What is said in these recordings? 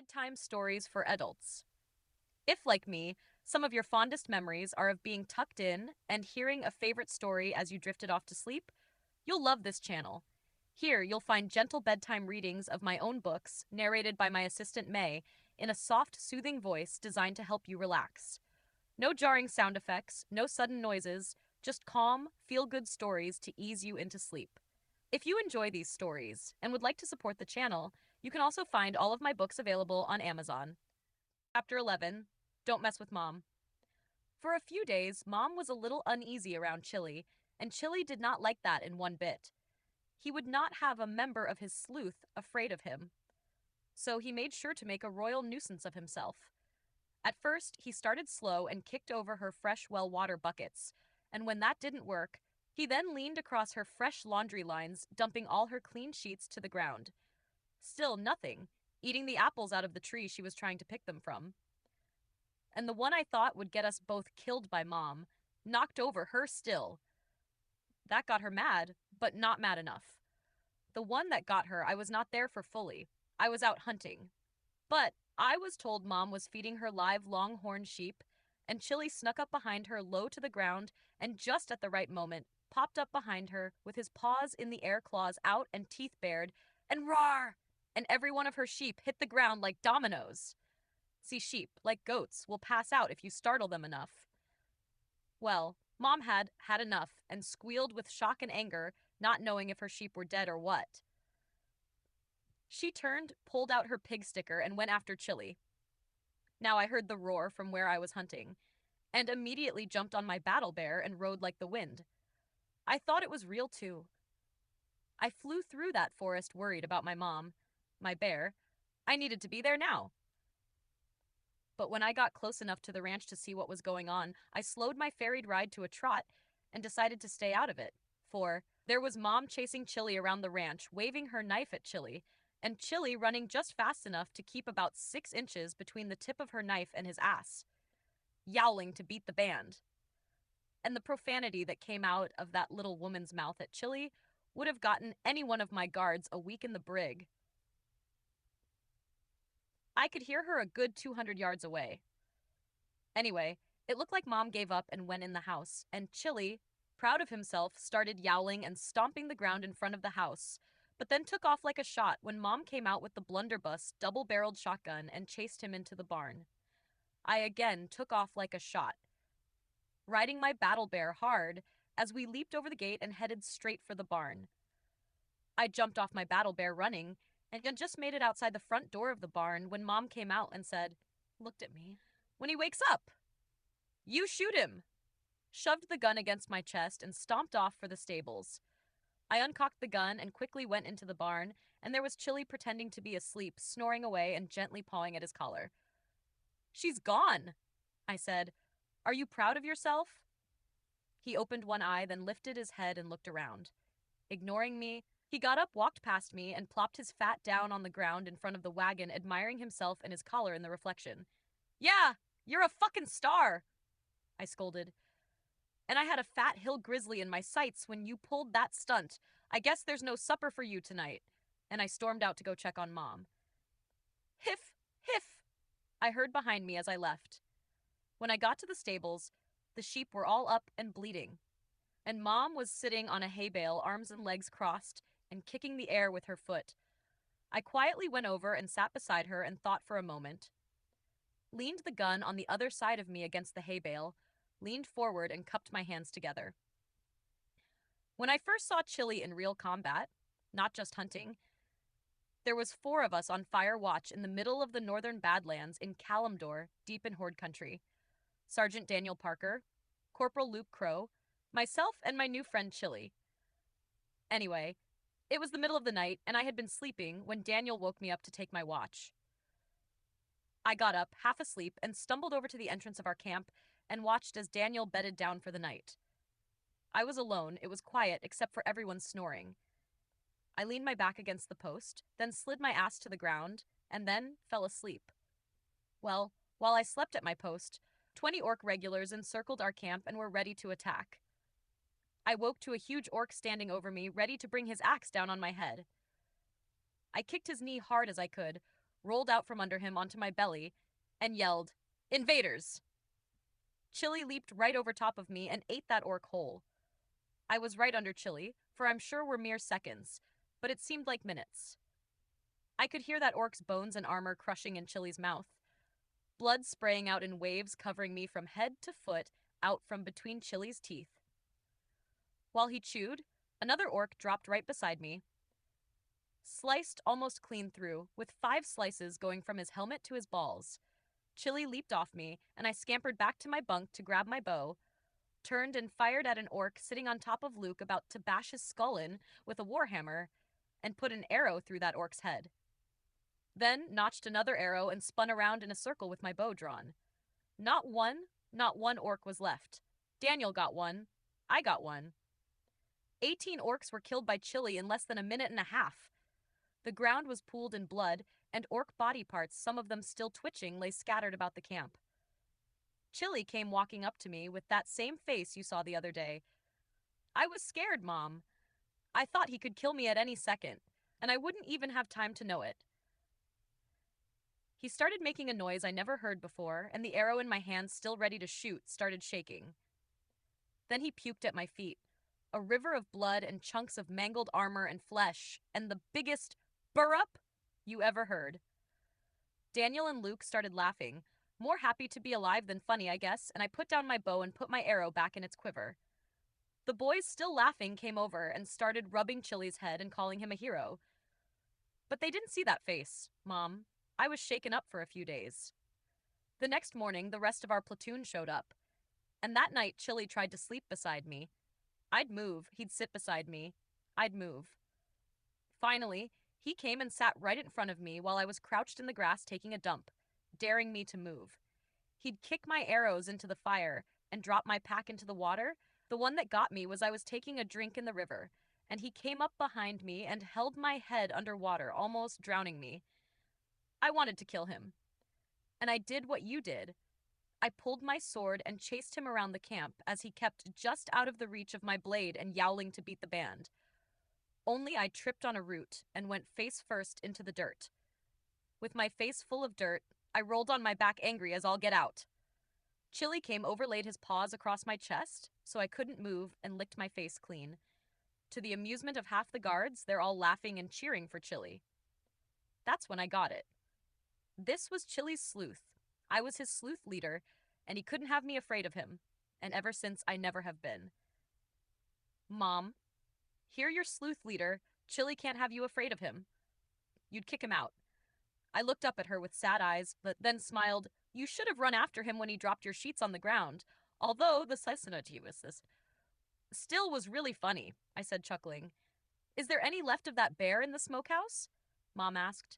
Bedtime stories for adults. If, like me, some of your fondest memories are of being tucked in and hearing a favorite story as you drifted off to sleep, you'll love this channel. Here, you'll find gentle bedtime readings of my own books, narrated by my assistant May, in a soft, soothing voice designed to help you relax. No jarring sound effects, no sudden noises, just calm, feel good stories to ease you into sleep. If you enjoy these stories and would like to support the channel, you can also find all of my books available on Amazon. Chapter 11. Don't Mess with Mom. For a few days, Mom was a little uneasy around Chili, and Chili did not like that in one bit. He would not have a member of his sleuth afraid of him, so he made sure to make a royal nuisance of himself. At first, he started slow and kicked over her fresh well water buckets, and when that didn't work, he then leaned across her fresh laundry lines, dumping all her clean sheets to the ground. Still nothing, eating the apples out of the tree she was trying to pick them from. And the one I thought would get us both killed by Mom knocked over her still. That got her mad, but not mad enough. The one that got her I was not there for fully. I was out hunting. But I was told Mom was feeding her live longhorn sheep, and Chili snuck up behind her low to the ground and just at the right moment popped up behind her with his paws in the air, claws out and teeth bared, and roar! And every one of her sheep hit the ground like dominoes. See, sheep, like goats, will pass out if you startle them enough. Well, Mom had had enough and squealed with shock and anger, not knowing if her sheep were dead or what. She turned, pulled out her pig sticker, and went after Chili. Now I heard the roar from where I was hunting, and immediately jumped on my battle bear and rode like the wind. I thought it was real too. I flew through that forest worried about my mom, my bear. I needed to be there now. But when I got close enough to the ranch to see what was going on, I slowed my ferried ride to a trot and decided to stay out of it. For there was Mom chasing Chili around the ranch, waving her knife at Chili, and Chili running just fast enough to keep about 6 inches between the tip of her knife and his ass, yowling to beat the band. And the profanity that came out of that little woman's mouth at Chili would have gotten any one of my guards a week in the brig. I could hear her a good 200 yards away. Anyway, it looked like Mom gave up and went in the house, and Chili, proud of himself, started yowling and stomping the ground in front of the house, but then took off like a shot when Mom came out with the blunderbuss double-barreled shotgun and chased him into the barn. I again took off like a shot, riding my battle bear hard as we leaped over the gate and headed straight for the barn. I jumped off my battle bear running and had just made it outside the front door of the barn when Mom came out and said, looked at me, "When he wakes up, you shoot him," shoved the gun against my chest and stomped off for the stables. I uncocked the gun and quickly went into the barn, and there was Chili pretending to be asleep, snoring away and gently pawing at his collar. "She's gone," I said. "Are you proud of yourself?" He opened one eye, then lifted his head and looked around. Ignoring me, he got up, walked past me, and plopped his fat down on the ground in front of the wagon, admiring himself and his collar in the reflection. "Yeah, you're a fucking star," I scolded. "And I had a fat hill grizzly in my sights when you pulled that stunt. I guess there's no supper for you tonight." And I stormed out to go check on Mom. "Hiff, hiff," I heard behind me as I left. When I got to the stables, the sheep were all up and bleeding, and Mom was sitting on a hay bale, arms and legs crossed, and kicking the air with her foot. I quietly went over and sat beside her and thought for a moment, leaned the gun on the other side of me against the hay bale, leaned forward and cupped my hands together. When I first saw Chili in real combat, not just hunting, there was 4 of us on fire watch in the middle of the northern Badlands in Kalimdor, deep in Horde country. Sergeant Daniel Parker, Corporal Luke Crow, myself, and my new friend Chili. Anyway, it was the middle of the night, and I had been sleeping when Daniel woke me up to take my watch. I got up, half asleep, and stumbled over to the entrance of our camp and watched as Daniel bedded down for the night. I was alone. It was quiet, except for everyone snoring. I leaned my back against the post, then slid my ass to the ground, and then fell asleep. Well, while I slept at my post, 20 orc regulars encircled our camp and were ready to attack. I woke to a huge orc standing over me, ready to bring his axe down on my head. I kicked his knee hard as I could, rolled out from under him onto my belly, and yelled, "Invaders!" Chili leaped right over top of me and ate that orc whole. I was right under Chili, for I'm sure were mere seconds, but it seemed like minutes. I could hear that orc's bones and armor crushing in Chili's mouth, blood spraying out in waves covering me from head to foot out from between Chili's teeth. While he chewed, another orc dropped right beside me, sliced almost clean through, with 5 slices going from his helmet to his balls. Chili leaped off me, and I scampered back to my bunk to grab my bow, turned and fired at an orc sitting on top of Luke about to bash his skull in with a warhammer, and put an arrow through that orc's head. Then notched another arrow and spun around in a circle with my bow drawn. Not one orc was left. Daniel got one. I got one. 18 orcs were killed by Chili in less than a minute and a half. The ground was pooled in blood, and orc body parts, some of them still twitching, lay scattered about the camp. Chili came walking up to me with that same face you saw the other day. I was scared, Mom. I thought he could kill me at any second, and I wouldn't even have time to know it. He started making a noise I never heard before, and the arrow in my hand, still ready to shoot, started shaking. Then he puked at my feet, a river of blood and chunks of mangled armor and flesh, and the biggest "burrup" you ever heard. Daniel and Luke started laughing, more happy to be alive than funny, I guess, and I put down my bow and put my arrow back in its quiver. The boys, still laughing, came over and started rubbing Chili's head and calling him a hero. But they didn't see that face, Mom. I was shaken up for a few days. The next morning, the rest of our platoon showed up, and that night Chili tried to sleep beside me. I'd move, he'd sit beside me. I'd move. Finally, he came and sat right in front of me while I was crouched in the grass taking a dump, daring me to move. He'd kick my arrows into the fire and drop my pack into the water. The one that got me was I was taking a drink in the river, and he came up behind me and held my head underwater, almost drowning me. I wanted to kill him. And I did what you did. I pulled my sword and chased him around the camp as he kept just out of the reach of my blade and yowling to beat the band. Only I tripped on a root and went face first into the dirt. With my face full of dirt, I rolled on my back angry as all get out. Chili came, overlaid his paws across my chest so I couldn't move, and licked my face clean. To the amusement of half the guards, they're all laughing and cheering for Chili. That's when I got it. This was Chili's sleuth. I was his sleuth leader, and he couldn't have me afraid of him. And ever since, I never have been. Mom, here your sleuth leader. Chili can't have you afraid of him. You'd kick him out. I looked up at her with sad eyes, but then smiled. You should have run after him when he dropped your sheets on the ground. Although the sensitivist still was really funny, I said, chuckling. Is there any left of that bear in the smokehouse? Mom asked.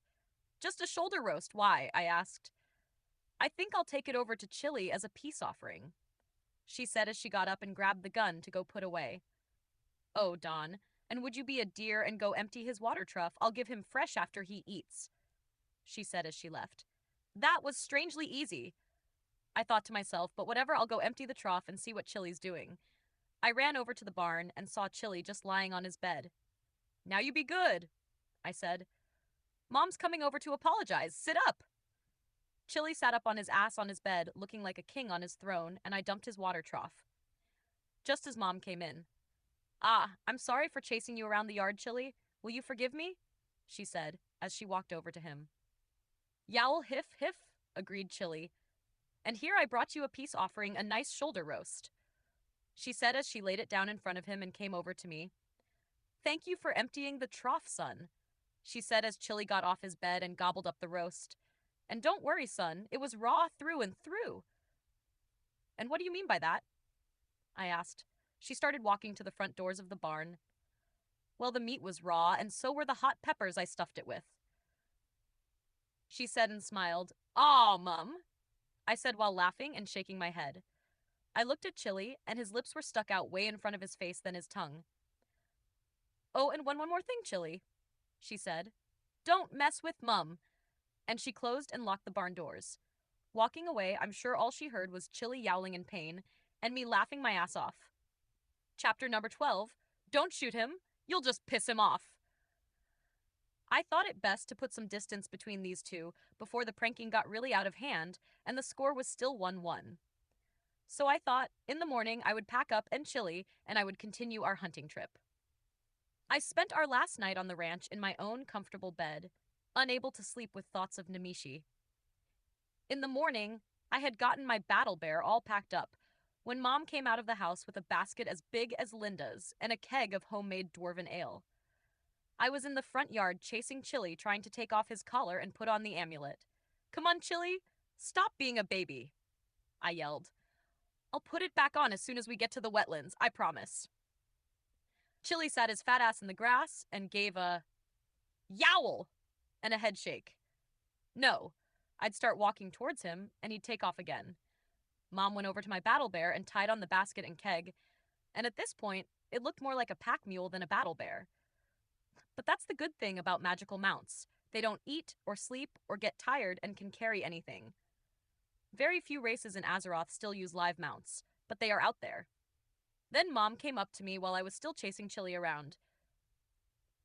Just a shoulder roast. Why? I asked. I think I'll take it over to Chili as a peace offering, she said as she got up and grabbed the gun to go put away. Oh, Don, and would you be a dear and go empty his water trough? I'll give him fresh after he eats, she said as she left. That was strangely easy, I thought to myself, but whatever, I'll go empty the trough and see what Chili's doing. I ran over to the barn and saw Chili just lying on his bed. Now you be good, I said. Mom's coming over to apologize. Sit up. Chili sat up on his ass on his bed, looking like a king on his throne, and I dumped his water trough. Just as Mom came in. I'm sorry for chasing you around the yard, Chili. Will you forgive me? She said, as she walked over to him. Yowl hiff hiff, agreed Chili. And here I brought you a peace offering, a nice shoulder roast, she said as she laid it down in front of him and came over to me. Thank you for emptying the trough, son, she said as Chili got off his bed and gobbled up the roast. And don't worry, son, it was raw through and through. And what do you mean by that? I asked. She started walking to the front doors of the barn. Well, the meat was raw, and so were the hot peppers I stuffed it with, she said and smiled. Aw, Mum, I said while laughing and shaking my head. I looked at Chili, and his lips were stuck out way in front of his face than his tongue. Oh, and one more thing, Chili, she said. Don't mess with Mum. And she closed and locked the barn doors. Walking away, I'm sure all she heard was Chili yowling in pain, and me laughing my ass off. Chapter number 12, Don't shoot him, you'll just piss him off. I thought it best to put some distance between these two before the pranking got really out of hand and the score was still 1-1. So I thought, in the morning, I would pack up and Chili and I would continue our hunting trip. I spent our last night on the ranch in my own comfortable bed, unable to sleep with thoughts of Nimicie. In the morning, I had gotten my battle bear all packed up when Mom came out of the house with a basket as big as Linda's and a keg of homemade dwarven ale. I was in the front yard chasing Chili, trying to take off his collar and put on the amulet. Come on, Chili, stop being a baby, I yelled. I'll put it back on as soon as we get to the wetlands, I promise. Chili sat his fat ass in the grass and gave a yowl and a head shake. No, I'd start walking towards him and he'd take off again. Mom went over to my battle bear and tied on the basket and keg, and at this point, it looked more like a pack mule than a battle bear. But that's the good thing about magical mounts. They don't eat or sleep or get tired and can carry anything. Very few races in Azeroth still use live mounts, but they are out there. Then Mom came up to me while I was still chasing Chili around.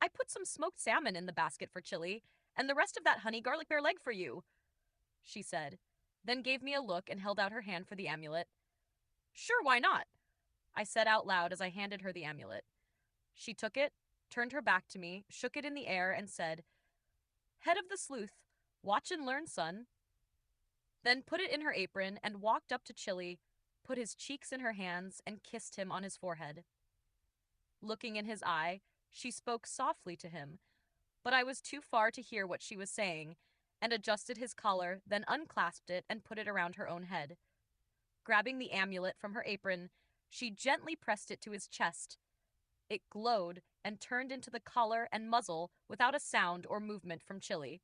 I put some smoked salmon in the basket for Chili, and the rest of that honey garlic bear leg for you, she said, then gave me a look and held out her hand for the amulet. Sure, why not? I said out loud as I handed her the amulet. She took it, turned her back to me, shook it in the air, and said, Head of the sleuth, watch and learn, son. Then put it in her apron and walked up to Chili, put his cheeks in her hands, and kissed him on his forehead. Looking in his eye, she spoke softly to him, but I was too far to hear what she was saying, and adjusted his collar, then unclasped it and put it around her own head. Grabbing the amulet from her apron, she gently pressed it to his chest. It glowed and turned into the collar and muzzle without a sound or movement from Chili.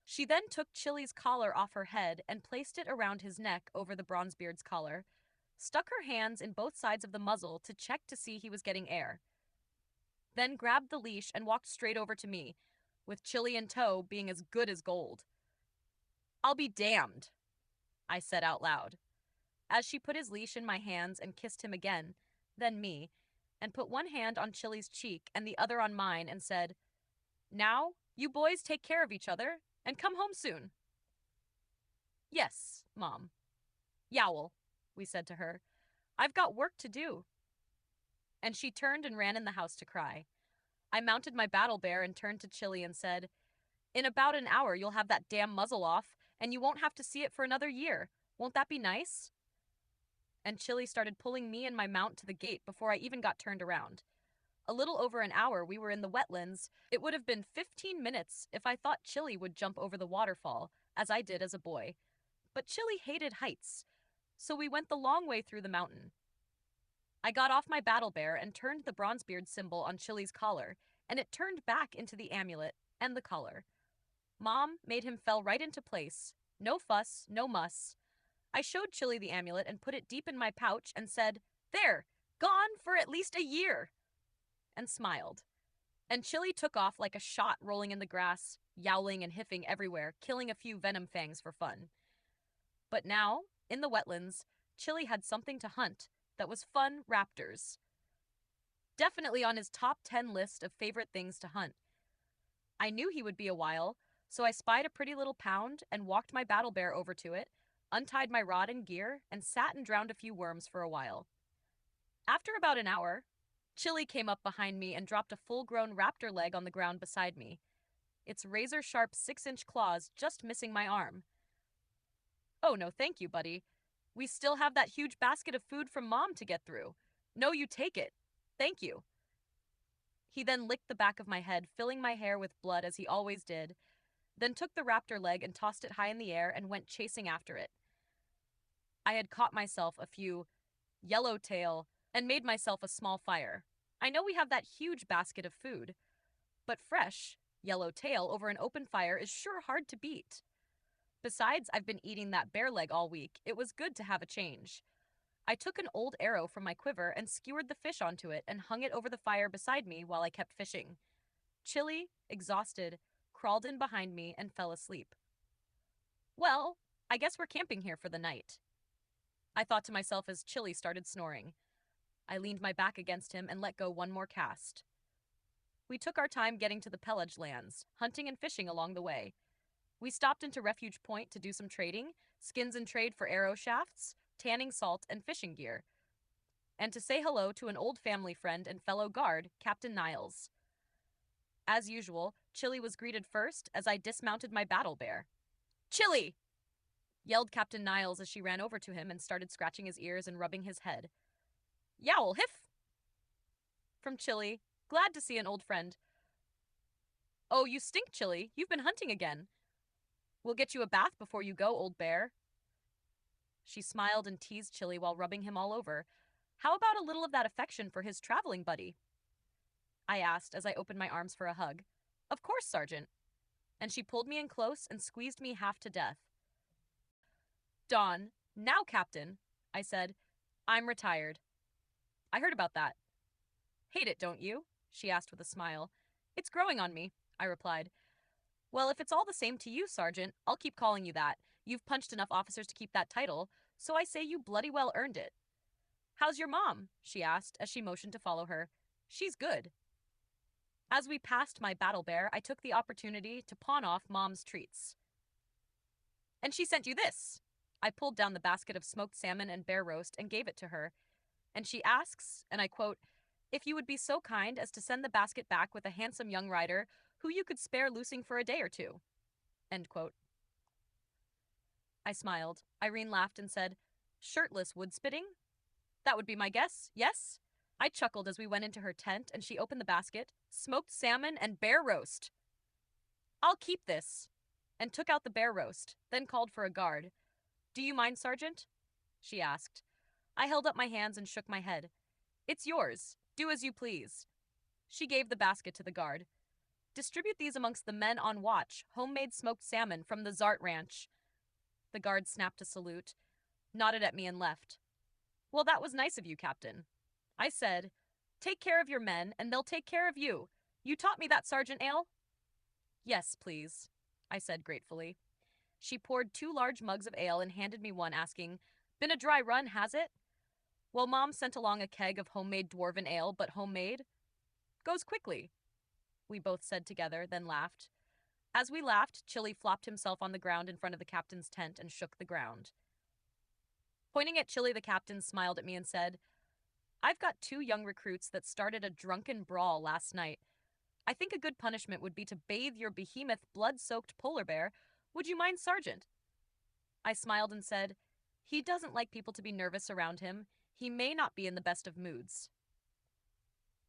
She then took Chili's collar off her head and placed it around his neck over the Bronzebeard's collar, stuck her hands in both sides of the muzzle to check to see he was getting air, then grabbed the leash and walked straight over to me, with Chili in tow being as good as gold. I'll be damned, I said out loud, as she put his leash in my hands and kissed him again, then me, and put one hand on Chili's cheek and the other on mine and said, Now, you boys take care of each other and come home soon. Yes, Mom. Yowl, we said to her. I've got work to do. And she turned and ran in the house to cry. I mounted my battle bear and turned to Chili and said, In about an hour you'll have that damn muzzle off, and you won't have to see it for another year. Won't that be nice? And Chili started pulling me and my mount to the gate before I even got turned around. A little over an hour we were in the wetlands. It would have been 15 minutes if I thought Chili would jump over the waterfall, as I did as a boy. But Chili hated heights, so we went the long way through the mountain. I got off my battle bear and turned the Bronzebeard symbol on Chili's collar, and it turned back into the amulet and the collar. Mom made him fell right into place. No fuss, no muss. I showed Chili the amulet and put it deep in my pouch and said, There, gone for at least a year, and smiled. And Chili took off like a shot rolling in the grass, yowling and hiffing everywhere, killing a few venom fangs for fun. But now, in the wetlands, Chili had something to hunt that was fun raptors. Definitely on his top 10 list of favorite things to hunt. I knew he would be a while, so I spied a pretty little pound and walked my battle bear over to it, untied my rod and gear, and sat and drowned a few worms for a while. After about an hour, Chili came up behind me and dropped a full-grown raptor leg on the ground beside me, its razor-sharp 6-inch claws just missing my arm. Oh, no thank you, buddy. We still have that huge basket of food from Mom to get through. No, you take it. Thank you. He then licked the back of my head, filling my hair with blood as he always did, then took the raptor leg and tossed it high in the air and went chasing after it. I had caught myself a few yellowtail and made myself a small fire. I know we have that huge basket of food, but fresh yellowtail over an open fire is sure hard to beat. Besides, I've been eating that bear leg all week. It was good to have a change. I took an old arrow from my quiver and skewered the fish onto it and hung it over the fire beside me while I kept fishing. Chili, exhausted, crawled in behind me and fell asleep. Well, I guess we're camping here for the night, I thought to myself as Chili started snoring. I leaned my back against him and let go one more cast. We took our time getting to the Pelage lands, hunting and fishing along the way. We stopped into Refuge Point to do some trading, skins and trade for arrow shafts, tanning salt, and fishing gear, and to say hello to an old family friend and fellow guard, Captain Niles. As usual, Chili was greeted first as I dismounted my battle bear. Chili! Yelled Captain Niles as she ran over to him and started scratching his ears and rubbing his head. Yowl, hiff! From Chili, glad to see an old friend. Oh, you stink, Chili. You've been hunting again. We'll get you a bath before you go, old bear. She smiled and teased Chili while rubbing him all over. How about a little of that affection for his traveling buddy? I asked as I opened my arms for a hug. Of course, Sergeant. And she pulled me in close and squeezed me half to death. Dawn, now, Captain, I said. I'm retired. I heard about that. Hate it, don't you? She asked with a smile. It's growing on me, I replied. Well, if it's all the same to you, Sergeant, I'll keep calling you that. You've punched enough officers to keep that title, so I say you bloody well earned it. How's your mom? She asked as she motioned to follow her. She's good. As we passed my battle bear, I took the opportunity to pawn off Mom's treats. And she sent you this. I pulled down the basket of smoked salmon and bear roast and gave it to her. And she asks, and I quote, if you would be so kind as to send the basket back with a handsome young rider who you could spare loosing for a day or two. End quote. I smiled. Irene laughed and said, shirtless wood spitting? That would be my guess, yes? I chuckled as we went into her tent and she opened the basket, smoked salmon and bear roast. I'll keep this, and took out the bear roast, then called for a guard. Do you mind, Sergeant? She asked. I held up my hands and shook my head. It's yours. Do as you please. She gave the basket to the guard. Distribute these amongst the men on watch, homemade smoked salmon from the Zart Ranch. The guard snapped a salute, nodded at me and left. Well, that was nice of you, Captain. I said, take care of your men and they'll take care of you. You taught me that, Sergeant Ale? Yes, please, I said gratefully. She poured 2 large mugs of ale and handed me one, asking, been a dry run, has it? Well, Mom sent along a keg of homemade dwarven ale, but homemade. Goes quickly, we both said together, then laughed. As we laughed, Chili flopped himself on the ground in front of the captain's tent and shook the ground. Pointing at Chili, the captain smiled at me and said, I've got 2 young recruits that started a drunken brawl last night. I think a good punishment would be to bathe your behemoth, blood-soaked polar bear. Would you mind, Sergeant? I smiled and said, he doesn't like people to be nervous around him. He may not be in the best of moods.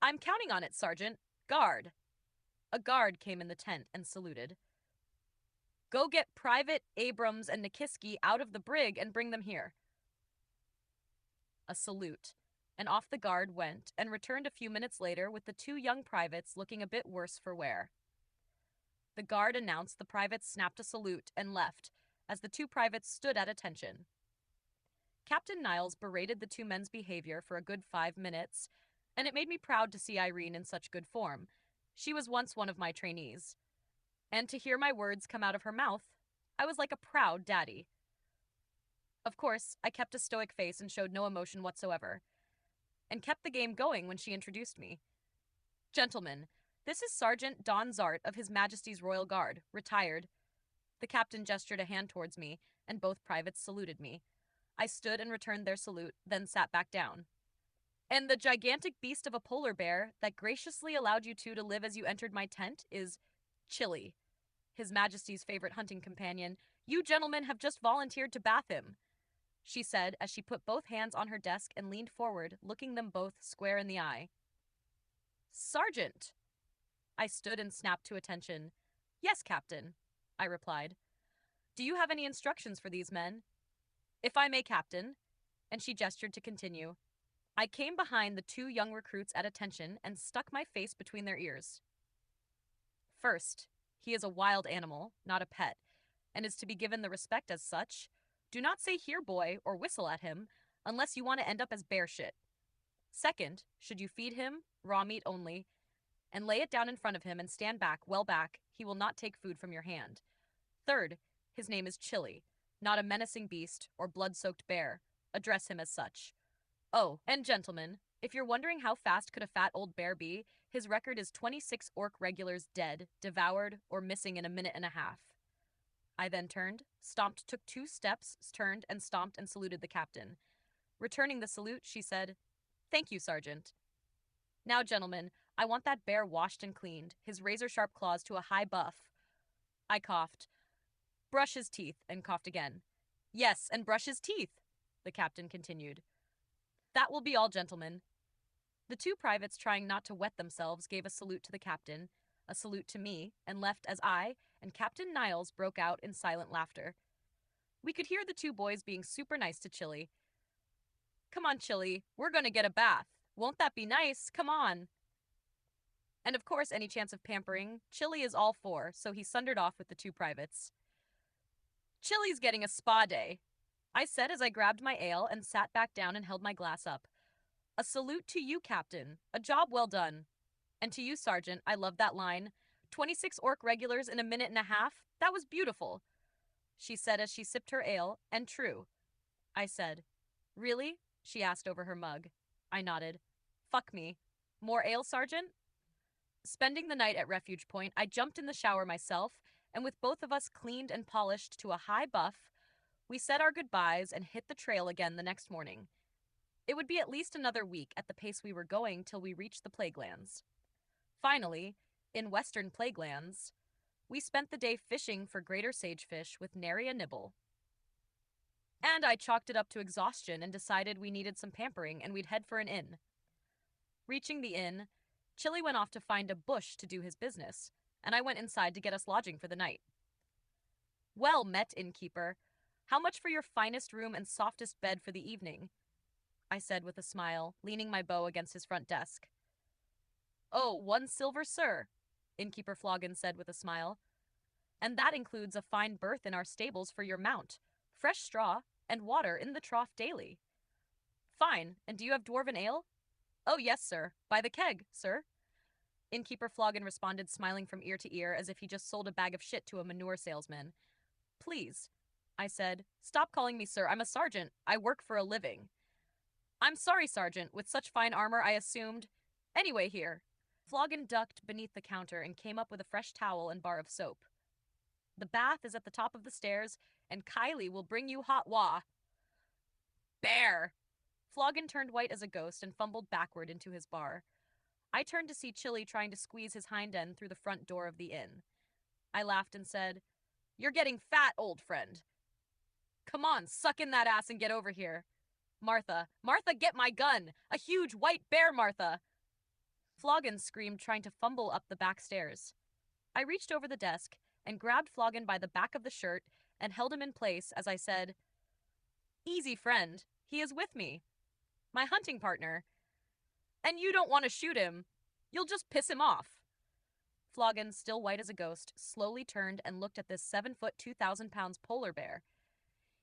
I'm counting on it, Sergeant. Guard. A guard came in the tent and saluted. Go get Private Abrams and Nikiski out of the brig and bring them here. A salute, and off the guard went and returned a few minutes later with the 2 young privates looking a bit worse for wear. The guard announced the privates snapped a salute and left as the 2 privates stood at attention. Captain Niles berated the 2 men's behavior for a good 5 minutes, and it made me proud to see Irene in such good form. She was once one of my trainees. And to hear my words come out of her mouth, I was like a proud daddy. Of course, I kept a stoic face and showed no emotion whatsoever, and kept the game going when she introduced me. Gentlemen, this is Sergeant Don Zart of His Majesty's Royal Guard, retired. The captain gestured a hand towards me, and both privates saluted me. I stood and returned their salute, then sat back down. And the gigantic beast of a polar bear that graciously allowed you 2 to live as you entered my tent is Chili, His Majesty's favorite hunting companion. You gentlemen have just volunteered to bath him, she said as she put both hands on her desk and leaned forward, looking them both square in the eye. Sergeant! I stood and snapped to attention. Yes, Captain, I replied. Do you have any instructions for these men? If I may, Captain, and she gestured to continue. I came behind the 2 young recruits at attention and stuck my face between their ears. First, he is a wild animal, not a pet, and is to be given the respect as such. Do not say here, boy, or whistle at him, unless you want to end up as bear shit. Second, should you feed him, raw meat only, and lay it down in front of him and stand back, well back, he will not take food from your hand. Third, his name is Chili, not a menacing beast or blood-soaked bear. Address him as such. Oh, and gentlemen, if you're wondering how fast could a fat old bear be, His record is 26 orc regulars dead, devoured, or missing in a minute and a half. I then turned, stomped, took 2 steps, turned, and stomped and saluted the captain. Returning the salute, she said, "Thank you, Sergeant. Now, gentlemen, I want that bear washed and cleaned, his razor-sharp claws to a high buff." I coughed. "Brush his teeth," and coughed again. "Yes, and brush his teeth," the captain continued. "That will be all, gentlemen." The 2 privates, trying not to wet themselves, gave a salute to the captain, a salute to me, and left as I and Captain Niles broke out in silent laughter. We could hear the 2 boys being super nice to Chili. "Come on, Chili, we're going to get a bath. Won't that be nice? Come on." And of course, any chance of pampering, Chili is all for, so he sundered off with the 2 privates. "Chili's getting a spa day," I said as I grabbed my ale and sat back down and held my glass up. "A salute to you, Captain. A job well done. And to you, Sergeant, I love that line. 26 orc regulars in a minute and a half? That was beautiful," she said as she sipped her ale, "and true." I said, "Really?" she asked over her mug. I nodded. "Fuck me. More ale, Sergeant?" Spending the night at Refuge Point, I jumped in the shower myself, and with both of us cleaned and polished to a high buff, we said our goodbyes and hit the trail again the next morning. It would be at least another week at the pace we were going till we reached the Plaguelands. Finally, in Western Plaguelands, we spent the day fishing for greater sagefish with nary a nibble. And I chalked it up to exhaustion and decided we needed some pampering and we'd head for an inn. Reaching the inn, Chili went off to find a bush to do his business, and I went inside to get us lodging for the night. "Well met, innkeeper. How much for your finest room and softest bed for the evening?" I said with a smile, leaning my bow against his front desk. "Oh, 1 silver, sir," Innkeeper Floggin said with a smile. "And that includes a fine berth in our stables for your mount, fresh straw, and water in the trough daily." "Fine, and do you have dwarven ale?" "Oh, yes, sir. By the keg, sir." Innkeeper Floggin responded, smiling from ear to ear as if he just sold a bag of shit to a manure salesman. "Please," I said, "stop calling me sir. I'm a sergeant. I work for a living." "I'm sorry, Sergeant. With such fine armor, I assumed. Anyway, here." Floggin ducked beneath the counter and came up with a fresh towel and bar of soap. "The bath is at the top of the stairs, and Kylie will bring you hot wa." "Bear!" Floggin turned white as a ghost and fumbled backward into his bar. I turned to see Chili trying to squeeze his hind end through the front door of the inn. I laughed and said, "You're getting fat, old friend. Come on, suck in that ass and get over here. Martha, Martha, get my gun! A huge white bear, Martha!" Floggin screamed, trying to fumble up the back stairs. I reached over the desk and grabbed Floggin by the back of the shirt and held him in place as I said, "Easy, friend. He is with me. My hunting partner. And you don't want to shoot him. You'll just piss him off." Floggin, still white as a ghost, slowly turned and looked at this 7-foot, 2,000-pounds polar bear.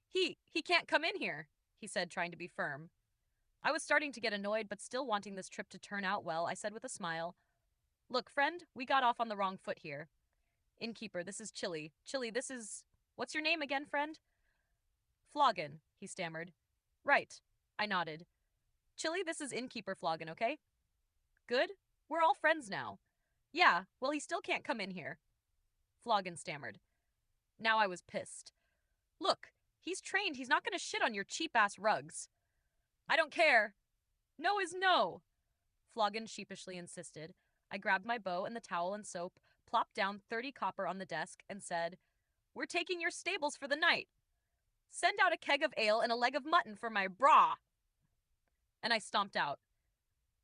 He can't come in here," he said, trying to be firm. I was starting to get annoyed, but still wanting this trip to turn out well, I said with a smile, "Look, friend, we got off on the wrong foot here. Innkeeper, this is Chili. Chili, this is... What's your name again, friend?" "Floggin," he stammered. "Right," I nodded. "Chili, this is Innkeeper Floggin, okay?" "Good. We're all friends now." "Yeah, well, he still can't come in here." Floggin stammered. Now I was pissed. "Look, he's trained. He's not going to shit on your cheap-ass rugs." "I don't care. No is no," Floggin sheepishly insisted. I grabbed my bow and the towel and soap, plopped down 30 copper on the desk, and said, "We're taking your stables for the night. Send out a keg of ale and a leg of mutton for my brah." And I stomped out.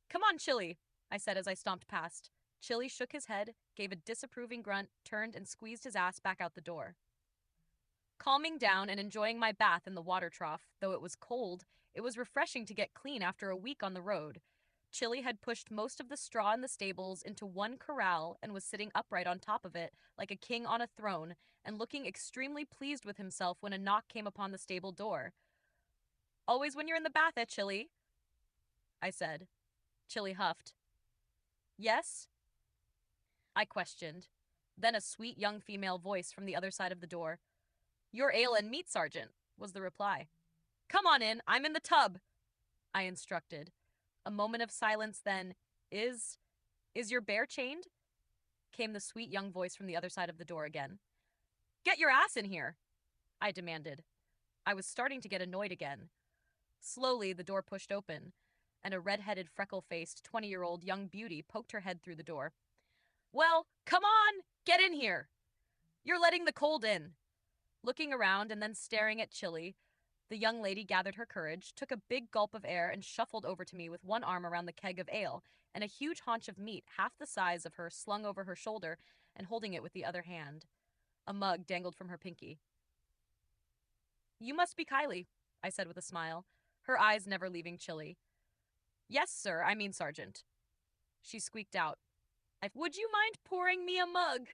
"Come on, Chili," I said as I stomped past. Chili shook his head, gave a disapproving grunt, turned and squeezed his ass back out the door. Calming down and enjoying my bath in the water trough, though it was cold, it was refreshing to get clean after a week on the road. Chili had pushed most of the straw in the stables into one corral and was sitting upright on top of it, like a king on a throne, and looking extremely pleased with himself when a knock came upon the stable door. "Always when you're in the bath, Chili?" I said. Chili huffed. "Yes?" I questioned. Then a sweet young female voice from the other side of the door. "Your ale and meat, Sergeant," was the reply. "Come on in, I'm in the tub," I instructed. A moment of silence, then, Is your bear chained? Came the sweet young voice from the other side of the door again. Get your ass in here, I demanded. I was starting to get annoyed again. Slowly, the door pushed open, and a red-headed, freckle-faced, 20-year-old young beauty poked her head through the door. Well, come on! Get in here! You're letting the cold in. Looking around and then staring at Chili, the young lady gathered her courage, took a big gulp of air, and shuffled over to me with one arm around the keg of ale and a huge haunch of meat half the size of her slung over her shoulder and holding it with the other hand. A mug dangled from her pinky. You must be Kylie, I said with a smile, her eyes never leaving Chili. Yes, sir, I mean Sergeant. She squeaked out. Would you mind pouring me a mug?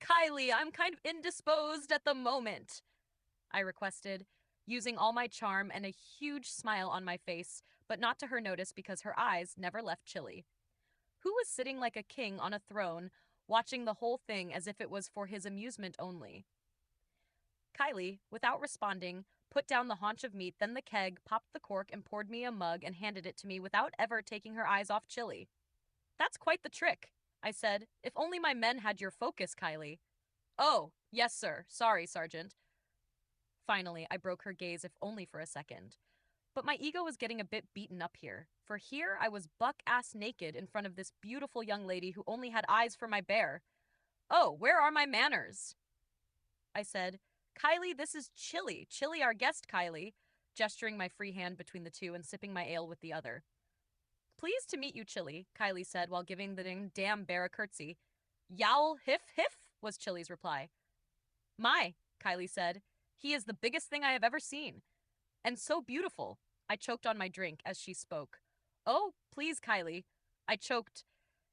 Kylie, I'm kind of indisposed at the moment, I requested, using all my charm and a huge smile on my face, but not to her notice because her eyes never left Chili, who was sitting like a king on a throne, watching the whole thing as if it was for his amusement only. Kylie, without responding, put down the haunch of meat, then the keg, popped the cork, and poured me a mug and handed it to me without ever taking her eyes off Chili. That's quite the trick, I said. If only my men had your focus, Kylie. Oh, yes, sir. Sorry, Sergeant. Finally, I broke her gaze, if only for a second. But my ego was getting a bit beaten up here, for here I was buck-ass naked in front of this beautiful young lady who only had eyes for my bear. Oh, where are my manners? I said, Kylie, this is Chili. Chili, our guest, Kylie, gesturing my free hand between the two and sipping my ale with the other. Pleased to meet you, Chili, Kylie said while giving the damn bear a curtsy. Yowl, hiff, hiff, was Chili's reply. My, Kylie said, he is the biggest thing I have ever seen. And so beautiful. I choked on my drink as she spoke. Oh, please, Kylie. I choked.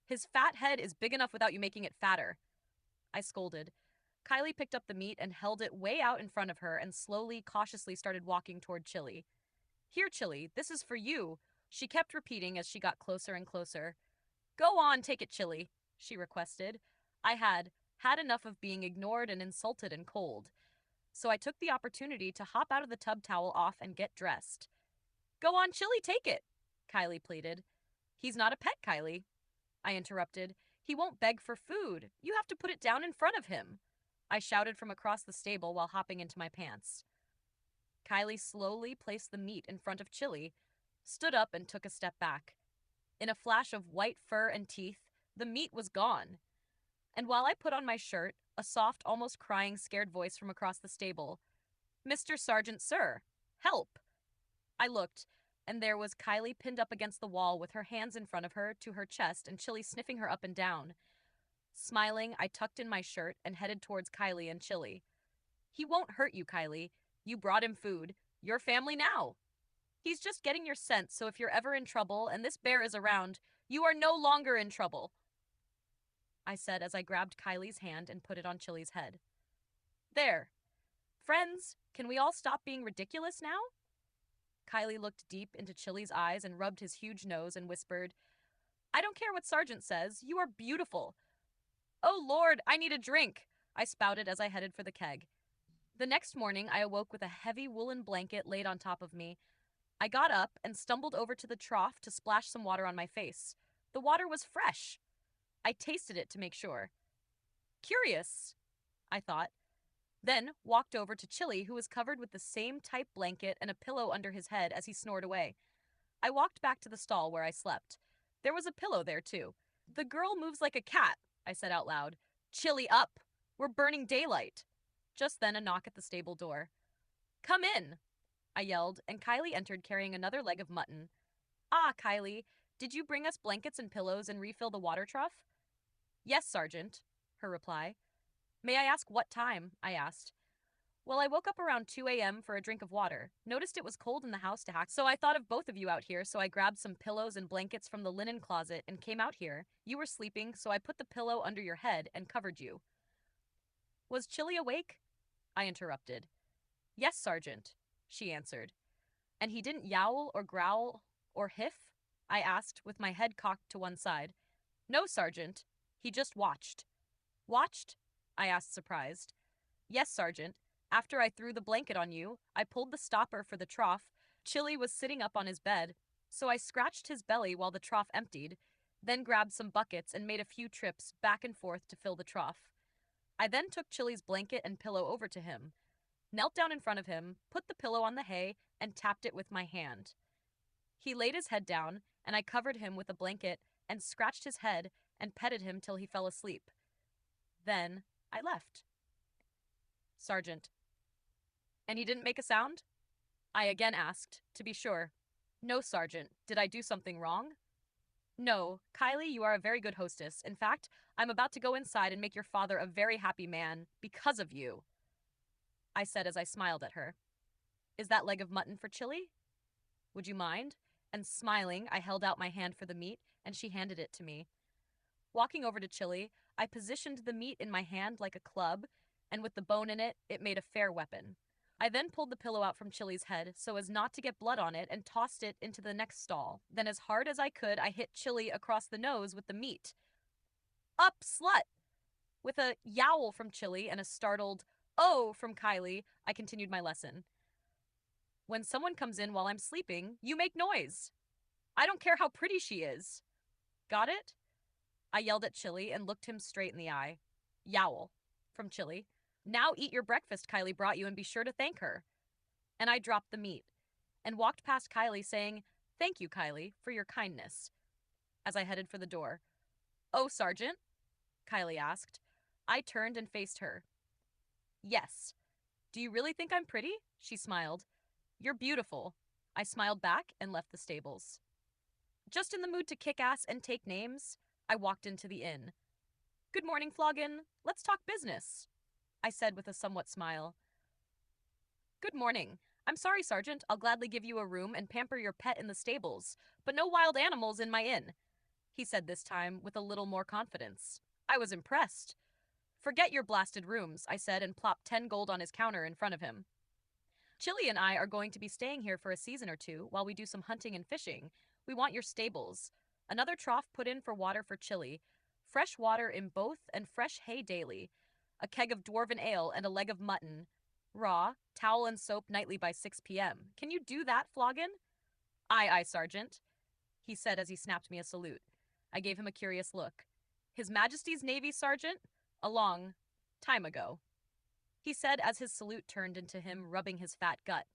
His fat head is big enough without you making it fatter. I scolded. Kylie picked up the meat and held it way out in front of her and slowly, cautiously started walking toward Chili. Here, Chili, this is for you, she kept repeating as she got closer and closer. Go on, take it, Chili, she requested. I had enough of being ignored and insulted and cold. So I took the opportunity to hop out of the tub towel off and get dressed. Go on, Chili, take it, Kylie pleaded. He's not a pet, Kylie, I interrupted. He won't beg for food. You have to put it down in front of him, I shouted from across the stable while hopping into my pants. Kylie slowly placed the meat in front of Chili, stood up and took a step back. In a flash of white fur and teeth, the meat was gone. And while I put on my shirt, a soft, almost crying, scared voice from across the stable. Mr. Sergeant, sir, help! I looked, and there was Kylie pinned up against the wall with her hands in front of her to her chest and Chili sniffing her up and down. Smiling, I tucked in my shirt and headed towards Kylie and Chili. He won't hurt you, Kylie. You brought him food. You're family now. He's just getting your scent, so if you're ever in trouble and this bear is around, you are no longer in trouble, I said as I grabbed Kylie's hand and put it on Chili's head. There. Friends, can we all stop being ridiculous now? Kylie looked deep into Chili's eyes and rubbed his huge nose and whispered, I don't care what Sergeant says. You are beautiful. Oh, Lord, I need a drink, I spouted as I headed for the keg. The next morning, I awoke with a heavy woolen blanket laid on top of me. I got up and stumbled over to the trough to splash some water on my face. The water was fresh. I tasted it to make sure. Curious, I thought. Then walked over to Chili, who was covered with the same type blanket and a pillow under his head as he snored away. I walked back to the stall where I slept. There was a pillow there, too. The girl moves like a cat, I said out loud. Chili up! We're burning daylight. Just then, a knock at the stable door. Come in, I yelled, and Kylie entered carrying another leg of mutton. Ah, Kylie, did you bring us blankets and pillows and refill the water trough? Yes, Sergeant, her reply. May I ask what time? I asked. Well, I woke up around 2 a.m. for a drink of water. Noticed it was cold in the house to hack, so I thought of both of you out here, so I grabbed some pillows and blankets from the linen closet and came out here. You were sleeping, so I put the pillow under your head and covered you. Was Chili awake? I interrupted. Yes, Sergeant, she answered. And he didn't yowl or growl or hiff? I asked, with my head cocked to one side. No, Sergeant. He just watched. Watched? I asked, surprised. Yes, Sergeant. After I threw the blanket on you, I pulled the stopper for the trough. Chili was sitting up on his bed, so I scratched his belly while the trough emptied. then grabbed some buckets and made a few trips back and forth to fill the trough. I then took Chili's blanket and pillow over to him, knelt down in front of him, put the pillow on the hay, and tapped it with my hand. He laid his head down, and I covered him with a blanket and scratched his head and petted him till he fell asleep. Then I left. Sergeant. And he didn't make a sound? I again asked, to be sure. No, Sergeant. Did I do something wrong? No, Kylie, you are a very good hostess. In fact, I'm about to go inside and make your father a very happy man because of you, I said as I smiled at her. Is that leg of mutton for Chili? Would you mind? And smiling, I held out my hand for the meat, and she handed it to me. Walking over to Chili, I positioned the meat in my hand like a club, and with the bone in it, it made a fair weapon. I then pulled the pillow out from Chili's head so as not to get blood on it and tossed it into the next stall. Then, as hard as I could, I hit Chili across the nose with the meat. Up, slut! With a yowl from Chili and a startled, oh, from Kylie, I continued my lesson. When someone comes in while I'm sleeping, you make noise. I don't care how pretty she is. Got it? I yelled at Chili and looked him straight in the eye. Yowl, from Chili. Now eat your breakfast Kylie brought you and be sure to thank her. And I dropped the meat and walked past Kylie saying, Thank you, Kylie, for your kindness, as I headed for the door. Oh, Sergeant? Kylie asked. I turned and faced her. Yes. Do you really think I'm pretty? She smiled. You're beautiful. I smiled back and left the stables. Just in the mood to kick ass and take names, I walked into the inn. Good morning, Floggin. Let's talk business, I said with a somewhat smile. Good morning. I'm sorry, Sergeant. I'll gladly give you a room and pamper your pet in the stables, but no wild animals in my inn, he said this time with a little more confidence. I was impressed. Forget your blasted rooms, I said and plopped 10 gold on his counter in front of him. Chili and I are going to be staying here for a season or two while we do some hunting and fishing. We want your stables. Another trough put in for water for Chili, fresh water in both and fresh hay daily, a keg of dwarven ale and a leg of mutton, raw, towel and soap nightly by 6 p.m. Can you do that, Floggin? Aye, aye, Sergeant, he said as he snapped me a salute. I gave him a curious look. His Majesty's Navy, Sergeant? A long time ago, he said as his salute turned into him rubbing his fat gut.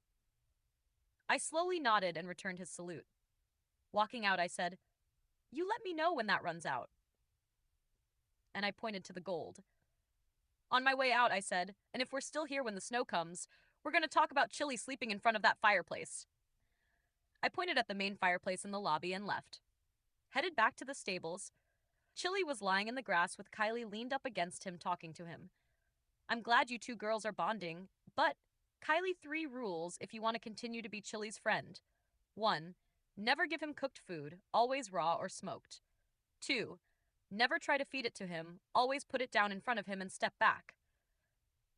I slowly nodded and returned his salute. Walking out, I said, You let me know when that runs out. And I pointed to the gold. On my way out, I said, and if we're still here when the snow comes, we're going to talk about Chili sleeping in front of that fireplace. I pointed at the main fireplace in the lobby and left. Headed back to the stables, Chili was lying in the grass with Kylie leaned up against him talking to him. I'm glad you two girls are bonding, but Kylie, 3 rules if you want to continue to be Chili's friend. 1. Never give him cooked food, always raw or smoked. 2. Never try to feed it to him, always put it down in front of him and step back.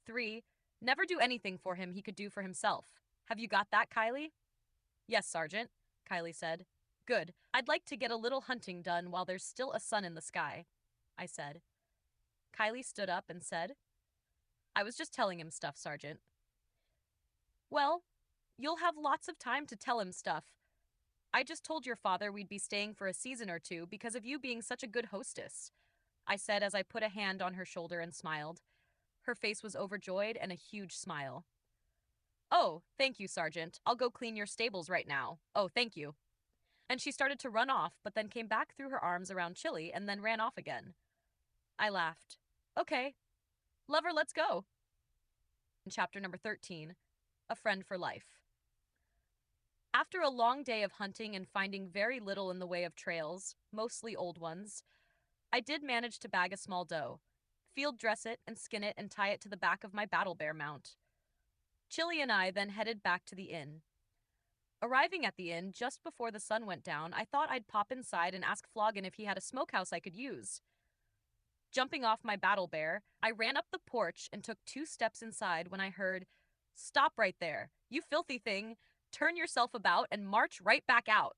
3. Never do anything for him he could do for himself. Have you got that, Kylie? Yes, Sergeant, Kylie said. Good. I'd like to get a little hunting done while there's still a sun in the sky, I said. Kylie stood up and said, I was just telling him stuff, Sergeant. Well, you'll have lots of time to tell him stuff. I just told your father we'd be staying for a season or two because of you being such a good hostess, I said as I put a hand on her shoulder and smiled. Her face was overjoyed and a huge smile. Oh, thank you, Sergeant. I'll go clean your stables right now. Oh, thank you. And she started to run off, but then came back through her arms around Chili and then ran off again. I laughed. Okay. Lover, let's go. Chapter number 13, A Friend for Life. After a long day of hunting and finding very little in the way of trails, mostly old ones, I did manage to bag a small doe, field dress it and skin it and tie it to the back of my battle bear mount. Chili and I then headed back to the inn. Arriving at the inn just before the sun went down, I thought I'd pop inside and ask Floggin if he had a smokehouse I could use. Jumping off my battle bear, I ran up the porch and took 2 steps inside when I heard, Stop right there, you filthy thing, turn yourself about and march right back out.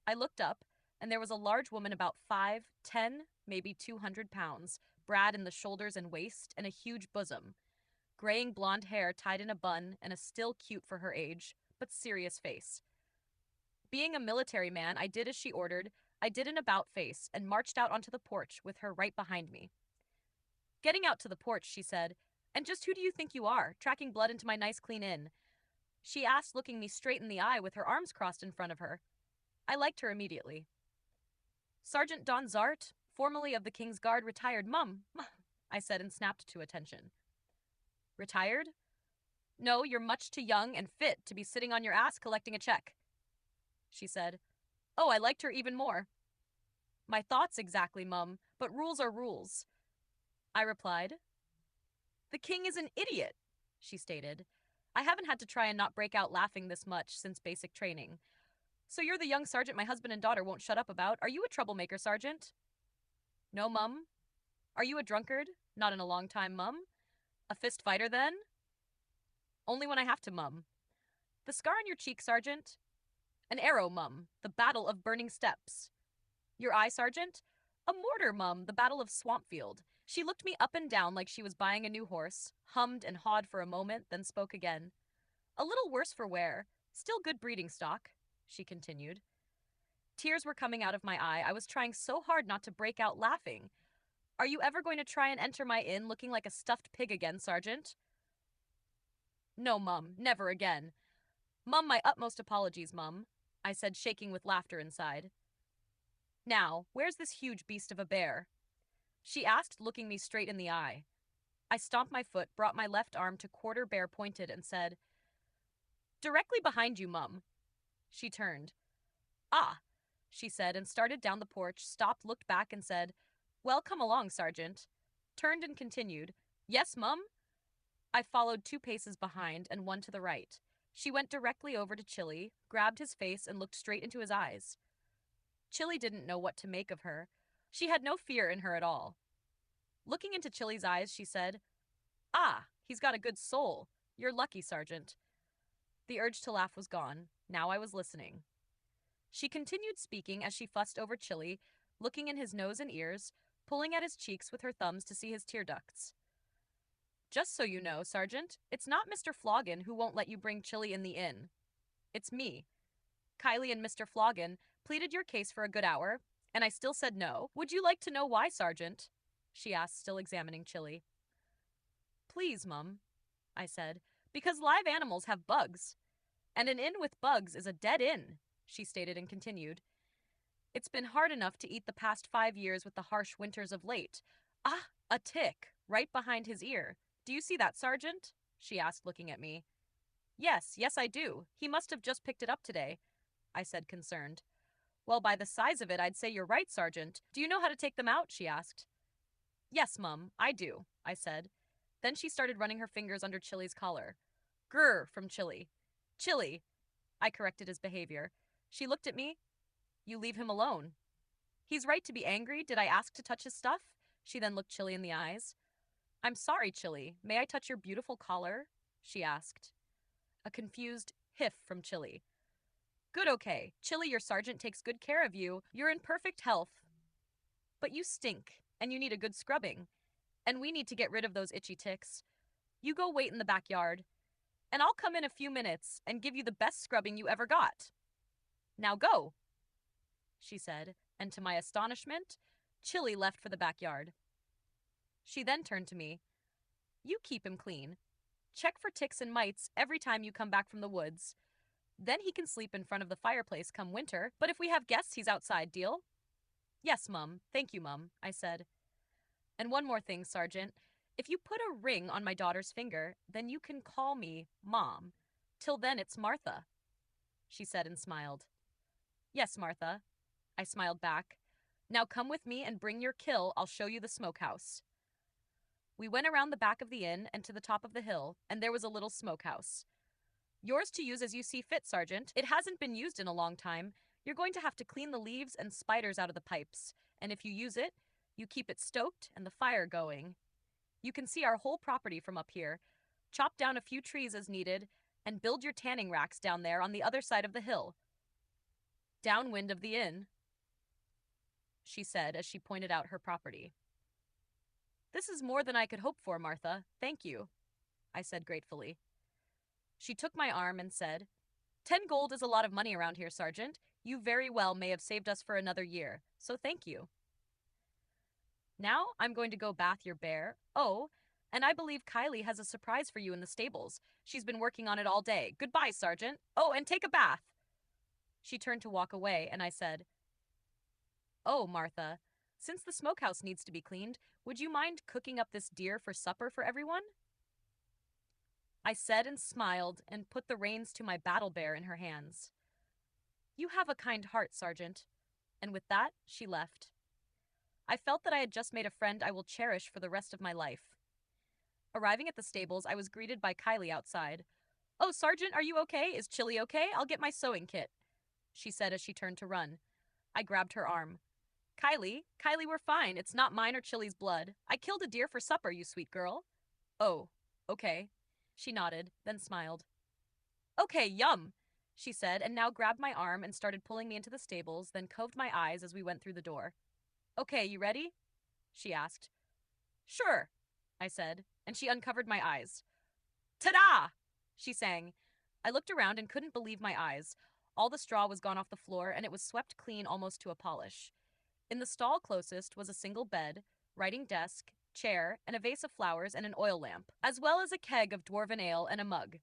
I looked up, and there was a large woman about 5, 10, maybe 200 pounds, brad in the shoulders and waist, and a huge bosom. Graying blonde hair tied in a bun and a still cute for her age, but serious face. Being a military man, I did as she ordered. I did an about face and marched out onto the porch with her right behind me. Getting out to the porch, she said, "And just who do you think you are, tracking blood into my nice clean inn?" She asked, looking me straight in the eye with her arms crossed in front of her. I liked her immediately. "Sergeant Don Zart, formerly of the King's Guard, retired, mum," I said and snapped to attention. "Retired? No, you're much too young and fit to be sitting on your ass collecting a check," she said. Oh, I liked her even more. "My thoughts exactly, mum, but rules are rules," I replied. "The king is an idiot," she stated. I haven't had to try and not break out laughing this much since basic training. "So you're the young sergeant my husband and daughter won't shut up about. Are you a troublemaker, sergeant?" "No, mum." "Are you a drunkard?" "Not in a long time, mum." "A fist fighter, then?" "Only when I have to, mum." "The scar on your cheek, sergeant?" "An arrow, mum. The Battle of Burning Steps." "Your eye, sergeant?" "A mortar, mum. The Battle of Swampfield." She looked me up and down like she was buying a new horse, hummed and hawed for a moment, then spoke again. "A little worse for wear. Still good breeding stock," she continued. Tears were coming out of my eye. I was trying so hard not to break out laughing. "Are you ever going to try and enter my inn looking like a stuffed pig again, sergeant?" "No, mum. Never again." "Mum, my utmost apologies, mum," I said, shaking with laughter inside. "Now, where's this huge beast of a bear?" she asked, looking me straight in the eye. I stomped my foot, brought my left arm to quarter bear pointed, and said, "Directly behind you, mum." She turned. "Ah," she said, and started down the porch, stopped, looked back, and said, "Well, come along, sergeant." Turned and continued, "Yes, mum." I followed 2 paces behind and 1 to the right. She went directly over to Chili, grabbed his face, and looked straight into his eyes. Chili didn't know what to make of her. She had no fear in her at all. Looking into Chili's eyes, she said, "Ah, he's got a good soul. You're lucky, sergeant." The urge to laugh was gone. Now I was listening. She continued speaking as she fussed over Chili, looking in his nose and ears, pulling at his cheeks with her thumbs to see his tear ducts. "Just so you know, sergeant, it's not Mr. Floggin who won't let you bring Chili in the inn. It's me. Kylie and Mr. Floggin pleaded your case for a good hour, and I still said no. Would you like to know why, sergeant?" she asked, still examining Chili. "Please, mum," I said. "Because live animals have bugs. And an inn with bugs is a dead inn," she stated and continued. "It's been hard enough to eat the past 5 years with the harsh winters of late. Ah, a tick, right behind his ear. Do you see that, sergeant?" she asked, looking at me. Yes, I do. He must have just picked it up today," I said, concerned. "Well, by the size of it, I'd say you're right, sergeant. Do you know how to take them out?" she asked. "Yes, mum, I do," I said. Then she started running her fingers under Chili's collar. "Grr," from Chili. "Chili," I corrected his behavior. She looked at me. "You leave him alone." "He's right to be angry. Did I ask to touch his stuff?" She then looked Chili in the eyes. "I'm sorry, Chili. May I touch your beautiful collar?" she asked. A confused hiff from Chili. "Good, okay. Chili, your sergeant takes good care of you. You're in perfect health. But you stink, and you need a good scrubbing. And we need to get rid of those itchy ticks. You go wait in the backyard, and I'll come in a few minutes and give you the best scrubbing you ever got. Now go," she said, and to my astonishment, Chili left for the backyard. She then turned to me. "You keep him clean. Check for ticks and mites every time you come back from the woods. Then he can sleep in front of the fireplace come winter, but if we have guests, he's outside, deal?" "Yes, mum. Thank you, mum," I said. "And one more thing, sergeant. If you put a ring on my daughter's finger, then you can call me Mom. Till then, it's Martha," she said and smiled. "Yes, Martha," I smiled back. "Now come with me and bring your kill. I'll show you the smokehouse." We went around the back of the inn and to the top of the hill, and there was a little smokehouse. "Yours to use as you see fit, sergeant. It hasn't been used in a long time. You're going to have to clean the leaves and spiders out of the pipes, and if you use it, you keep it stoked and the fire going. You can see our whole property from up here. Chop down a few trees as needed, and build your tanning racks down there on the other side of the hill. Downwind of the inn," she said as she pointed out her property. "This is more than I could hope for, Martha. Thank you," I said gratefully. She took my arm and said, 10 gold is a lot of money around here, Sergeant. You very well may have saved us for another year, so thank you. Now I'm going to go bath your bear. Oh, and I believe Kylie has a surprise for you in the stables. She's been working on it all day. Goodbye, Sergeant. Oh, and take a bath. She turned to walk away, and I said, Oh, Martha, since the smokehouse needs to be cleaned, would you mind cooking up this deer for supper for everyone? I said and smiled and put the reins to my battle bear in her hands. You have a kind heart, Sergeant. And with that, she left. I felt that I had just made a friend I will cherish for the rest of my life. Arriving at the stables, I was greeted by Kylie outside. Oh, Sergeant, are you okay? Is Chili okay? I'll get my sewing kit, she said as she turned to run. I grabbed her arm. Kylie, we're fine. It's not mine or Chili's blood. I killed a deer for supper, you sweet girl. Oh, okay. She nodded, then smiled. Okay, yum, she said, and now grabbed my arm and started pulling me into the stables, then coved my eyes as we went through the door. Okay, you ready? She asked. Sure, I said, and she uncovered my eyes. Ta-da! She sang. I looked around and couldn't believe my eyes. All the straw was gone off the floor, and it was swept clean almost to a polish. In the stall closest was a single bed, writing desk, chair, and a vase of flowers and an oil lamp, as well as a keg of dwarven ale and a mug.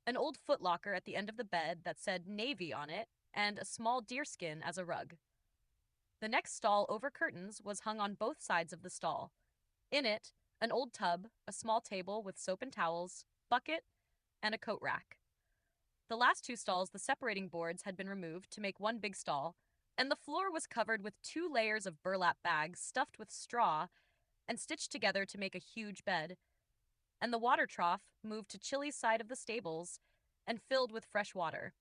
An old footlocker at the end of the bed that said Navy on it, and a small deerskin as a rug. The next stall over curtains was hung on both sides of the stall. In it, an old tub, a small table with soap and towels, bucket, and a coat rack. The last two stalls, the separating boards had been removed to make one big stall, and the floor was covered with 2 layers of burlap bags stuffed with straw and stitched together to make a huge bed, and the water trough moved to Chili's side of the stables and filled with fresh water.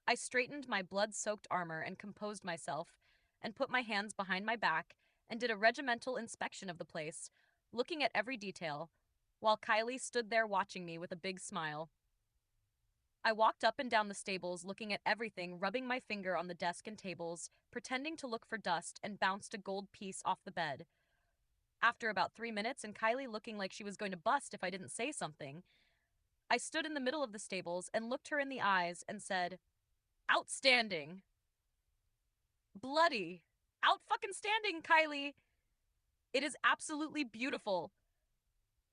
I straightened my blood-soaked armor and composed myself and put my hands behind my back and did a regimental inspection of the place, looking at every detail, while Kylie stood there watching me with a big smile. I walked up and down the stables, looking at everything, rubbing my finger on the desk and tables, pretending to look for dust, and bounced a gold piece off the bed. After about 3 minutes, and Kylie looking like she was going to bust if I didn't say something, I stood in the middle of the stables and looked her in the eyes and said, Outstanding! Bloody! Out-fucking-standing, Kylie! It is absolutely beautiful.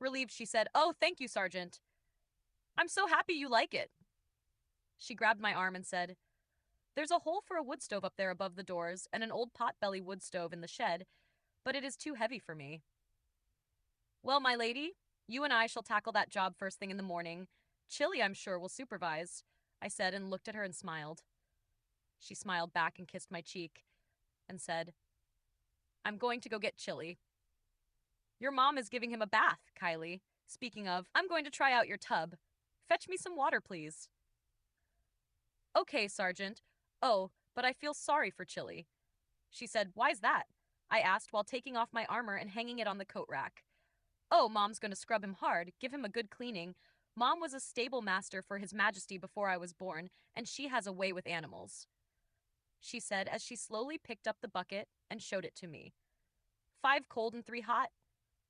Relieved, she said, Oh, thank you, Sergeant. I'm so happy you like it. She grabbed my arm and said, There's a hole for a wood stove up there above the doors and an old pot-belly wood stove in the shed, but it is too heavy for me. Well, my lady, you and I shall tackle that job first thing in the morning. Chili, I'm sure, will supervise, I said and looked at her and smiled. She smiled back and kissed my cheek and said, I'm going to go get Chili. Your mom is giving him a bath, Kylie. Speaking of, I'm going to try out your tub. Fetch me some water, please. Okay, Sergeant. Oh, but I feel sorry for Chili. She said, Why's that? I asked while taking off my armor and hanging it on the coat rack. Oh, Mom's going to scrub him hard, give him a good cleaning. Mom was a stable master for His Majesty before I was born, and she has a way with animals, she said as she slowly picked up the bucket and showed it to me. 5 cold and 3 hot?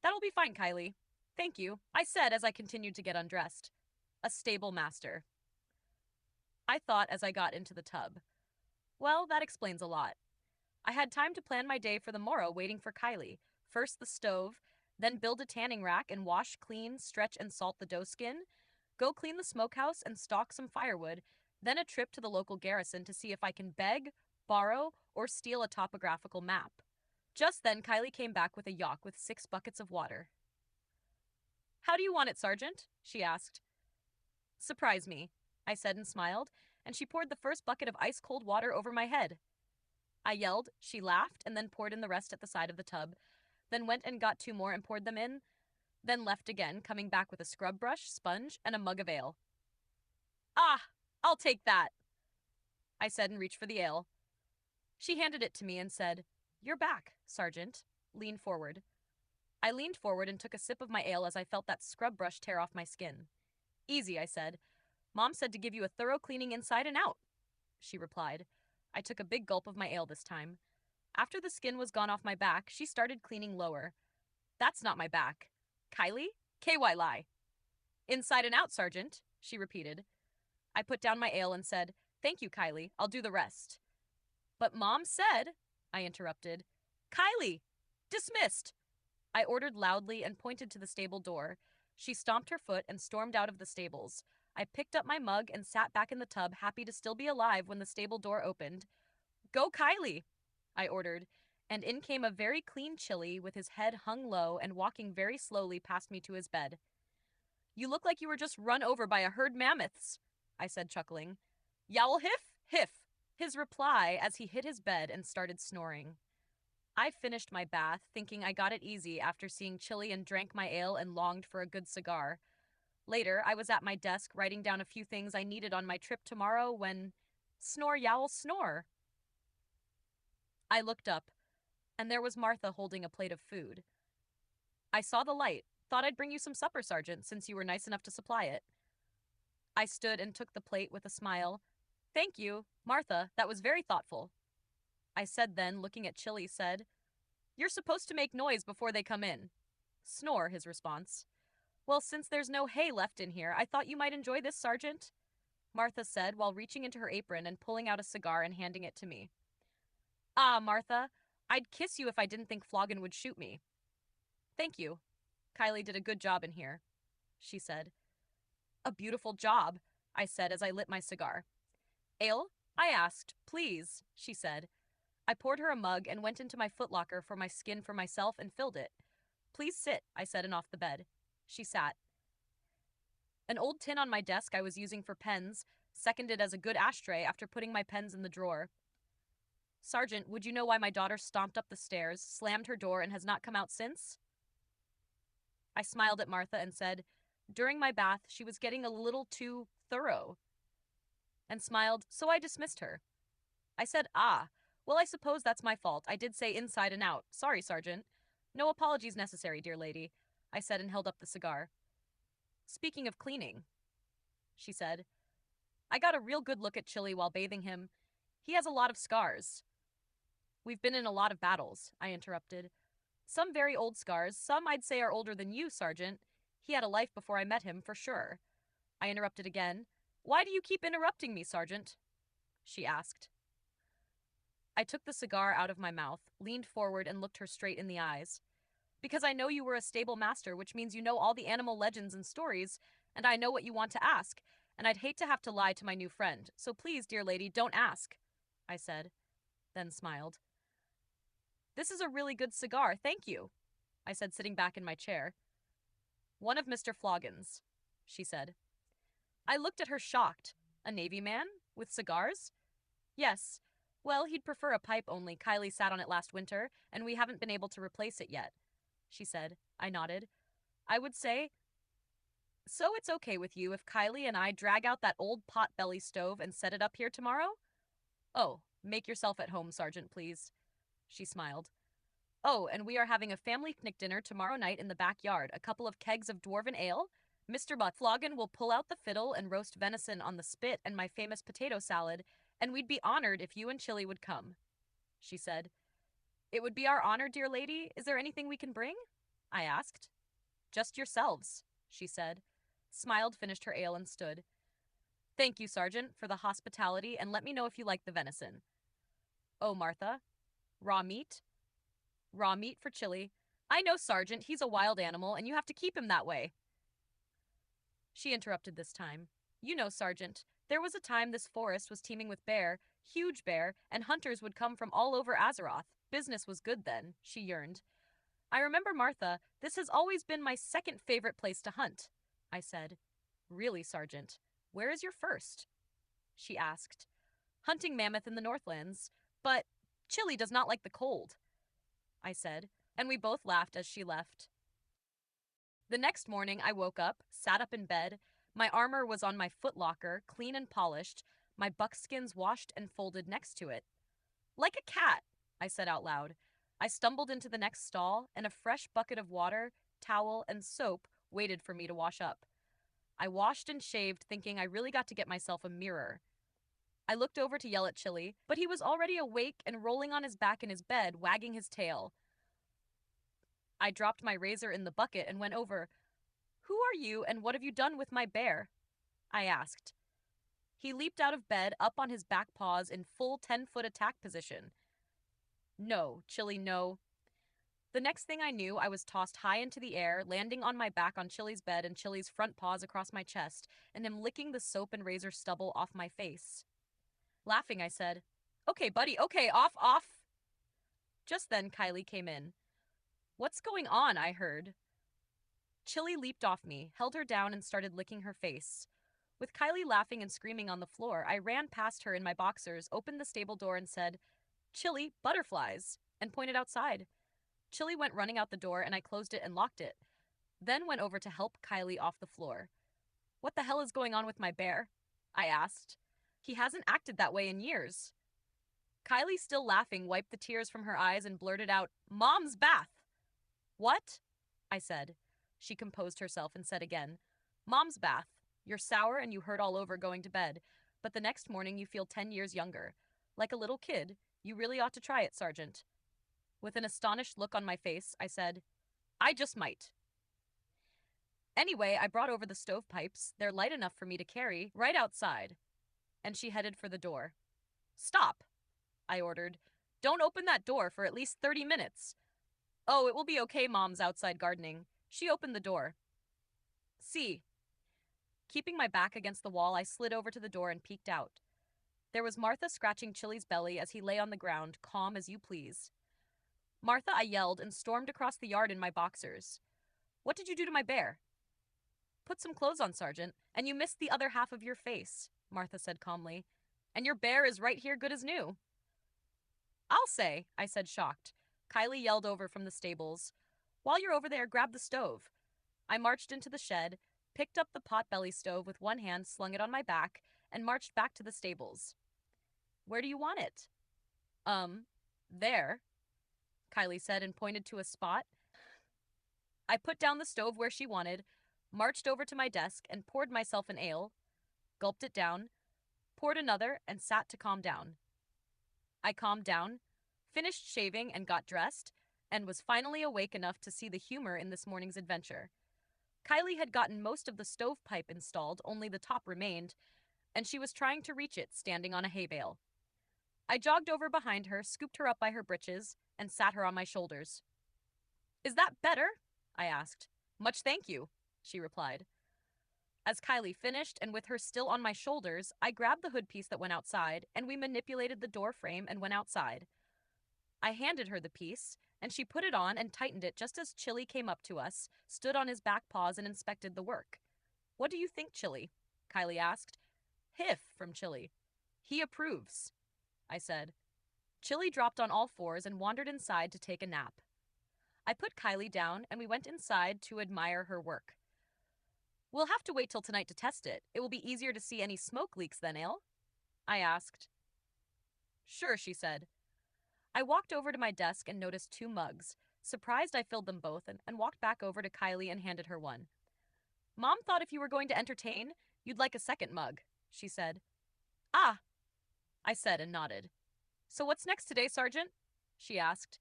That'll be fine, Kylie. Thank you, I said as I continued to get undressed. A stable master, I thought as I got into the tub. Well, that explains a lot. I had time to plan my day for the morrow waiting for Kylie. First the stove, then build a tanning rack and wash, clean, stretch, and salt the doe skin, go clean the smokehouse and stalk some firewood, then a trip to the local garrison to see if I can beg, borrow, or steal a topographical map. Just then Kylie came back with a yak with 6 buckets of water. How do you want it, Sergeant? She asked. Surprise me, I said and smiled, and she poured the first bucket of ice-cold water over my head. I yelled, she laughed, and then poured in the rest at the side of the tub, then went and got 2 more and poured them in, then left again, coming back with a scrub brush, sponge, and a mug of ale. Ah, I'll take that, I said and reached for the ale. She handed it to me and said, You're back, Sergeant. Lean forward. I leaned forward and took a sip of my ale as I felt that scrub brush tear off my skin. Easy, I said. Mom said to give you a thorough cleaning inside and out, she replied. I took a big gulp of my ale this time. After the skin was gone off my back, she started cleaning lower. That's not my back. Kylie? KY lie. Inside and out, Sergeant, she repeated. I put down my ale and said, "Thank you, Kylie. I'll do the rest." "But Mom said," I interrupted. "Kylie! Dismissed!" I ordered loudly and pointed to the stable door. She stomped her foot and stormed out of the stables. I picked up my mug and sat back in the tub, happy to still be alive when the stable door opened. "Go, Kylie!" I ordered, and in came a very clean Chili with his head hung low and walking very slowly past me to his bed. "You look like you were just run over by a herd mammoths," I said, chuckling. "Yowl hiff, hiff," his reply as he hit his bed and started snoring. I finished my bath, thinking I got it easy after seeing Chili and drank my ale and longed for a good cigar. Later, I was at my desk writing down a few things I needed on my trip tomorrow when snore, yowl, snore. I looked up, and there was Martha holding a plate of food. "I saw the light. Thought I'd bring you some supper, Sergeant, since you were nice enough to supply it." I stood and took the plate with a smile. "Thank you, Martha, that was very thoughtful." I said then, looking at Chili, said, "You're supposed to make noise before they come in." "Snore," his response. "Well, since there's no hay left in here, I thought you might enjoy this, Sergeant," Martha said while reaching into her apron and pulling out a cigar and handing it to me. "Ah, Martha, I'd kiss you if I didn't think Floggin would shoot me." "Thank you. Kylie did a good job in here," she said. "A beautiful job," I said as I lit my cigar. "Ale?" I asked. "Please," she said. I poured her a mug and went into my footlocker for my skin for myself and filled it. "Please sit," I said, and off the bed. She sat. An old tin on my desk I was using for pens seconded as a good ashtray after putting my pens in the drawer. "Sergeant, would you know why my daughter stomped up the stairs, slammed her door, and has not come out since?" I smiled at Martha and said, "During my bath, she was getting a little too thorough," and smiled, so I dismissed her. I said, "Ah, well, I suppose that's my fault. I did say inside and out. Sorry, Sergeant." "No apologies necessary, dear lady," I said and held up the cigar. "Speaking of cleaning," she said, "I got a real good look at Chili while bathing him. He has a lot of scars." "We've been in a lot of battles," I interrupted. "Some very old scars, some I'd say are older than you, Sergeant. He had a life before I met him, for sure." I interrupted again. "Why do you keep interrupting me, Sergeant?" she asked. I took the cigar out of my mouth, leaned forward, and looked her straight in the eyes. "Because I know you were a stable master, which means you know all the animal legends and stories, and I know what you want to ask, and I'd hate to have to lie to my new friend. So please, dear lady, don't ask," I said, then smiled. "This is a really good cigar, thank you," I said, sitting back in my chair. "One of Mr. Floggin's," she said. I looked at her shocked. "A Navy man? With cigars?" "Yes. Well, he'd prefer a pipe only. Kylie sat on it last winter, and we haven't been able to replace it yet," she said. I nodded. "I would say, so it's okay with you if Kylie and I drag out that old pot-belly stove and set it up here tomorrow?" "Oh, make yourself at home, Sergeant, please," she smiled. "Oh, and we are having a family picnic dinner tomorrow night in the backyard, a couple of kegs of dwarven ale. Mr. Floggin will pull out the fiddle and roast venison on the spit and my famous potato salad, and we'd be honored if you and Chili would come," she said. "It would be our honor, dear lady. Is there anything we can bring?" I asked. "Just yourselves," she said, smiled, finished her ale, and stood. "Thank you, Sergeant, for the hospitality, and let me know if you like the venison." "Oh, Martha, raw meat?" "Raw meat for Chili. I know, Sergeant, he's a wild animal, and you have to keep him that way." She interrupted this time. "You know, Sergeant, there was a time this forest was teeming with bear, huge bear, and hunters would come from all over Azeroth. Business was good then," she yearned. "I remember, Martha, this has always been my second favorite place to hunt," I said. "Really, Sergeant, where is your first?" she asked. "Hunting mammoth in the Northlands, but Chili does not like the cold," I said, and we both laughed as she left. The next morning I woke up, sat up in bed. My armor was on my footlocker, clean and polished, my buckskins washed and folded next to it. "Like a cat," I said out loud. I stumbled into the next stall, and a fresh bucket of water, towel, and soap waited for me to wash up. I washed and shaved, thinking I really got to get myself a mirror. I looked over to yell at Chili, but he was already awake and rolling on his back in his bed, wagging his tail. I dropped my razor in the bucket and went over. "Who are you, and what have you done with my bear?" I asked. He leaped out of bed, up on his back paws in full 10-foot attack position. No, Chili, no. The next thing I knew, I was tossed high into the air, landing on my back on Chili's bed and Chili's front paws across my chest, and him licking the soap and razor stubble off my face. Laughing, I said, "Okay, buddy, okay, off, off." Just then, Kylie came in. "What's going on?" I heard. Chili leaped off me, held her down, and started licking her face. With Kylie laughing and screaming on the floor, I ran past her in my boxers, opened the stable door, and said, "Chili, butterflies," and pointed outside. Chili went running out the door, and I closed it and locked it, then went over to help Kylie off the floor. "What the hell is going on with my bear?" I asked. "He hasn't acted that way in years." Kylie, still laughing, wiped the tears from her eyes and blurted out, "Mom's bath." "What?" I said. She composed herself and said again, "Mom's bath. You're sour and you hurt all over going to bed, but the next morning you feel 10 years younger. Like a little kid. You really ought to try it, Sergeant." With an astonished look on my face, I said, "I just might." Anyway, I brought over the stovepipes. They're light enough for me to carry right outside. And she headed for the door. "Stop," I ordered. "Don't open that door for at least 30 minutes. "Oh, it will be okay, Mom's outside gardening." She opened the door. "See." Keeping my back against the wall, I slid over to the door and peeked out. There was Martha scratching Chili's belly as he lay on the ground, calm as you please. "Martha," I yelled and stormed across the yard in my boxers. "What did you do to my bear?" "Put some clothes on, Sergeant, and you missed the other half of your face," Martha said calmly. "And your bear is right here good as new." "I'll say," I said, shocked. Kylie yelled over from the stables, "While you're over there, grab the stove." I marched into the shed, picked up the potbelly stove with one hand, slung it on my back, and marched back to the stables. "Where do you want it?" There," Kylie said and pointed to a spot. I put down the stove where she wanted, marched over to my desk and poured myself an ale, gulped it down, poured another, and sat to calm down. I calmed down, finished shaving and got dressed, and was finally awake enough to see the humor in this morning's adventure. Kylie had gotten most of the stovepipe installed, only the top remained, and she was trying to reach it standing on a hay bale. I jogged over behind her, scooped her up by her breeches, and sat her on my shoulders. "Is that better?" I asked. "Much thank you," she replied. As Kylie finished, and with her still on my shoulders, I grabbed the hood piece that went outside, and we manipulated the door frame and went outside. I handed her the piece, and she put it on and tightened it just as Chili came up to us, stood on his back paws, and inspected the work. "What do you think, Chili?" Kylie asked. "Hiff," from Chili. "He approves," I said. Chili dropped on all fours and wandered inside to take a nap. I put Kylie down, and we went inside to admire her work. "We'll have to wait till tonight to test it. It will be easier to see any smoke leaks then, Ale?" I asked. "Sure," she said. I walked over to my desk and noticed 2 mugs. Surprised, I filled them both and walked back over to Kylie and handed her one. "Mom thought if you were going to entertain, you'd like a second mug," she said. "Ah," I said and nodded. "So what's next today, Sergeant?" she asked.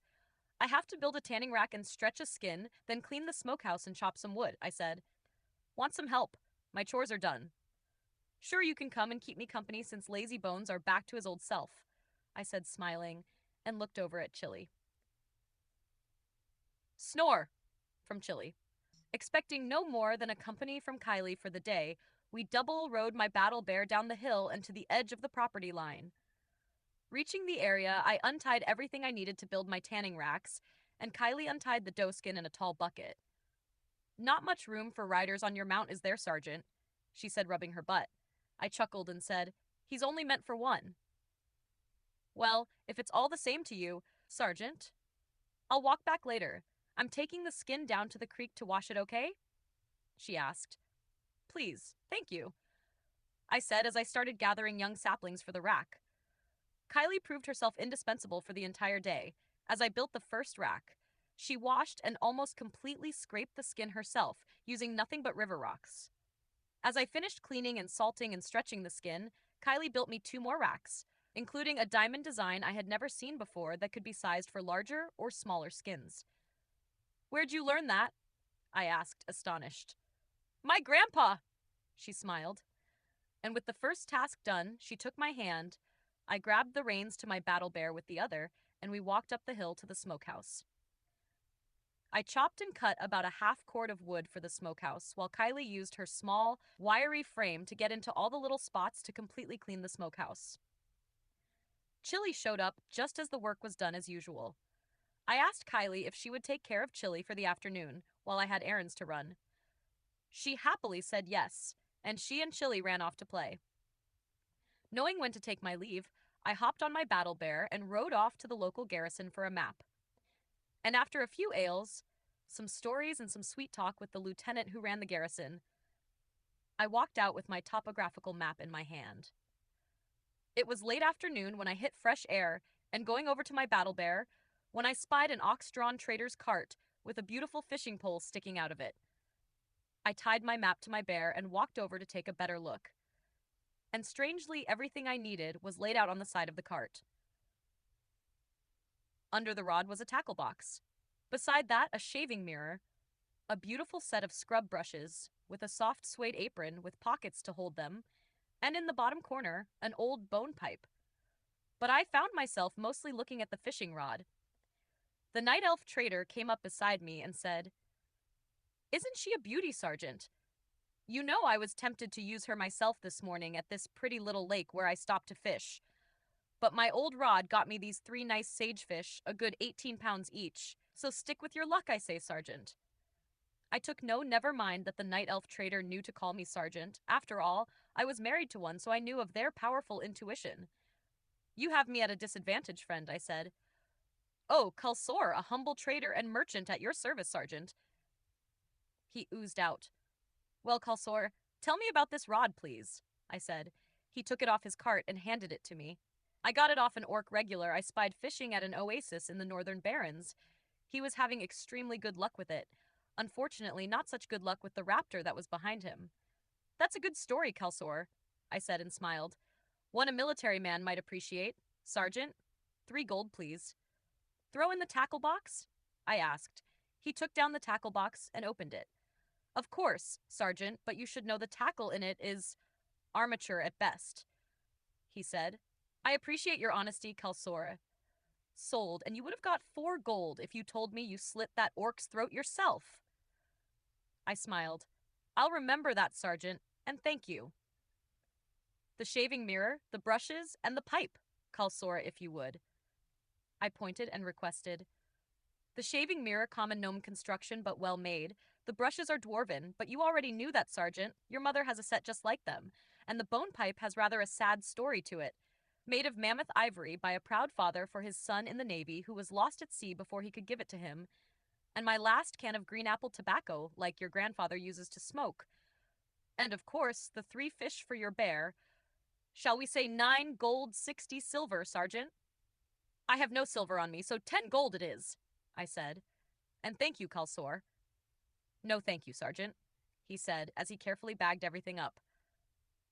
"I have to build a tanning rack and stretch a skin, then clean the smokehouse and chop some wood," I said. "Want some help? My chores are done." "Sure, you can come and keep me company since Lazy Bones are back to his old self," I said, smiling, and looked over at Chili. "Snore," from Chili. Expecting no more than a company from Kylie for the day, we double rode my battle bear down the hill and to the edge of the property line. Reaching the area, I untied everything I needed to build my tanning racks, and Kylie untied the doeskin in a tall bucket. "Not much room for riders on your mount, is there, Sergeant?" she said, rubbing her butt. I chuckled and said, "He's only meant for one." "Well, if it's all the same to you, Sergeant, I'll walk back later. I'm taking the skin down to the creek to wash it, okay?" she asked. "Please, thank you," I said as I started gathering young saplings for the rack. Kylie proved herself indispensable for the entire day. As I built the first rack, she washed and almost completely scraped the skin herself, using nothing but river rocks. As I finished cleaning and salting and stretching the skin, Kylie built me 2 more racks, including a diamond design I had never seen before that could be sized for larger or smaller skins. "Where'd you learn that?" I asked, astonished. "My grandpa," she smiled. And with the first task done, she took my hand. I grabbed the reins to my battle bear with the other, and we walked up the hill to the smokehouse. I chopped and cut about a half cord of wood for the smokehouse, while Kylie used her small, wiry frame to get into all the little spots to completely clean the smokehouse. Chili showed up just as the work was done as usual. I asked Kylie if she would take care of Chili for the afternoon, while I had errands to run. She happily said yes, and she and Chili ran off to play. Knowing when to take my leave, I hopped on my battle bear and rode off to the local garrison for a map. And after a few ales, some stories, and some sweet talk with the lieutenant who ran the garrison, I walked out with my topographical map in my hand. It was late afternoon when I hit fresh air, and going over to my battle bear, when I spied an ox-drawn trader's cart with a beautiful fishing pole sticking out of it. I tied my map to my bear and walked over to take a better look. And strangely, everything I needed was laid out on the side of the cart. Under the rod was a tackle box. Beside that, a shaving mirror, a beautiful set of scrub brushes with a soft suede apron with pockets to hold them, and in the bottom corner, an old bone pipe. But I found myself mostly looking at the fishing rod. The night elf trader came up beside me and said, "Isn't she a beauty, Sergeant? You know I was tempted to use her myself this morning at this pretty little lake where I stopped to fish. But my old rod got me these 3 nice sagefish, a good 18 pounds each. So stick with your luck, I say, Sergeant." I took no never mind that the night elf trader knew to call me Sergeant. After all, I was married to one, so I knew of their powerful intuition. "You have me at a disadvantage, friend," I said. "Oh, Kulsor, a humble trader and merchant at your service, Sergeant." He oozed out. "Well, Kulsor, tell me about this rod, please," I said. He took it off his cart and handed it to me. "I got it off an orc regular I spied fishing at an oasis in the northern barrens. He was having extremely good luck with it. Unfortunately, not such good luck with the raptor that was behind him." "That's a good story, Kalsor," I said and smiled. "One a military man might appreciate. Sergeant, 3 gold, please." "Throw in the tackle box?" I asked. He took down the tackle box and opened it. "Of course, Sergeant, but you should know the tackle in it is armature at best," he said. "I appreciate your honesty, Kalsor. Sold, and you would have got 4 gold if you told me you slit that orc's throat yourself." I smiled. "I'll remember that, Sergeant, and thank you." "The shaving mirror, the brushes, and the pipe, Kalsor, if you would." I pointed and requested. "The shaving mirror, common gnome construction, but well made. The brushes are dwarven, but you already knew that, Sergeant. Your mother has a set just like them. And the bone pipe has rather a sad story to it. Made of mammoth ivory by a proud father for his son in the Navy who was lost at sea before he could give it to him. And my last can of green apple tobacco, like your grandfather uses to smoke. And of course, the 3 fish for your bear. Shall we say 9 gold, 60 silver, Sergeant?" "I have no silver on me, so 10 gold it is," I said. "And thank you, Kalsor." "No thank you, Sergeant," he said as he carefully bagged everything up.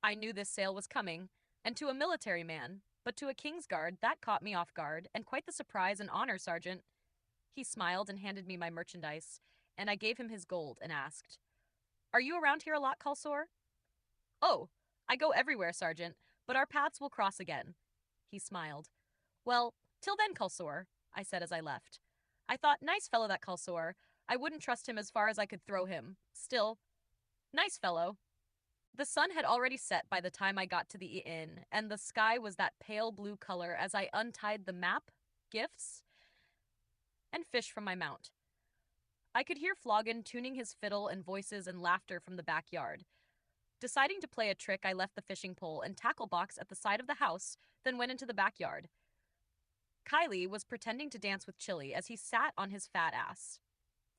I knew this sale was coming, and to a military man, but to a Kingsguard, that caught me off guard, and quite the surprise and honor, Sergeant. He smiled and handed me my merchandise, and I gave him his gold and asked, "Are you around here a lot, Kalsor?" "Oh, I go everywhere, Sergeant, but our paths will cross again." He smiled. "Well, till then, Kalsor," I said as I left. I thought, nice fellow that Kalsor. I wouldn't trust him as far as I could throw him. Still, nice fellow. The sun had already set by the time I got to the inn, and the sky was that pale blue color as I untied the map, gifts, and fish from my mount. I could hear Floggen tuning his fiddle and voices and laughter from the backyard. Deciding to play a trick, I left the fishing pole and tackle box at the side of the house, then went into the backyard. Kylie was pretending to dance with Chili as he sat on his fat ass.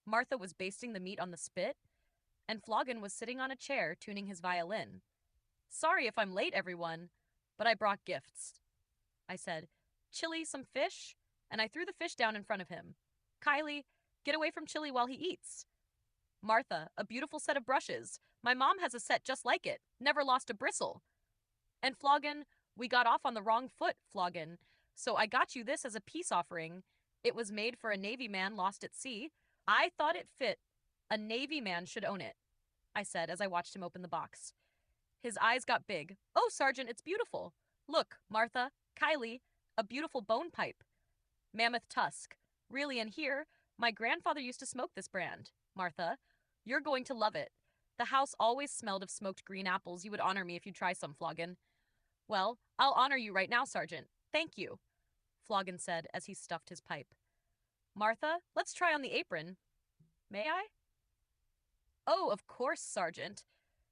Martha was basting the meat on the spit, and Floggen was sitting on a chair tuning his violin. "Sorry if I'm late, everyone, but I brought gifts." I said, "Chili, some fish?" And I threw the fish down in front of him. "Kylie, get away from Chili while he eats." "Martha, a beautiful set of brushes. My mom has a set just like it. Never lost a bristle." And Floggen, "We got off on the wrong foot, Floggen. So I got you this as a peace offering. It was made for a Navy man lost at sea. I thought it fit. A Navy man should own it," I said as I watched him open the box. His eyes got big. Oh, Sergeant, it's beautiful. Look, Martha, Kylie, a beautiful bone pipe. Mammoth tusk. Really, and here, my grandfather used to smoke this brand. Martha, you're going to love it. The house always smelled of smoked green apples. You would honor me if you'd try some, Floggin. Well, I'll honor you right now, Sergeant. Thank you, Floggin said as he stuffed his pipe. Martha, let's try on the apron. May I? Oh, of course, Sergeant,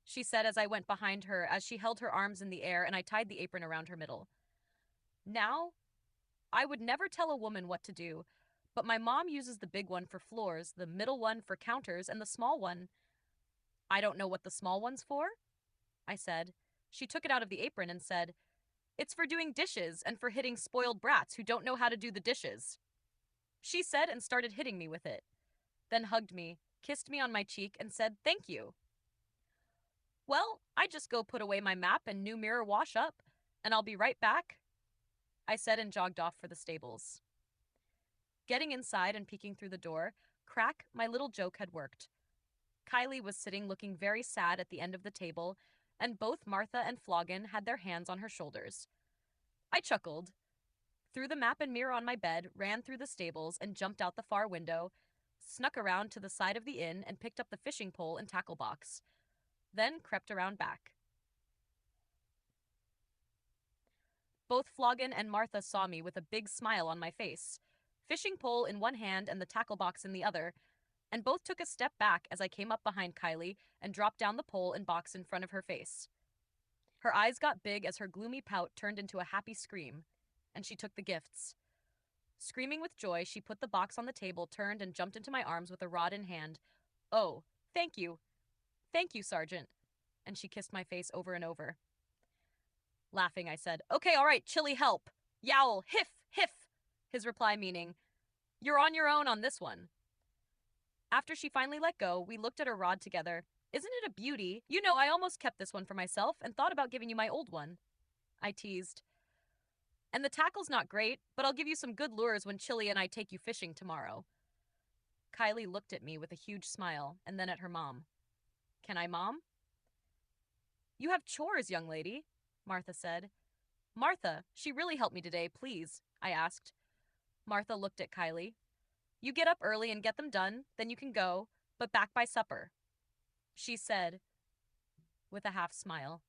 she said as I went behind her as she held her arms in the air and I tied the apron around her middle. Now, I would never tell a woman what to do, but my mom uses the big one for floors, the middle one for counters, and the small one. I don't know what the small one's for, I said. She took it out of the apron and said, It's for doing dishes and for hitting spoiled brats who don't know how to do the dishes. She said and started hitting me with it, then hugged me, kissed me on my cheek, and said, Thank you. Well, I just go put away my map and new mirror wash up, and I'll be right back, I said and jogged off for the stables. Getting inside and peeking through the door, crack, my little joke had worked. Kylie was sitting looking very sad at the end of the table, and both Martha and Floggin had their hands on her shoulders. I chuckled, threw the map and mirror on my bed, ran through the stables, and jumped out the far window, snuck around to the side of the inn and picked up the fishing pole and tackle box, then crept around back. Both Floggin and Martha saw me with a big smile on my face, fishing pole in one hand and the tackle box in the other, and both took a step back as I came up behind Kylie and dropped down the pole and box in front of her face. Her eyes got big as her gloomy pout turned into a happy scream, and she took the gifts. Screaming with joy, she put the box on the table, turned, and jumped into my arms with a rod in hand. Oh, thank you. Thank you, Sergeant. And she kissed my face over and over. Laughing, I said, Okay, all right, Chili, help. Yowl, hiff, hiff. His reply meaning, You're on your own on this one. After she finally let go, we looked at her rod together. Isn't it a beauty? You know, I almost kept this one for myself and thought about giving you my old one, I teased. And the tackle's not great, but I'll give you some good lures when Chili and I take you fishing tomorrow. Kylie looked at me with a huge smile and then at her mom. Can I, Mom? You have chores, young lady, Martha said. Martha, she really helped me today, please, I asked. Martha looked at Kylie. You get up early and get them done, then you can go, but back by supper, she said, with a half smile.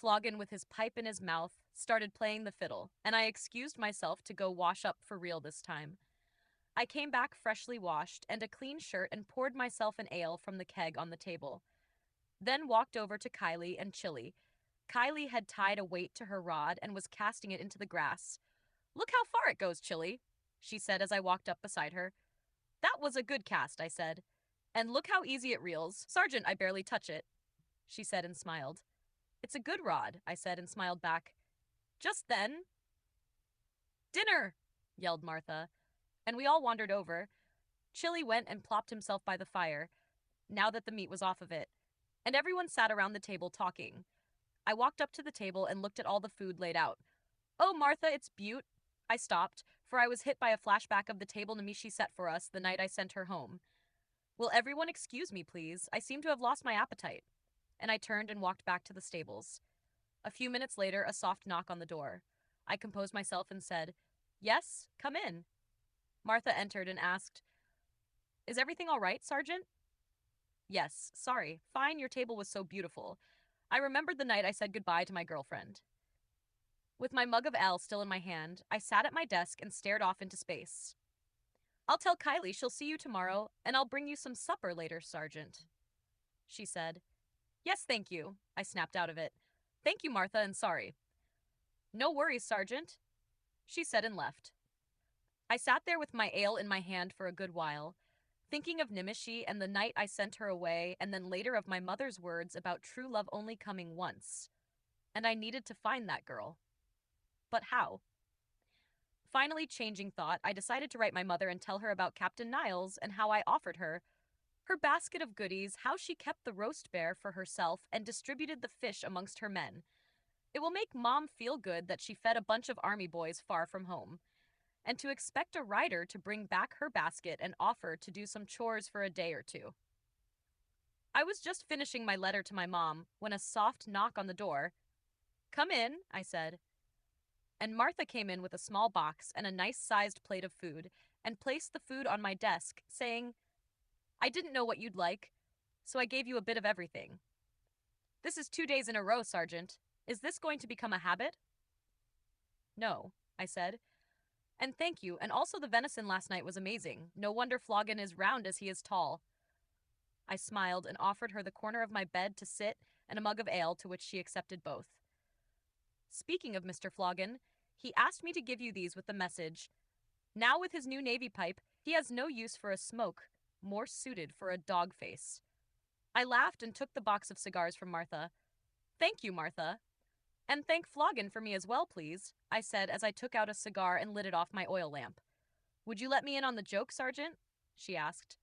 Floggin, with his pipe in his mouth, started playing the fiddle, and I excused myself to go wash up for real this time. I came back freshly washed and a clean shirt and poured myself an ale from the keg on the table. Then walked over to Kylie and Chili. Kylie had tied a weight to her rod and was casting it into the grass. Look how far it goes, Chili, she said as I walked up beside her. That was a good cast, I said. And look how easy it reels. Sergeant, I barely touch it, she said and smiled. It's a good rod, I said and smiled back. Just then, Dinner, yelled Martha, and we all wandered over. Chili went and plopped himself by the fire, now that the meat was off of it, and everyone sat around the table talking. I walked up to the table and looked at all the food laid out. Oh, Martha, it's beaut. I stopped, for I was hit by a flashback of the table Nimicie set for us the night I sent her home. Will everyone excuse me, please? I seem to have lost my appetite. And I turned and walked back to the stables. A few minutes later, a soft knock on the door. I composed myself and said, Yes, come in. Martha entered and asked, Is everything all right, Sergeant? Yes, sorry. Fine, your table was so beautiful. I remembered the night I said goodbye to my girlfriend. With my mug of ale still in my hand, I sat at my desk and stared off into space. I'll tell Kylie she'll see you tomorrow, and I'll bring you some supper later, Sergeant, she said. Yes, thank you, I snapped out of it. Thank you, Martha, and sorry. No worries, Sergeant, she said and left. I sat there with my ale in my hand for a good while, thinking of Nimicie and the night I sent her away, and then later of my mother's words about true love only coming once. And I needed to find that girl. But how? Finally, changing thought, I decided to write my mother and tell her about Captain Niles and how I offered her basket of goodies, how she kept the roast bear for herself and distributed the fish amongst her men. It will make Mom feel good that she fed a bunch of army boys far from home. And to expect a rider to bring back her basket and offer to do some chores for a day or two. I was just finishing my letter to my mom when a soft knock on the door. Come in, I said. And Martha came in with a small box and a nice sized plate of food and placed the food on my desk, saying, I didn't know what you'd like, so I gave you a bit of everything. This is 2 days in a row, Sergeant. Is this going to become a habit? No, I said. And thank you, and also the venison last night was amazing. No wonder Floggin is round as he is tall. I smiled and offered her the corner of my bed to sit and a mug of ale, to which she accepted both. Speaking of Mr. Floggin, he asked me to give you these with the message, now with his new navy pipe, he has no use for a smoke, more suited for a dog face. I laughed and took the box of cigars from Martha. Thank you, Martha. And thank Floggin for me as well, please, I said as I took out a cigar and lit it off my oil lamp. Would you let me in on the joke, Sergeant? She asked.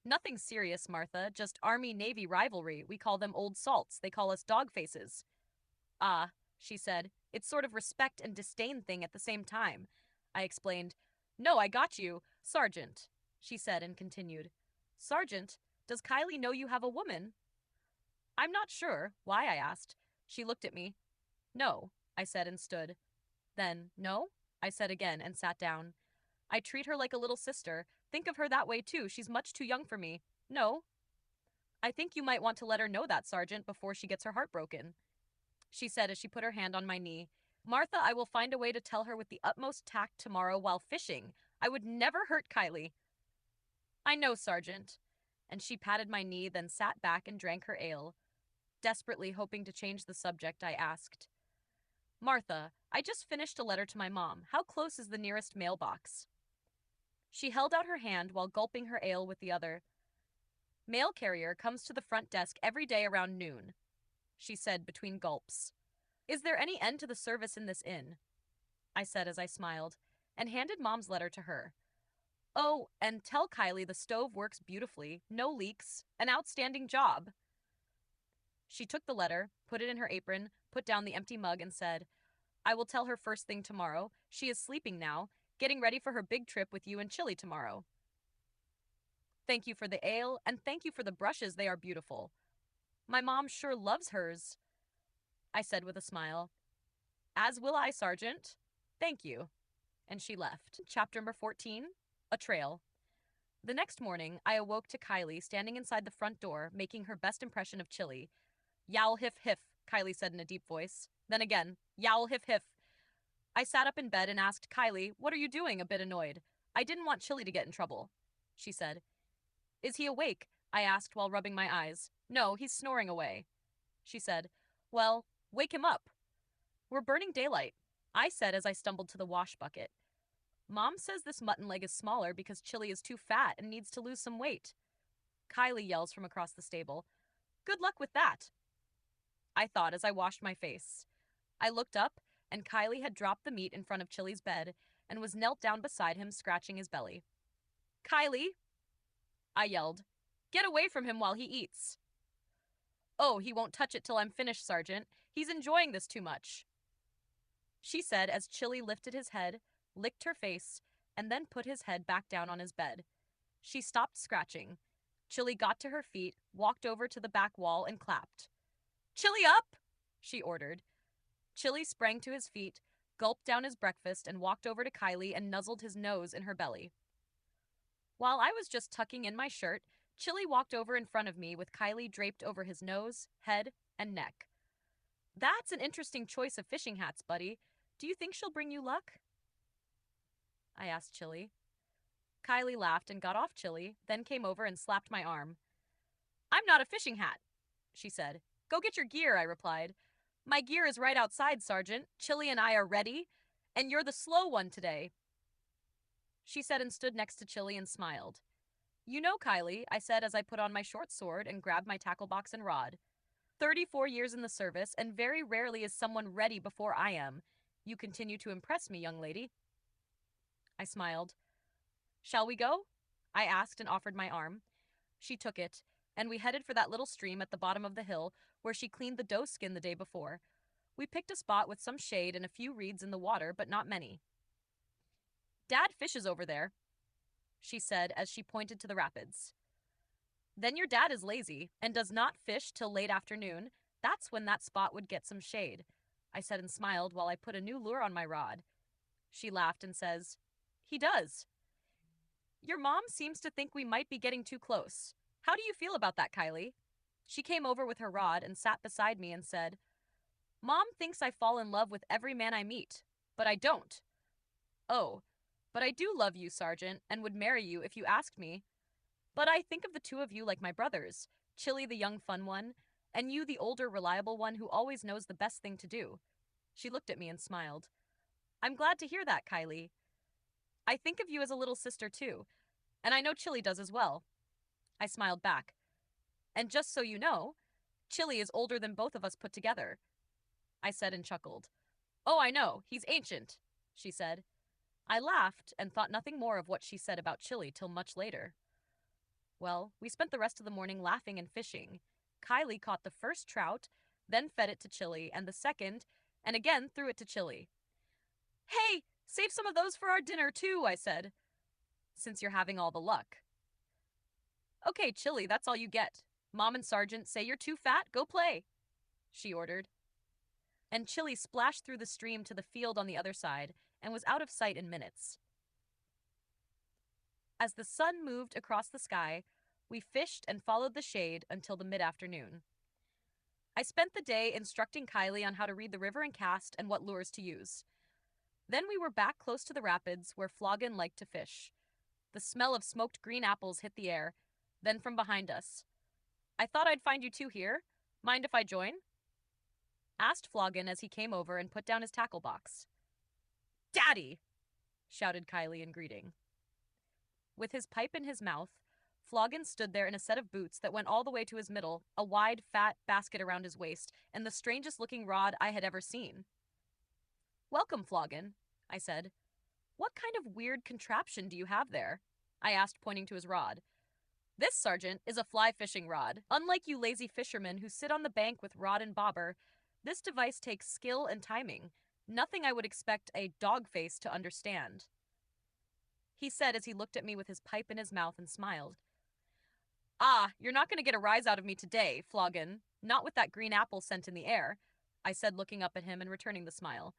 Nothing serious, Martha, just Army-Navy rivalry. We call them old salts. They call us dog faces. Ah, she said, it's sort of respect and disdain thing at the same time. I explained, No, I got you, Sergeant, she said and continued. Sergeant, does Kylie know you have a woman? I'm not sure. Why? I asked. She looked at me. No, I said and stood. Then, no? I said again and sat down. I treat her like a little sister. Think of her that way too. She's much too young for me. No. I think you might want to let her know that, Sergeant, before she gets her heart broken, she said as she put her hand on my knee. Martha, I will find a way to tell her with the utmost tact tomorrow while fishing. I would never hurt Kylie. I know, Sergeant. And she patted my knee, then sat back and drank her ale. Desperately hoping to change the subject, I asked, Martha, I just finished a letter to my mom. How close is the nearest mailbox? She held out her hand while gulping her ale with the other. Mail carrier comes to the front desk every day around noon, she said between gulps. Is there any end to the service in this inn? I said as I smiled, and handed Mom's letter to her. Oh, and tell Kylie the stove works beautifully, no leaks, an outstanding job. She took the letter, put it in her apron, put down the empty mug, and said, I will tell her first thing tomorrow. She is sleeping now, getting ready for her big trip with you and Chili tomorrow. Thank you for the ale, and thank you for the brushes. They are beautiful. My mom sure loves hers, I said with a smile. As will I, Sergeant. Thank you. And she left. Chapter number 14, A Trail. The next morning, I awoke to Kylie standing inside the front door, making her best impression of Chili. Yowl hiff hiff, Kylie said in a deep voice. Then again, yowl hiff hiff. I sat up in bed and asked Kylie, what are you doing, a bit annoyed? I didn't want Chili to get in trouble, she said. Is he awake? I asked while rubbing my eyes. No, he's snoring away, she said. Well, wake him up. We're burning daylight, I said as I stumbled to the wash bucket. Mom says this mutton leg is smaller because Chili is too fat and needs to lose some weight. Kylie yells from across the stable. Good luck with that, I thought as I washed my face. I looked up, and Kylie had dropped the meat in front of Chili's bed and was knelt down beside him, scratching his belly. Kylie, I yelled. Get away from him while he eats. Oh, he won't touch it till I'm finished, Sergeant. He's enjoying this too much, she said as Chili lifted his head, licked her face, and then put his head back down on his bed. She stopped scratching. Chili got to her feet, walked over to the back wall, and clapped. Chili up, she ordered. Chili sprang to his feet, gulped down his breakfast, and walked over to Kylie and nuzzled his nose in her belly. While I was just tucking in my shirt, Chili walked over in front of me with Kylie draped over his nose, head, and neck. That's an interesting choice of fishing hats, buddy. Do you think she'll bring you luck? I asked Chili. Kylie laughed and got off Chili, then came over and slapped my arm. I'm not a fishing hat, she said. Go get your gear, I replied. My gear is right outside, Sergeant. Chili and I are ready, and you're the slow one today, she said and stood next to Chili and smiled. You know, Kylie, I said as I put on my short sword and grabbed my tackle box and rod. 34 years in the service, and very rarely is someone ready before I am. You continue to impress me, young lady. I smiled. Shall we go? I asked and offered my arm. She took it, and we headed for that little stream at the bottom of the hill where she cleaned the doe skin the day before. We picked a spot with some shade and a few reeds in the water, but not many. Dad fishes over there, she said as she pointed to the rapids. Then your dad is lazy and does not fish till late afternoon. That's when that spot would get some shade, I said and smiled while I put a new lure on my rod. She laughed and says, He does. Your mom seems to think we might be getting too close. How do you feel about that, Kylie? She came over with her rod and sat beside me and said, Mom thinks I fall in love with every man I meet, but I don't. Oh, but I do love you, Sergeant, and would marry you if you asked me. But I think of the two of you like my brothers, Chili the young fun one, and you the older reliable one who always knows the best thing to do. She looked at me and smiled. I'm glad to hear that, Kylie. I think of you as a little sister too, and I know Chili does as well. I smiled back. And just so you know, Chili is older than both of us put together, I said and chuckled. Oh, I know, he's ancient, she said. I laughed and thought nothing more of what she said about Chili till much later. Well, we spent the rest of the morning laughing and fishing. Kylie caught the first trout, then fed it to Chili, and the second, and again threw it to Chili. Hey, save some of those for our dinner too, I said, since you're having all the luck. Okay, Chili, that's all you get. Mom and Sergeant say you're too fat, go play, she ordered. And Chili splashed through the stream to the field on the other side and was out of sight in minutes. As the sun moved across the sky, we fished and followed the shade until the mid-afternoon. I spent the day instructing Kylie on how to read the river and cast and what lures to use. Then we were back close to the rapids where Floggin liked to fish. The smell of smoked green apples hit the air, then from behind us. I thought I'd find you two here. Mind if I join? Asked Floggin as he came over and put down his tackle box. Daddy! Shouted Kylie in greeting. With his pipe in his mouth, Floggin stood there in a set of boots that went all the way to his middle, a wide, fat basket around his waist, and the strangest-looking rod I had ever seen. Welcome, Floggin, I said. What kind of weird contraption do you have there? I asked, pointing to his rod. This, Sergeant, is a fly fishing rod. Unlike you lazy fishermen who sit on the bank with rod and bobber, this device takes skill and timing, nothing I would expect a dog face to understand. He said as he looked at me with his pipe in his mouth and smiled. Ah, you're not going to get a rise out of me today, Floggin. Not with that green apple scent in the air, I said, looking up at him and returning the smile.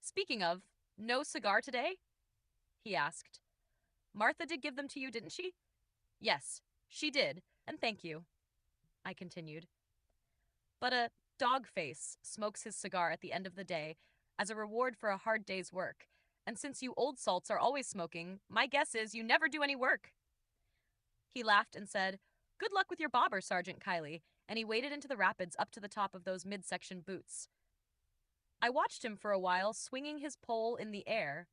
Speaking of, no cigar today? He asked. Martha did give them to you, didn't she? Yes, she did, and thank you, I continued. But a dog face smokes his cigar at the end of the day as a reward for a hard day's work, and since you old salts are always smoking, my guess is you never do any work. He laughed and said, Good luck with your bobber, Sergeant Kylie, and he waded into the rapids up to the top of those midsection boots. I watched him for a while, swinging his pole in the air,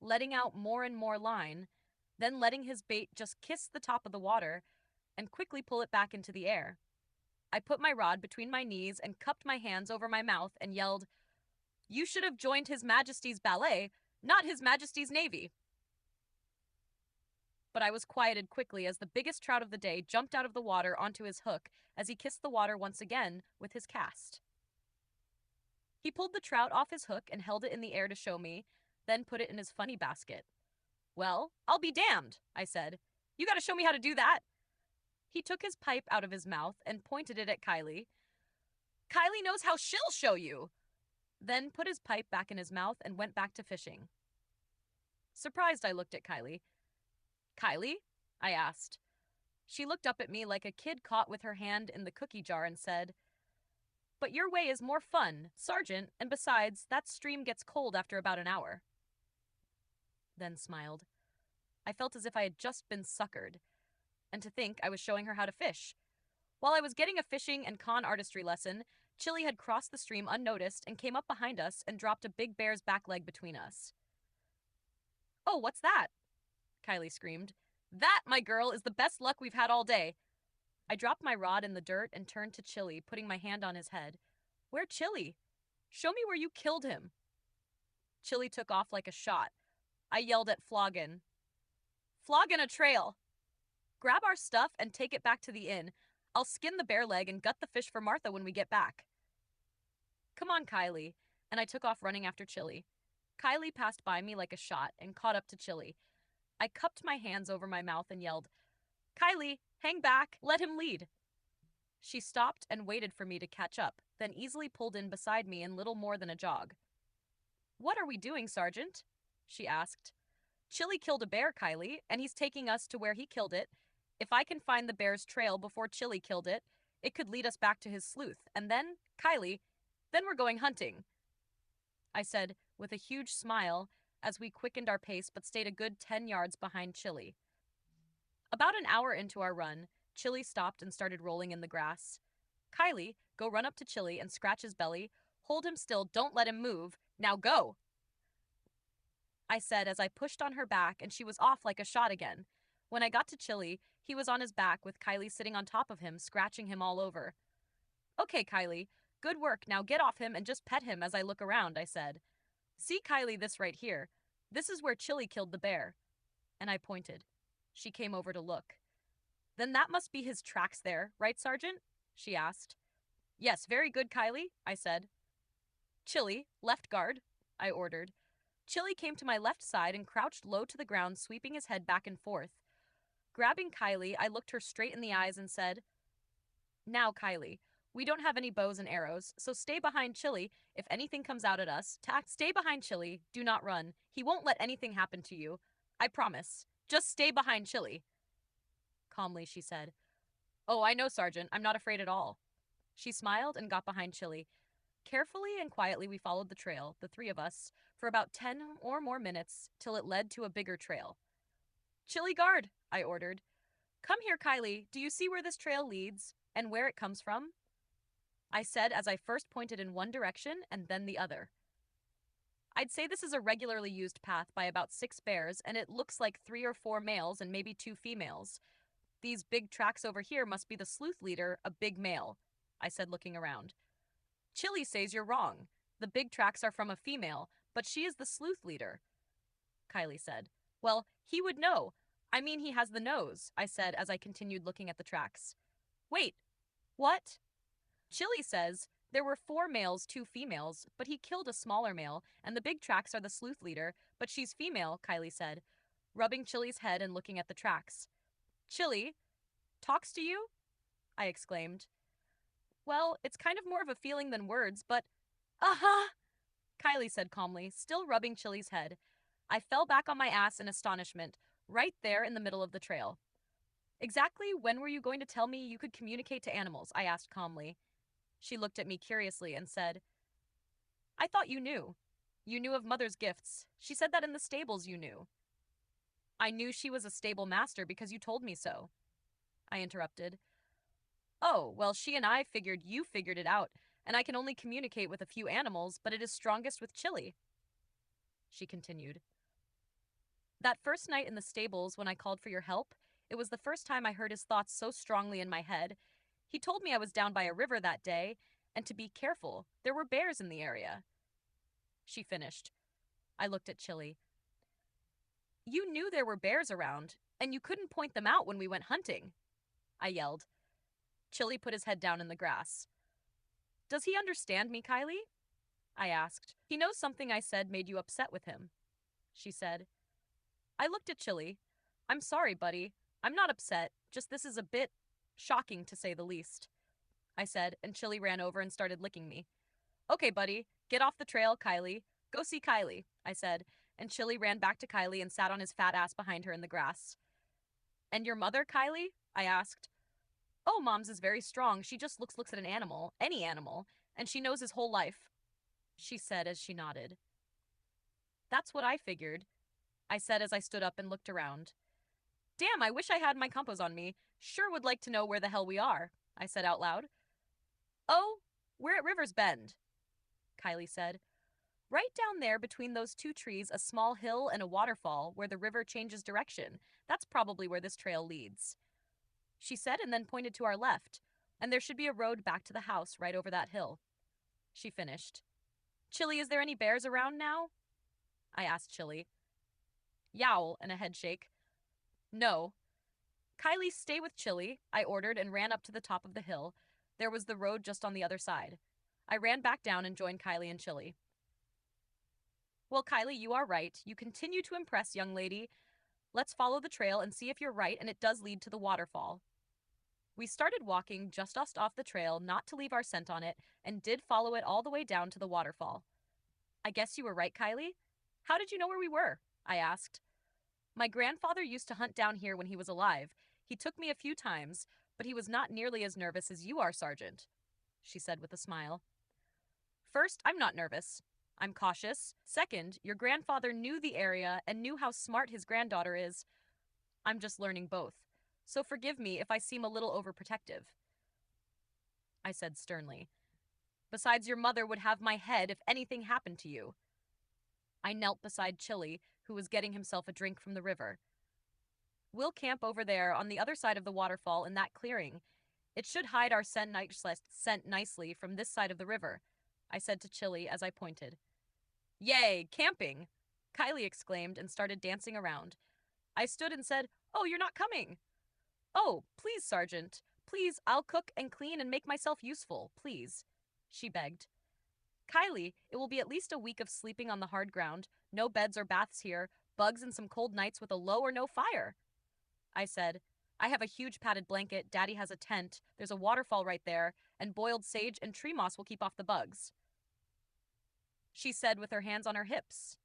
letting out more and more line, then letting his bait just kiss the top of the water and quickly pull it back into the air. I put my rod between my knees and cupped my hands over my mouth and yelled, You should have joined His Majesty's ballet, not His Majesty's Navy. But I was quieted quickly as the biggest trout of the day jumped out of the water onto his hook as he kissed the water once again with his cast. He pulled the trout off his hook and held it in the air to show me, then put it in his funny basket. Well, I'll be damned, I said. You gotta show me how to do that. He took his pipe out of his mouth and pointed it at Kylie. Kylie knows how she'll show you. Then put his pipe back in his mouth and went back to fishing. Surprised, I looked at Kylie. Kylie? I asked. She looked up at me like a kid caught with her hand in the cookie jar and said, But your way is more fun, Sergeant, and besides, that stream gets cold after about an hour. Then smiled. I felt as if I had just been suckered, and to think I was showing her how to fish. While I was getting a fishing and con artistry lesson, Chili had crossed the stream unnoticed and came up behind us and dropped a big bear's back leg between us. Oh, what's that? Kylie screamed. That, my girl, is the best luck we've had all day. I dropped my rod in the dirt and turned to Chili, putting my hand on his head. Where Chili? Show me where you killed him. Chili took off like a shot. I yelled at Floggin. Floggin a trail! Grab our stuff and take it back to the inn. I'll skin the bear leg and gut the fish for Martha when we get back. Come on, Kylie, and I took off running after Chili. Kylie passed by me like a shot and caught up to Chili. I cupped my hands over my mouth and yelled, Kylie, hang back, let him lead. She stopped and waited for me to catch up, then easily pulled in beside me in little more than a jog. What are we doing, Sergeant? She asked. Chili killed a bear, Kylie, and he's taking us to where he killed it. If I can find the bear's trail before Chili killed it, it could lead us back to his sleuth. And then, Kylie, then we're going hunting, I said with a huge smile as we quickened our pace but stayed a good 10 yards behind Chili. About an hour into our run, Chili stopped and started rolling in the grass. Kylie, go run up to Chili and scratch his belly. Hold him still, don't let him move. Now go, I said as I pushed on her back and she was off like a shot again. When I got to Chili, he was on his back with Kylie sitting on top of him, scratching him all over. Okay, Kylie, good work. Now get off him and just pet him as I look around, I said. See, Kylie, this right here. This is where Chili killed the bear. And I pointed. She came over to look. Then that must be his tracks there, right, Sergeant? She asked. Yes, very good, Kylie, I said. Chili, left guard, I ordered. Chili came to my left side and crouched low to the ground, sweeping his head back and forth. Grabbing Kylie, I looked her straight in the eyes and said, Now, Kylie, we don't have any bows and arrows, so stay behind Chili. If anything comes out at us, stay behind Chili. Do not run. He won't let anything happen to you. I promise. Just stay behind Chili. Calmly, she said, Oh, I know, Sergeant. I'm not afraid at all. She smiled and got behind Chili. Carefully and quietly, we followed the trail, the three of us, for about 10 or more minutes till it led to a bigger trail. Chili guard, I ordered. Come here, Kylie. Do you see where this trail leads and where it comes from? I said as I first pointed in one direction and then the other. I'd say this is a regularly used path by about 6 bears, and it looks like 3 or 4 males and maybe 2 females. These big tracks over here must be the sleuth leader, a big male, I said, looking around. Chili says you're wrong. The big tracks are from a female, but she is the sleuth leader, Kylie said. Well, he would know. I mean, he has the nose, I said as I continued looking at the tracks. Wait, what? Chili says there were 4 males, 2 females, but he killed a smaller male, and the big tracks are the sleuth leader, but she's female, Kylie said, rubbing Chili's head and looking at the tracks. Chili, talks to you? I exclaimed. Well, it's kind of more of a feeling than words, but... Uh-huh, Kylie said calmly, still rubbing Chili's head. I fell back on my ass in astonishment, right there in the middle of the trail. Exactly when were you going to tell me you could communicate to animals? I asked calmly. She looked at me curiously and said, I thought you knew. You knew of Mother's gifts. She said that in the stables you knew. I knew she was a stable master because you told me so, I interrupted. Oh, well, she and I figured you figured it out, and I can only communicate with a few animals, but it is strongest with Chili, she continued. That first night in the stables when I called for your help, it was the first time I heard his thoughts so strongly in my head. He told me I was down by a river that day, and to be careful. There were bears in the area. She finished. I looked at Chili. You knew there were bears around, and you couldn't point them out when we went hunting, I yelled. Chili put his head down in the grass. Does he understand me, Kylie? I asked. He knows something I said made you upset with him, she said. I looked at Chili. I'm sorry, buddy. I'm not upset, just this is a bit shocking to say the least, I said, and Chili ran over and started licking me. Okay, buddy, get off the trail, Kylie. Go see Kylie, I said, and Chili ran back to Kylie and sat on his fat ass behind her in the grass. And your mother, Kylie? I asked. Oh, Mom's is very strong. She just looks at an animal, any animal, and she knows his whole life, she said as she nodded. That's what I figured, I said as I stood up and looked around. Damn, I wish I had my compass on me. Sure would like to know where the hell we are, I said out loud. Oh, we're at River's Bend, Kylie said. Right down there between those 2 trees, a small hill and a waterfall where the river changes direction. That's probably where this trail leads, she said, and then pointed to our left, and there should be a road back to the house right over that hill, she finished. Chili, is there any bears around now? I asked Chili. Yowl and a head shake. No. Kylie, stay with Chili, I ordered and ran up to the top of the hill. There was the road just on the other side. I ran back down and joined Kylie and Chili. Well, Kylie, you are right. You continue to impress, young lady. Let's follow the trail and see if you're right and it does lead to the waterfall. We started walking just off the trail, not to leave our scent on it, and did follow it all the way down to the waterfall. I guess you were right, Kylie. How did you know where we were? I asked. My grandfather used to hunt down here when he was alive. He took me a few times, but he was not nearly as nervous as you are, Sergeant, she said with a smile. First, I'm not nervous. I'm cautious. Second, your grandfather knew the area and knew how smart his granddaughter is. I'm just learning both. So forgive me if I seem a little overprotective, I said sternly. Besides, your mother would have my head if anything happened to you. I knelt beside Chili, who was getting himself a drink from the river. We'll camp over there on the other side of the waterfall in that clearing. It should hide our scent nicely from this side of the river, I said to Chili as I pointed. Yay, camping! Kylie exclaimed and started dancing around. I stood and said, Oh, you're not coming! Oh, please, Sergeant. Please, I'll cook and clean and make myself useful, please, she begged. Kylie, it will be at least a week of sleeping on the hard ground, no beds or baths here, bugs and some cold nights with a low or no fire, I said. I have a huge padded blanket, Daddy has a tent, there's a waterfall right there, and boiled sage and tree moss will keep off the bugs, she said with her hands on her hips.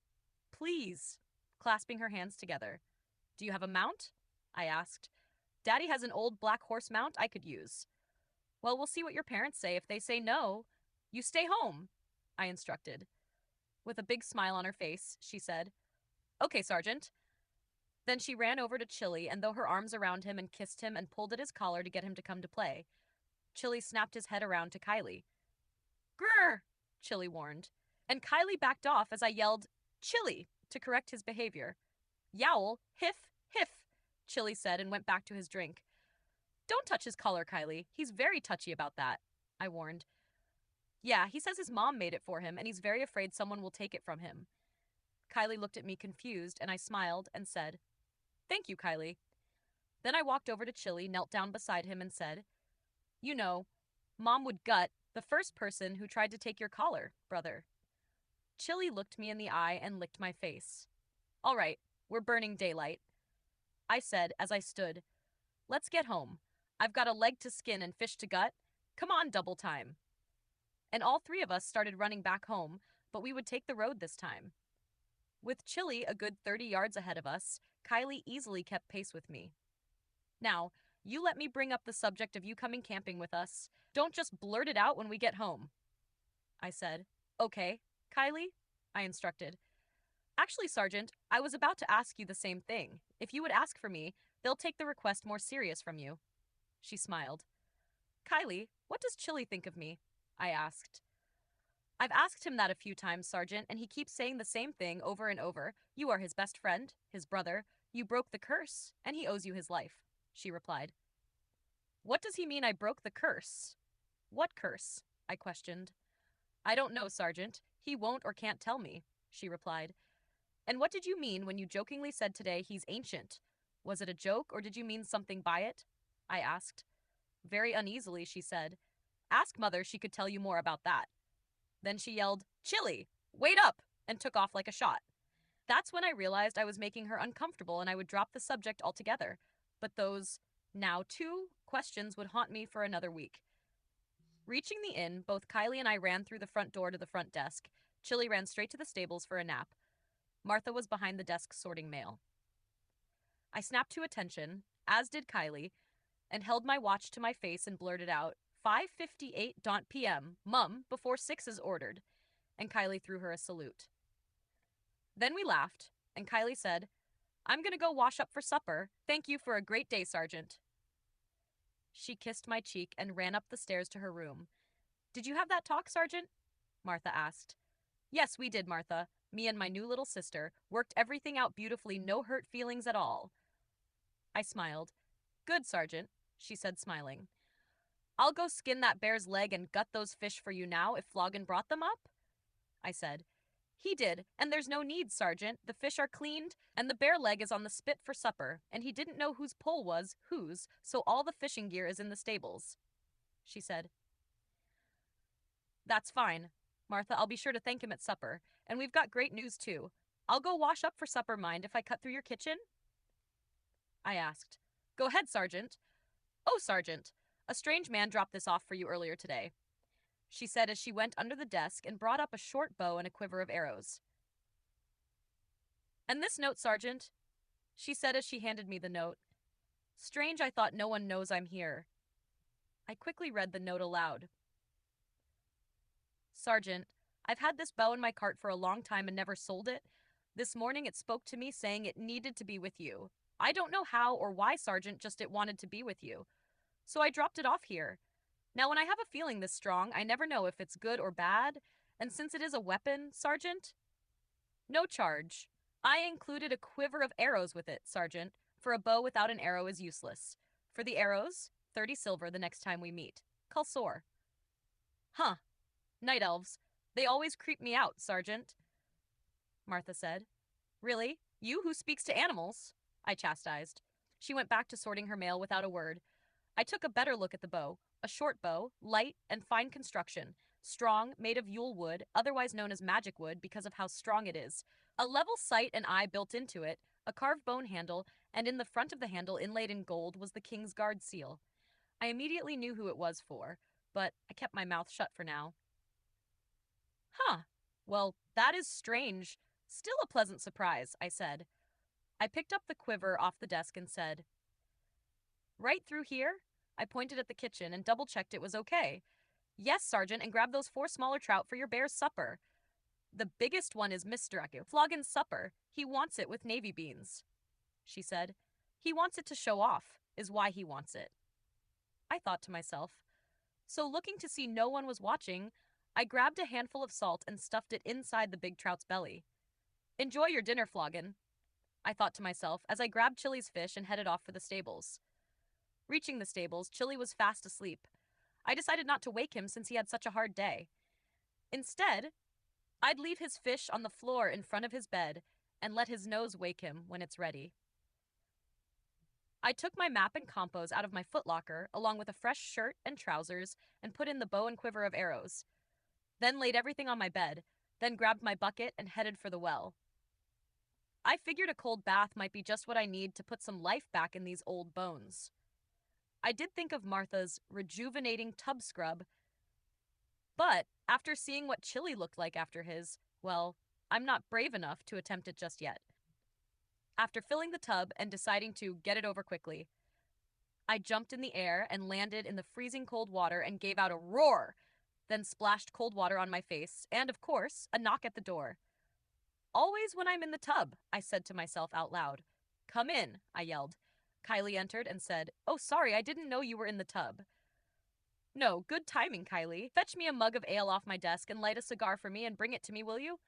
Please, clasping her hands together. Do you have a mount? I asked. Daddy has an old black horse mount I could use. Well, we'll see what your parents say. If they say no, you stay home, I instructed. With a big smile on her face, she said, Okay, Sergeant. Then she ran over to Chili and threw her arms around him and kissed him and pulled at his collar to get him to come to play. Chili snapped his head around to Kylie. Grr! Chili warned. And Kylie backed off as I yelled, Chili, to correct his behavior. Yowl, hiff, hiff, Chili said and went back to his drink. Don't touch his collar, Kylie. He's very touchy about that, I warned. Yeah, he says his mom made it for him and he's very afraid someone will take it from him. Kylie looked at me confused and I smiled and said, Thank you, Kylie. Then I walked over to Chili, knelt down beside him and said, You know, Mom would gut the first person who tried to take your collar, brother. Chili looked me in the eye and licked my face. All right, we're burning daylight, I said as I stood. Let's get home. I've got a leg to skin and fish to gut. Come on, double time. And all three of us started running back home, but we would take the road this time. With Chili a good 30 yards ahead of us, Kylie easily kept pace with me. Now, you let me bring up the subject of you coming camping with us. Don't just blurt it out when we get home, I said. Okay, Kylie, I instructed. Actually, Sergeant, I was about to ask you the same thing. If you would ask for me, they'll take the request more serious from you. She smiled. Kylie, what does Chili think of me? I asked. I've asked him that a few times, Sergeant, and he keeps saying the same thing over and over. You are his best friend, his brother. You broke the curse, and he owes you his life, she replied. What does he mean I broke the curse? What curse? I questioned. I don't know, Sergeant. He won't or can't tell me, she replied. And what did you mean when you jokingly said today he's ancient? Was it a joke or did you mean something by it? I asked. Very uneasily, she said, Ask Mother, she could tell you more about that. Then she yelled, Chili, wait up, and took off like a shot. That's when I realized I was making her uncomfortable and I would drop the subject altogether. But those, now 2, questions would haunt me for another week. Reaching the inn, both Kylie and I ran through the front door to the front desk. Chili ran straight to the stables for a nap. Martha was behind the desk sorting mail. I snapped to attention, as did Kylie, and held my watch to my face and blurted out, 5:58 p.m. Mum, before 6 is ordered. And Kylie threw her a salute. Then we laughed, and Kylie said, I'm going to go wash up for supper. Thank you for a great day, Sergeant. She kissed my cheek and ran up the stairs to her room. Did you have that talk, Sergeant? Martha asked. Yes, we did, Martha. Me and my new little sister worked everything out beautifully, no hurt feelings at all. I smiled. Good, Sergeant, she said, smiling. I'll go skin that bear's leg and gut those fish for you now if Floggin brought them up, I said. He did, and there's no need, Sergeant. The fish are cleaned, and the bear leg is on the spit for supper, and he didn't know whose pole was whose, so all the fishing gear is in the stables, she said. That's fine. Martha, I'll be sure to thank him at supper, and we've got great news, too. I'll go wash up for supper, mind, if I cut through your kitchen? I asked. Go ahead, Sergeant. Oh, Sergeant, a strange man dropped this off for you earlier today, she said as she went under the desk and brought up a short bow and a quiver of arrows. And this note, Sergeant, she said as she handed me the note. Strange, I thought no one knows I'm here. I quickly read the note aloud. Sergeant, I've had this bow in my cart for a long time and never sold it. This morning it spoke to me saying it needed to be with you. I don't know how or why, Sergeant, just it wanted to be with you. So I dropped it off here. Now, when I have a feeling this strong, I never know if it's good or bad. And since it is a weapon, Sergeant, no charge. I included a quiver of arrows with it, Sergeant, for a bow without an arrow is useless. For the arrows, 30 silver the next time we meet. Culsor. Huh. Night elves. They always creep me out, Sergeant, Martha said. Really? You who speaks to animals? I chastised. She went back to sorting her mail without a word. I took a better look at the bow. A short bow, light and fine construction, strong, made of Yule wood, otherwise known as magic wood because of how strong it is. A level sight and eye built into it, a carved bone handle, and in the front of the handle, inlaid in gold, was the king's guard seal. I immediately knew who it was for, but I kept my mouth shut for now. Huh. Well, that is strange. Still a pleasant surprise, I said. I picked up the quiver off the desk and said, Right through here? I pointed at the kitchen and double-checked it was okay. Yes, Sergeant, and grab those 4 smaller trout for your bear's supper. The biggest one is Mr. Floggin's supper. He wants it with navy beans, she said. He wants it to show off, is why he wants it. I thought to myself. So looking to see no one was watching, I grabbed a handful of salt and stuffed it inside the big trout's belly. Enjoy your dinner, Floggin, I thought to myself as I grabbed Chili's fish and headed off for the stables. Reaching the stables, Chili was fast asleep. I decided not to wake him since he had such a hard day. Instead, I'd leave his fish on the floor in front of his bed and let his nose wake him when it's ready. I took my map and compos out of my footlocker along with a fresh shirt and trousers and put in the bow and quiver of arrows. Then laid everything on my bed, then grabbed my bucket and headed for the well. I figured a cold bath might be just what I need to put some life back in these old bones. I did think of Martha's rejuvenating tub scrub, but after seeing what Chili looked like after his, well, I'm not brave enough to attempt it just yet. After filling the tub and deciding to get it over quickly, I jumped in the air and landed in the freezing cold water and gave out a roar, then splashed cold water on my face, and, of course, a knock at the door. Always when I'm in the tub, I said to myself out loud. Come in, I yelled. Kylie entered and said, Oh, sorry, I didn't know you were in the tub. No, good timing, Kylie. Fetch me a mug of ale off my desk and light a cigar for me and bring it to me, will you?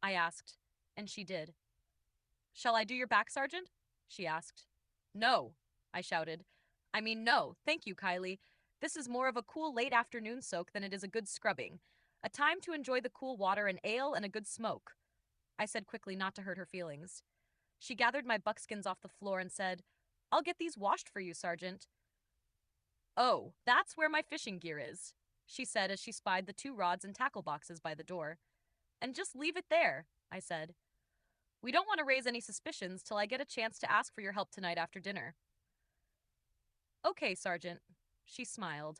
I asked, and she did. Shall I do your back, Sergeant? She asked. No, I shouted. I mean, no, thank you, Kylie. This is more of a cool late afternoon soak than it is a good scrubbing. A time to enjoy the cool water and ale and a good smoke, I said quickly, not to hurt her feelings. She gathered my buckskins off the floor and said, I'll get these washed for you, Sergeant. Oh, that's where my fishing gear is, she said as she spied the 2 rods and tackle boxes by the door. And just leave it there, I said. We don't want to raise any suspicions till I get a chance to ask for your help tonight after dinner. Okay, Sergeant, she smiled.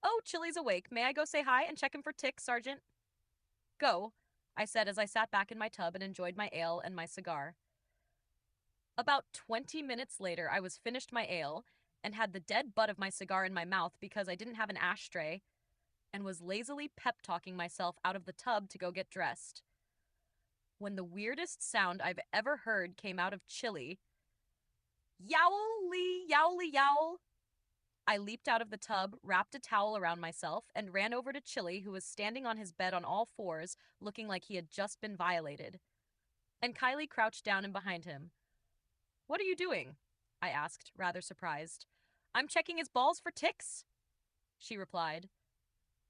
Oh, Chili's awake. May I go say hi and check him for ticks, Sergeant? Go, I said as I sat back in my tub and enjoyed my ale and my cigar. About 20 minutes later, I was finished my ale and had the dead butt of my cigar in my mouth because I didn't have an ashtray and was lazily pep-talking myself out of the tub to go get dressed, when the weirdest sound I've ever heard came out of Chili. Yowly, yowly, yowl. I leaped out of the tub, wrapped a towel around myself, and ran over to Chili, who was standing on his bed on all fours, looking like he had just been violated. And Kylie crouched down and behind him. What are you doing? I asked, rather surprised. I'm checking his balls for ticks, she replied.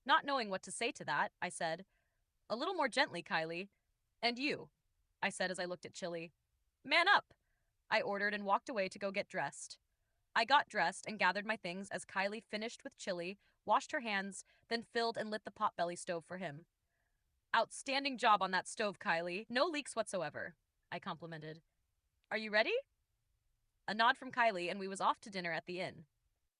Not knowing what to say to that, I said, A little more gently, Kylie. And you, I said as I looked at Chili. Man up, I ordered and walked away to go get dressed. I got dressed and gathered my things as Kylie finished with Chili, washed her hands, then filled and lit the potbelly stove for him. Outstanding job on that stove, Kylie. No leaks whatsoever, I complimented. Are you ready? A nod from Kylie, and we was off to dinner at the inn.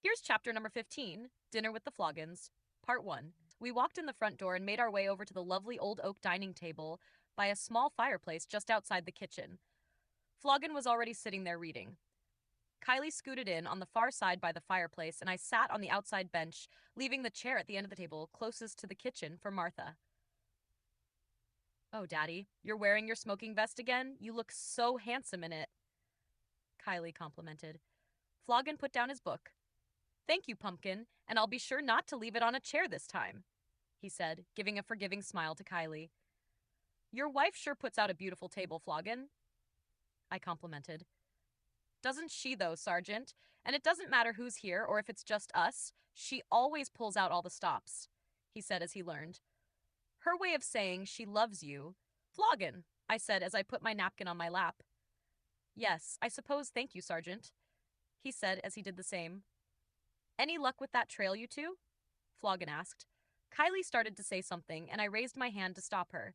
Here's chapter number 15, Dinner with the Floggins, Part 1. We walked in the front door and made our way over to the lovely old oak dining table by a small fireplace just outside the kitchen. Floggin was already sitting there reading. Kylie scooted in on the far side by the fireplace, and I sat on the outside bench, leaving the chair at the end of the table closest to the kitchen for Martha. "Oh, Daddy, you're wearing your smoking vest again? You look so handsome in it," Kylie complimented. Floggin put down his book. "Thank you, Pumpkin, and I'll be sure not to leave it on a chair this time," he said, giving a forgiving smile to Kylie. "Your wife sure puts out a beautiful table, Floggin," I complimented. "Doesn't she, though, Sergeant? And it doesn't matter who's here or if it's just us, she always pulls out all the stops," he said as he learned. "Her way of saying she loves you." "Floggin," I said as I put my napkin on my lap. "Yes, I suppose, thank you, Sergeant," he said as he did the same. "Any luck with that trail, you two?" Floggin asked. Kylie started to say something, and I raised my hand to stop her.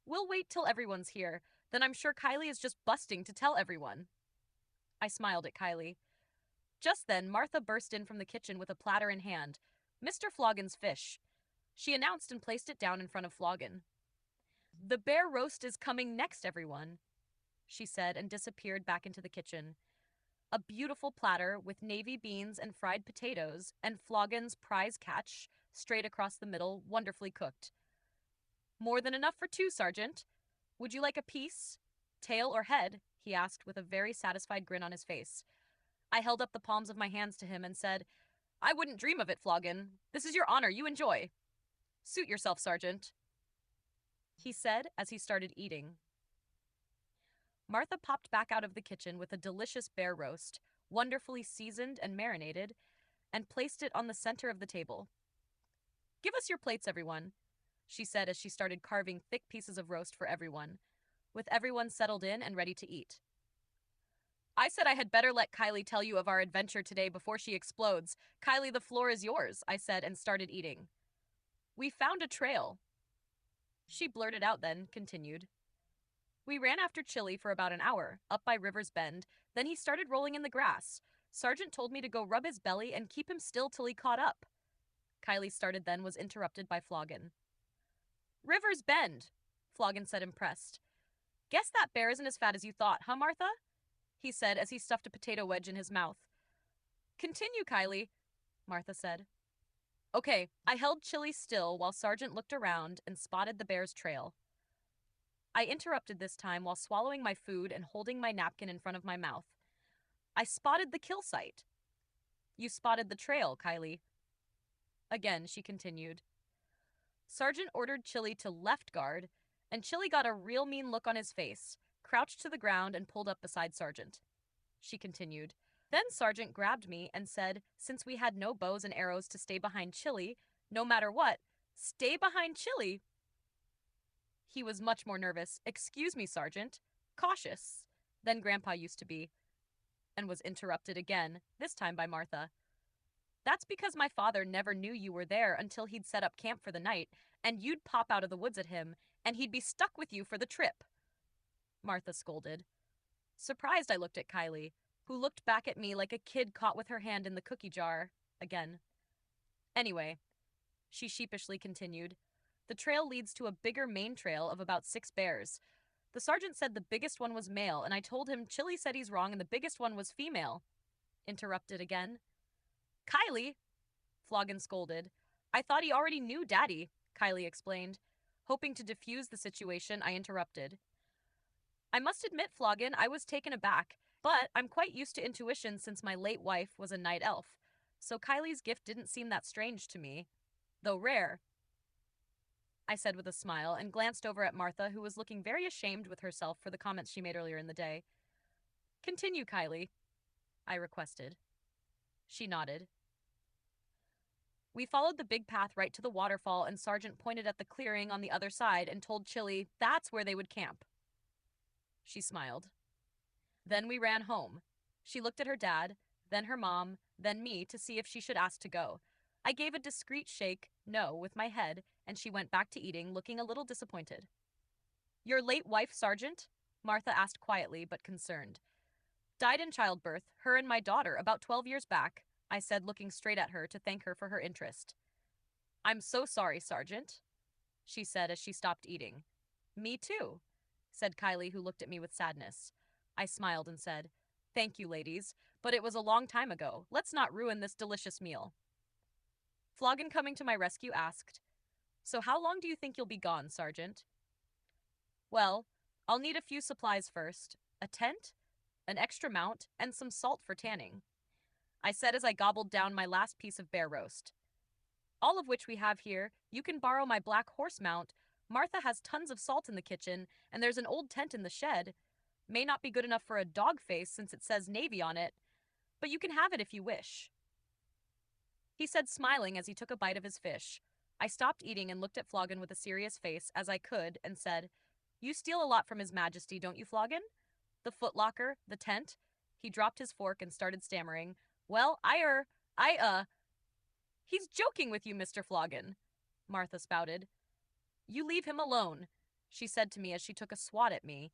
"We'll wait till everyone's here, then I'm sure Kylie is just busting to tell everyone." I smiled at Kylie. Just then, Martha burst in from the kitchen with a platter in hand. "Mr. Floggin's fish," she announced and placed it down in front of Floggin. "The bear roast is coming next, everyone," she said and disappeared back into the kitchen. A beautiful platter with navy beans and fried potatoes and Floggin's prize catch straight across the middle, wonderfully cooked. "More than enough for two, Sergeant. Would you like a piece? Tail or head?" he asked with a very satisfied grin on his face. I held up the palms of my hands to him and said, "I wouldn't dream of it, Floggin. This is your honor, you enjoy." "Suit yourself, Sergeant," he said as he started eating. Martha popped back out of the kitchen with a delicious bear roast, wonderfully seasoned and marinated, and placed it on the center of the table. "Give us your plates, everyone," she said as she started carving thick pieces of roast for everyone, with everyone settled in and ready to eat. "I said I had better let Kylie tell you of our adventure today before she explodes. Kylie, the floor is yours," I said and started eating. "We found a trail," she blurted out, then continued. "We ran after Chili for about an hour, up by River's Bend. Then he started rolling in the grass. Sergeant told me to go rub his belly and keep him still till he caught up." Kylie started, then was interrupted by Floggin. "River's Bend," Floggin said, impressed. "Guess that bear isn't as fat as you thought, huh, Martha?" he said as he stuffed a potato wedge in his mouth. "Continue, Kylie," Martha said. "Okay, I held Chili still while Sergeant looked around and spotted the bear's trail. I interrupted this time while swallowing my food and holding my napkin in front of my mouth. I spotted the kill site." "You spotted the trail, Kylie." Again, she continued. Sergeant ordered Chili to left guard, and Chili got a real mean look on his face, crouched to the ground, and pulled up beside Sergeant. She continued. Then Sergeant grabbed me and said, since we had no bows and arrows to stay behind Chili, no matter what, stay behind Chili. He was much more nervous. "Excuse me, Sergeant. Cautious," than Grandpa used to be, and was interrupted again, this time by Martha. "That's because my father never knew you were there until he'd set up camp for the night, and you'd pop out of the woods at him, and he'd be stuck with you for the trip," Martha scolded. Surprised, I looked at Kylie, who looked back at me like a kid caught with her hand in the cookie jar again. "Anyway," she sheepishly continued, "the trail leads to a bigger main trail of about 6 bears. The sergeant said the biggest one was male, and I told him Chili said he's wrong and the biggest one was female." Interrupted again. "Kylie!" Floggin scolded. "I thought he already knew Daddy," Kylie explained. Hoping to defuse the situation, I interrupted. "I must admit, Floggin, I was taken aback, but I'm quite used to intuition since my late wife was a night elf, so Kylie's gift didn't seem that strange to me, though rare," I said with a smile and glanced over at Martha, who was looking very ashamed with herself for the comments she made earlier in the day. "Continue, Kylie," I requested. She nodded. "We followed the big path right to the waterfall, and Sergeant pointed at the clearing on the other side and told Chili that's where they would camp." She smiled. "Then we ran home. She looked at her dad, then her mom, then me to see if she should ask to go. I gave a discreet shake, no, with my head, and she went back to eating, looking a little disappointed." "Your late wife, Sergeant?" Martha asked quietly but concerned. Died in childbirth, her and my daughter, about 12 years back, I said, looking straight at her to thank her for her interest. I'm so sorry, Sergeant, she said as she stopped eating. Me too, said Kylie, who looked at me with sadness. I smiled and said, Thank you, ladies, but it was a long time ago. Let's not ruin this delicious meal. Floggin, coming to my rescue, asked, So how long do you think you'll be gone, Sergeant? Well, I'll need a few supplies first. A tent, an extra mount, and some salt for tanning, I said as I gobbled down my last piece of bear roast. All of which we have here. You can borrow my black horse mount. Martha has tons of salt in the kitchen, and there's an old tent in the shed. May not be good enough for a dog face since it says Navy on it, but you can have it if you wish, he said, smiling as he took a bite of his fish. I stopped eating and looked at Floggin with a serious face, as I could, and said, You steal a lot from His Majesty, don't you, Floggin? The footlocker, the tent. He dropped his fork and started stammering. Well, He's joking with you, Mr. Floggin, Martha spouted. You leave him alone, she said to me as she took a swat at me,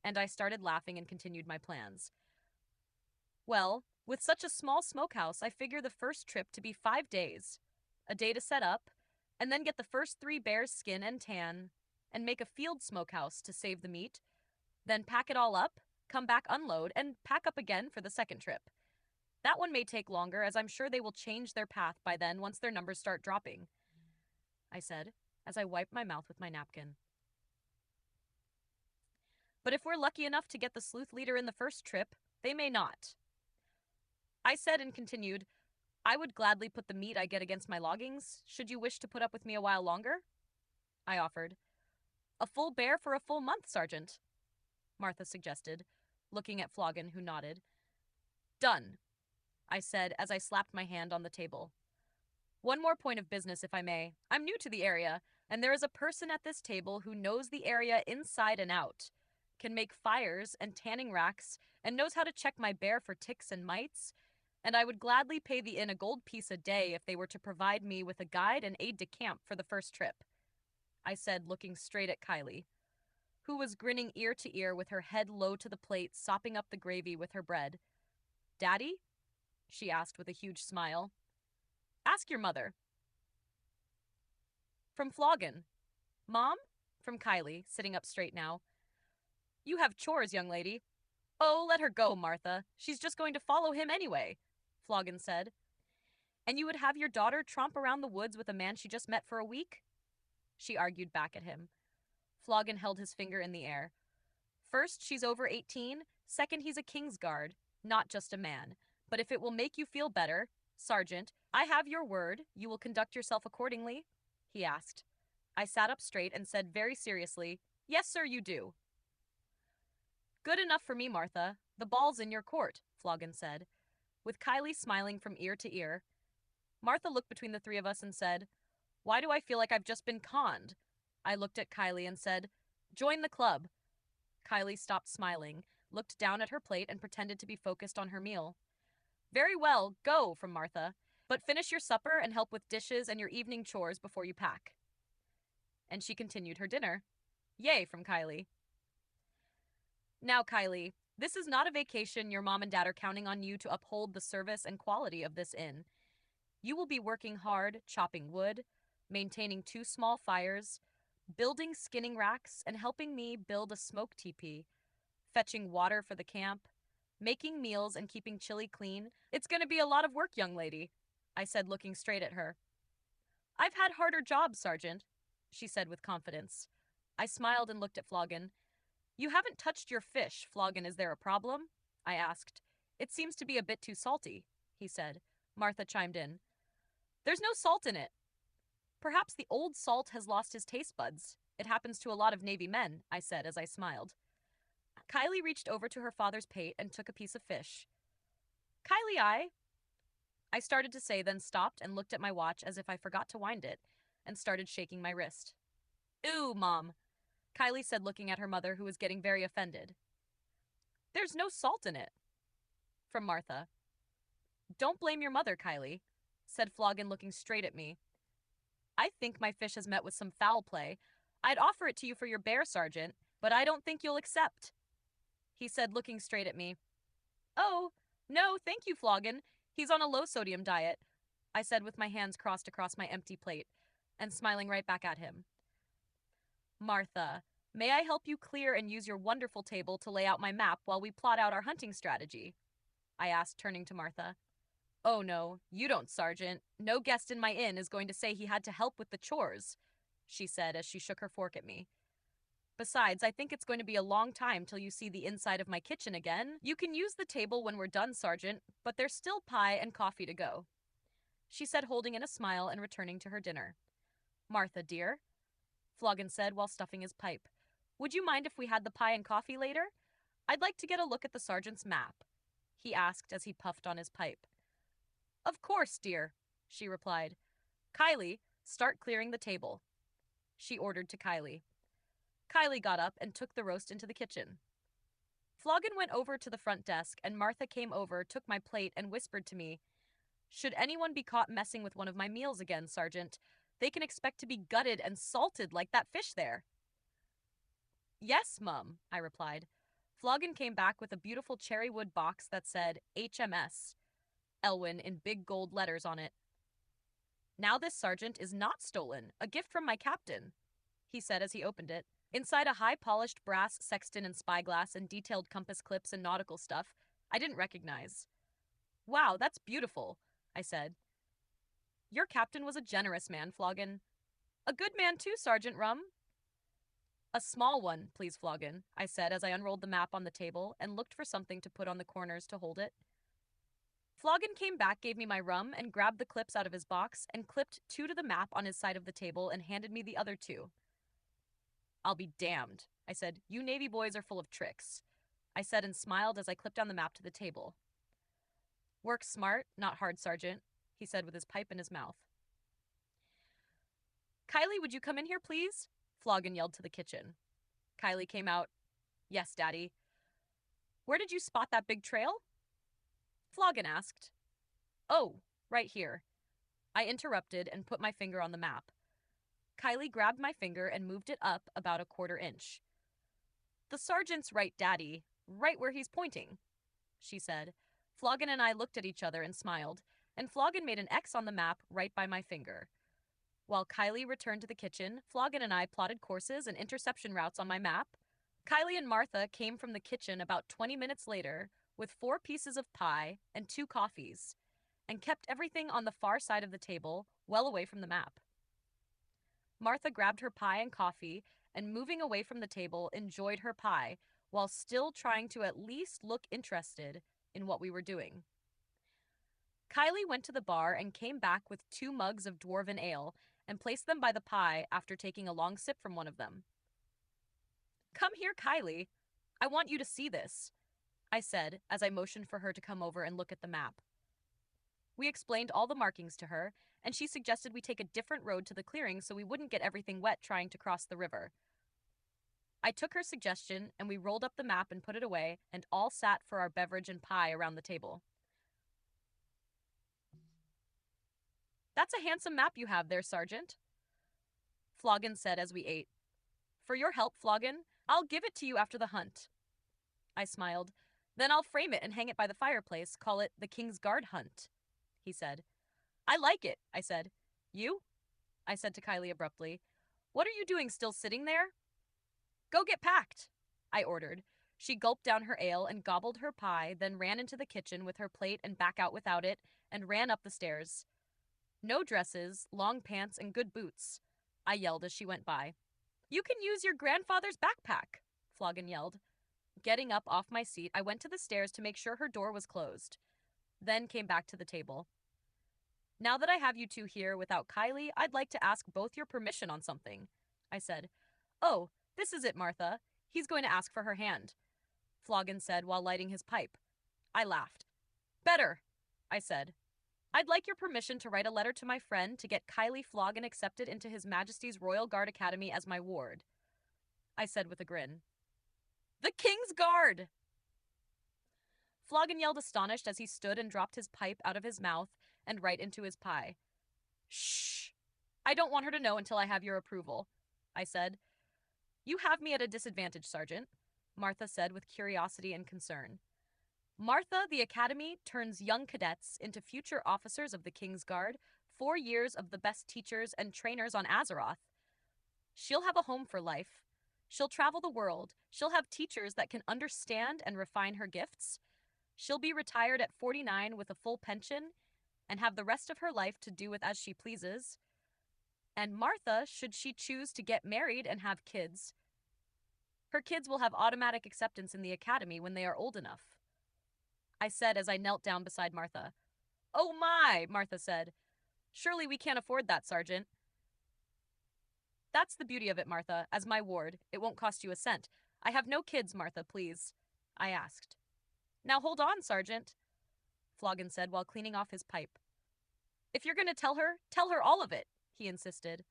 and I started laughing and continued my plans. Well, with such a small smokehouse, I figure the first trip to be 5 days. A day to set up, and then get the first 3 bears' skin and tan, and make a field smokehouse to save the meat, then pack it all up, come back, unload, and pack up again for the second trip. That one may take longer, as I'm sure they will change their path by then once their numbers start dropping, I said, as I wiped my mouth with my napkin. But if we're lucky enough to get the sleuth leader in the first trip, they may not, I said, and continued, I would gladly put the meat I get against my loggings, should you wish to put up with me a while longer, I offered. A full bear for a full month, Sergeant, Martha suggested, looking at Floggin, who nodded. Done, I said as I slapped my hand on the table. One more point of business, if I may. I'm new to the area, and there is a person at this table who knows the area inside and out, can make fires and tanning racks, and knows how to check my bear for ticks and mites, and I would gladly pay the inn a gold piece a day if they were to provide me with a guide and aide de camp for the first trip, I said, looking straight at Kylie, who was grinning ear to ear with her head low to the plate, sopping up the gravy with her bread. Daddy? She asked with a huge smile. Ask your mother. From Floggin. Mom? From Kylie, sitting up straight now. You have chores, young lady. Oh, let her go, Martha. She's just going to follow him anyway, Floggin said. And you would have your daughter tromp around the woods with a man she just met for a week? She argued back at him. Floggin held his finger in the air. First, she's over 18. Second, he's a Kingsguard, not just a man. But if it will make you feel better, Sergeant, I have your word you will conduct yourself accordingly, he asked. I sat up straight and said very seriously, Yes, sir, you do. Good enough for me, Martha. The ball's in your court, Floggin said, with Kylie smiling from ear to ear. Martha looked between the 3 of us and said, Why do I feel like I've just been conned? I looked at Kylie and said, Join the club. Kylie stopped smiling, looked down at her plate, and pretended to be focused on her meal. Very well, go, from Martha, but finish your supper and help with dishes and your evening chores before you pack. And she continued her dinner. Yay, from Kylie. Now, Kylie, this is not a vacation your mom and dad are counting on you to uphold the service and quality of this inn. You will be working hard, chopping wood, maintaining 2 small fires, building skinning racks, and helping me build a smoke teepee, fetching water for the camp, making meals and keeping Chili clean. It's going to be a lot of work, young lady, I said, looking straight at her. I've had harder jobs, Sergeant, she said with confidence. I smiled and looked at Floggin. You haven't touched your fish, Floggin. Is there a problem? I asked. It seems to be a bit too salty, he said. Martha chimed in. There's no salt in it. Perhaps the old salt has lost his taste buds. It happens to a lot of Navy men, I said as I smiled. Kylie reached over to her father's plate and took a piece of fish. Kylie, I started to say, then stopped and looked at my watch as if I forgot to wind it, and started shaking my wrist. Ooh, Mom, Kylie said, looking at her mother, who was getting very offended. There's no salt in it. From Martha. Don't blame your mother, Kylie, said Floggin, looking straight at me. I think my fish has met with some foul play. I'd offer it to you for your bear, Sergeant, but I don't think you'll accept, he said, looking straight at me. Oh, no, thank you, Floggin. He's on a low-sodium diet, I said with my hands crossed across my empty plate, and smiling right back at him. Martha, may I help you clear and use your wonderful table to lay out my map while we plot out our hunting strategy? I asked, turning to Martha. Oh no, you don't, Sergeant. No guest in my inn is going to say he had to help with the chores, she said as she shook her fork at me. Besides, I think it's going to be a long time till you see the inside of my kitchen again. You can use the table when we're done, Sergeant, but there's still pie and coffee to go, she said, holding in a smile and returning to her dinner. Martha, dear, Floggin said while stuffing his pipe, would you mind if we had the pie and coffee later? I'd like to get a look at the sergeant's map, he asked as he puffed on his pipe. Of course, dear, she replied. Kylie, start clearing the table, she ordered to Kylie. Kylie got up and took the roast into the kitchen. Floggin went over to the front desk, and Martha came over, took my plate, and whispered to me, should anyone be caught messing with one of my meals again, Sergeant, they can expect to be gutted and salted like that fish there. Yes, Mum, I replied. Floggin came back with a beautiful cherry wood box that said HMS, Elwyn in big gold letters on it. Now this sergeant is not stolen, a gift from my captain, he said as he opened it. Inside a high-polished brass sextant and spyglass and detailed compass clips and nautical stuff I didn't recognize. Wow, that's beautiful, I said. Your captain was a generous man, Floggin. A good man too, Sergeant Rum. A small one, please, Floggin, I said as I unrolled the map on the table and looked for something to put on the corners to hold it. Floggin came back, gave me my rum, and grabbed the clips out of his box and clipped 2 to the map on his side of the table and handed me the other 2. I'll be damned, I said. You Navy boys are full of tricks, I said and smiled as I clipped down the map to the table. Work smart, not hard, Sergeant, he said with his pipe in his mouth. Kylie, would you come in here, please? Floggin yelled to the kitchen. Kylie came out. Yes, Daddy. Where did you spot that big trail? Floggin asked. Oh, right here. I interrupted and put my finger on the map. Kylie grabbed my finger and moved it up about a 1/4 inch. The sergeant's right, Daddy, right where he's pointing, she said. Floggin and I looked at each other and smiled, and Floggin made an X on the map right by my finger. While Kylie returned to the kitchen, Floggin and I plotted courses and interception routes on my map. Kylie and Martha came from the kitchen about 20 minutes later with 4 pieces of pie and 2 coffees, and kept everything on the far side of the table, well away from the map. Martha grabbed her pie and coffee and, moving away from the table, enjoyed her pie while still trying to at least look interested in what we were doing. Kylie went to the bar and came back with 2 mugs of dwarven ale and placed them by the pie after taking a long sip from one of them. Come here, Kylie. I want you to see this, I said as I motioned for her to come over and look at the map. We explained all the markings to her, and she suggested we take a different road to the clearing so we wouldn't get everything wet trying to cross the river. I took her suggestion, and we rolled up the map and put it away, and all sat for our beverage and pie around the table. That's a handsome map you have there, Sergeant, Floggin said as we ate. For your help, Floggin, I'll give it to you after the hunt. I smiled. Then I'll frame it and hang it by the fireplace, call it the King's Guard Hunt, he said. I like it, I said. You? I said to Kylie abruptly. What are you doing, still sitting there? Go get packed, I ordered. She gulped down her ale and gobbled her pie, then ran into the kitchen with her plate and back out without it, and ran up the stairs. No dresses, long pants, and good boots, I yelled as she went by. You can use your grandfather's backpack, Floggin yelled. Getting up off my seat, I went to the stairs to make sure her door was closed, then came back to the table. Now that I have you 2 here without Kylie, I'd like to ask both your permission on something, I said. Oh, this is it, Martha. He's going to ask for her hand, Floggin said while lighting his pipe. I laughed. Better, I said. I'd like your permission to write a letter to my friend to get Kylie Floggin accepted into His Majesty's Royal Guard Academy as my ward, I said with a grin. The King's Guard! Floggin yelled astonished as he stood and dropped his pipe out of his mouth and right into his pie. Shh! I don't want her to know until I have your approval, I said. You have me at a disadvantage, Sergeant, Martha said with curiosity and concern. Martha, the Academy, turns young cadets into future officers of the King's Guard, 4 years of the best teachers and trainers on Azeroth. She'll have a home for life. She'll travel the world. She'll have teachers that can understand and refine her gifts. She'll be retired at 49 with a full pension and have the rest of her life to do with as she pleases. And Martha, should she choose to get married and have kids, her kids will have automatic acceptance in the academy when they are old enough. I said as I knelt down beside Martha. Oh my, Martha said. Surely we can't afford that, Sergeant. That's the beauty of it, Martha. As my ward, it won't cost you a cent. I have no kids, Martha, please, I asked. Now hold on, Sergeant, Floggin said while cleaning off his pipe. If you're going to tell her all of it, he insisted.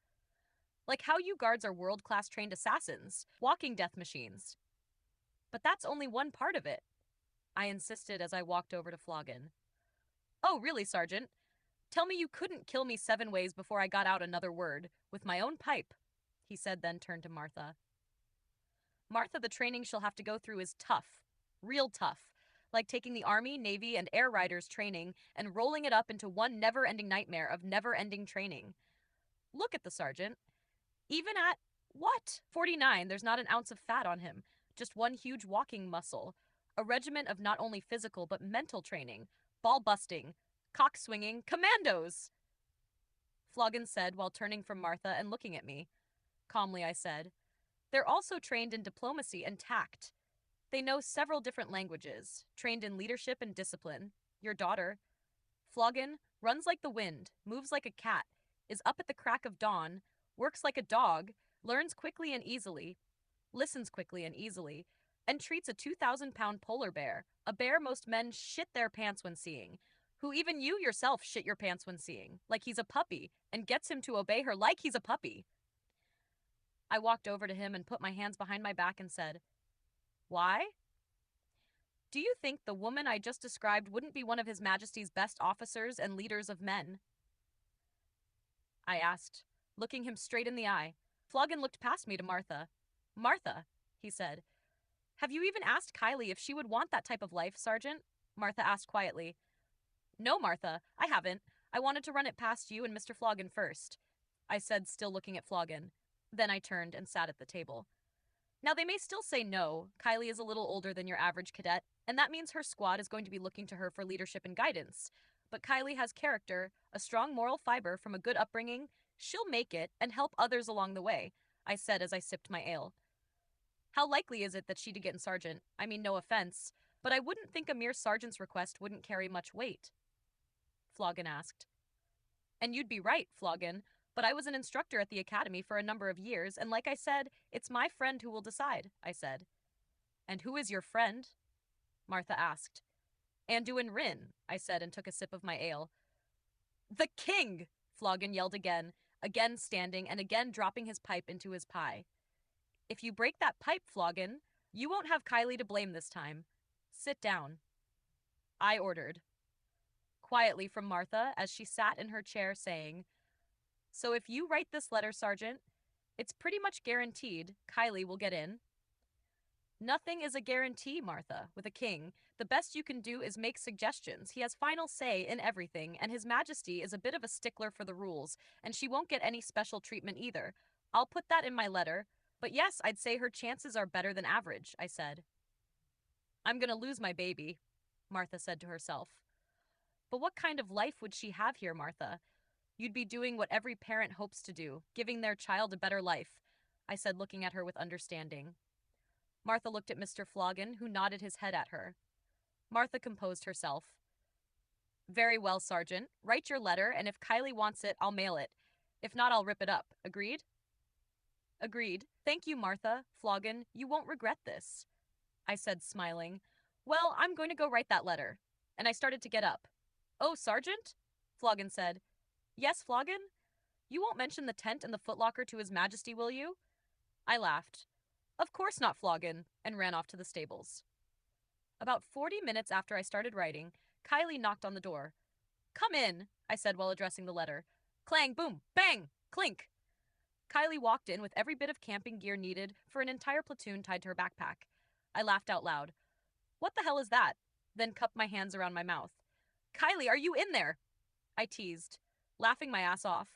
Like how you guards are world-class trained assassins, walking death machines. But that's only one part of it, I insisted as I walked over to Floggin. Oh, really, Sergeant? Tell me you couldn't kill me 7 ways before I got out another word, with my own pipe, he said, then turned to Martha. Martha, the training she'll have to go through is tough, real tough, like taking the Army, Navy, and Air Riders training and rolling it up into one never-ending nightmare of never-ending training. Look at the sergeant. Even at, 49, there's not an ounce of fat on him, just one huge walking muscle. A regiment of not only physical but mental training, ball busting, cock swinging, commandos, Floggin said while turning from Martha and looking at me. Calmly, I said, they're also trained in diplomacy and tact. They know several different languages, trained in leadership and discipline. Your daughter, Floggin, runs like the wind, moves like a cat, is up at the crack of dawn, works like a dog, learns quickly and easily, listens quickly and easily, and treats a 2,000-pound polar bear, a bear most men shit their pants when seeing, who even you yourself shit your pants when seeing, like he's a puppy, and gets him to obey her like he's a puppy. I walked over to him and put my hands behind my back and said, Why? Do you think the woman I just described wouldn't be one of His Majesty's best officers and leaders of men? I asked, looking him straight in the eye. Floggin looked past me to Martha. Martha, he said, have you even asked Kylie if she would want that type of life, Sergeant? Martha asked quietly. No, Martha, I haven't. I wanted to run it past you and Mr. Floggin first, I said, still looking at Floggin. Then I turned and sat at the table. Now, they may still say no. Kylie is a little older than your average cadet, and that means her squad is going to be looking to her for leadership and guidance. But Kylie has character, a strong moral fiber from a good upbringing. She'll make it and help others along the way, I said as I sipped my ale. How likely is it that she'd get in sergeant? I mean, no offense, but I wouldn't think a mere sergeant's request wouldn't carry much weight, Floggin asked. And you'd be right, Floggin, but I was an instructor at the academy for a number of years, and like I said, it's my friend who will decide, I said. And who is your friend? Martha asked. Anduin Rin, I said and took a sip of my ale. The king! Floggin yelled again standing and again dropping his pipe into his pie. If you break that pipe, Floggin, you won't have Kylie to blame this time. Sit down, I ordered. Quietly from Martha as she sat in her chair saying, So if you write this letter, Sergeant, it's pretty much guaranteed Kylie will get in. Nothing is a guarantee, Martha, with a king. The best you can do is make suggestions. He has final say in everything, and His Majesty is a bit of a stickler for the rules, and she won't get any special treatment either. I'll put that in my letter. But yes, I'd say her chances are better than average, I said. I'm going to lose my baby, Martha said to herself. But what kind of life would she have here, Martha? You'd be doing what every parent hopes to do, giving their child a better life, I said, looking at her with understanding. Martha looked at Mr. Floggin, who nodded his head at her. Martha composed herself. Very well, Sergeant. Write your letter, and if Kylie wants it, I'll mail it. If not, I'll rip it up. Agreed? Agreed. Thank you, Martha. Floggin, you won't regret this, I said, smiling. Well, I'm going to go write that letter. And I started to get up. Oh, Sergeant? Floggin said. Yes, Floggin? You won't mention the tent and the footlocker to His Majesty, will you? I laughed. Of course not, Floggin, and ran off to the stables. About 40 minutes after I started writing, Kylie knocked on the door. Come in, I said while addressing the letter. Clang, boom, bang, clink. Kylie walked in with every bit of camping gear needed for an entire platoon tied to her backpack. I laughed out loud. What the hell is that? then cupped my hands around my mouth. Kylie, are you in there? I teased, laughing my ass off.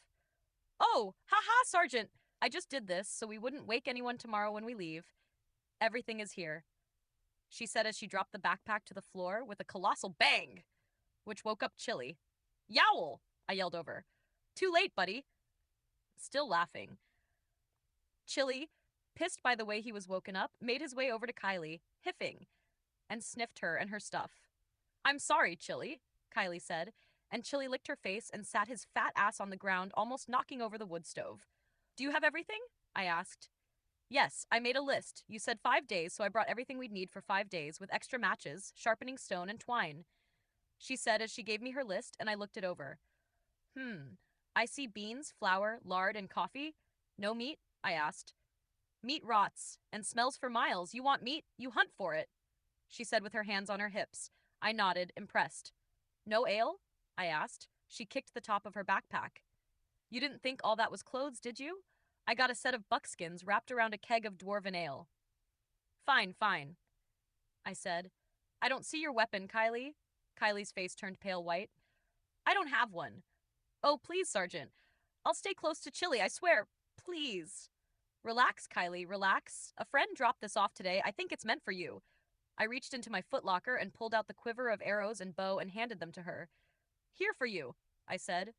Oh, haha, Sergeant! I just did this so we wouldn't wake anyone tomorrow when we leave. Everything is here, she said as she dropped the backpack to the floor with a colossal bang, which woke up Chili. Yowl! I yelled over. Too late, buddy. Still laughing. Chili, pissed by the way he was woken up, made his way over to Kylie, hiffing, and sniffed her and her stuff. I'm sorry, Chili, Kylie said, and Chili licked her face and sat his fat ass on the ground, almost knocking over the wood stove. Do you have everything? I asked. Yes, I made a list. You said 5 days, so I brought everything we'd need for 5 days, with extra matches, sharpening stone, and twine, she said as she gave me her list, and I looked it over. I see beans, flour, lard, and coffee. No meat? I asked. Meat rots and smells for miles. You want meat? You hunt for it, she said with her hands on her hips. I nodded, impressed. No ale? I asked. She kicked the top of her backpack. You didn't think all that was clothes, did you? I got a set of buckskins wrapped around a keg of dwarven ale. Fine, fine, I said. I don't see your weapon, Kylie. Kylie's face turned pale white. I don't have one. Oh, please, Sergeant. I'll stay close to Chili, I swear. Please. Relax, Kylie, relax. A friend dropped this off today. I think it's meant for you. I reached into my footlocker and pulled out the quiver of arrows and bow and handed them to her. Here for you, I said.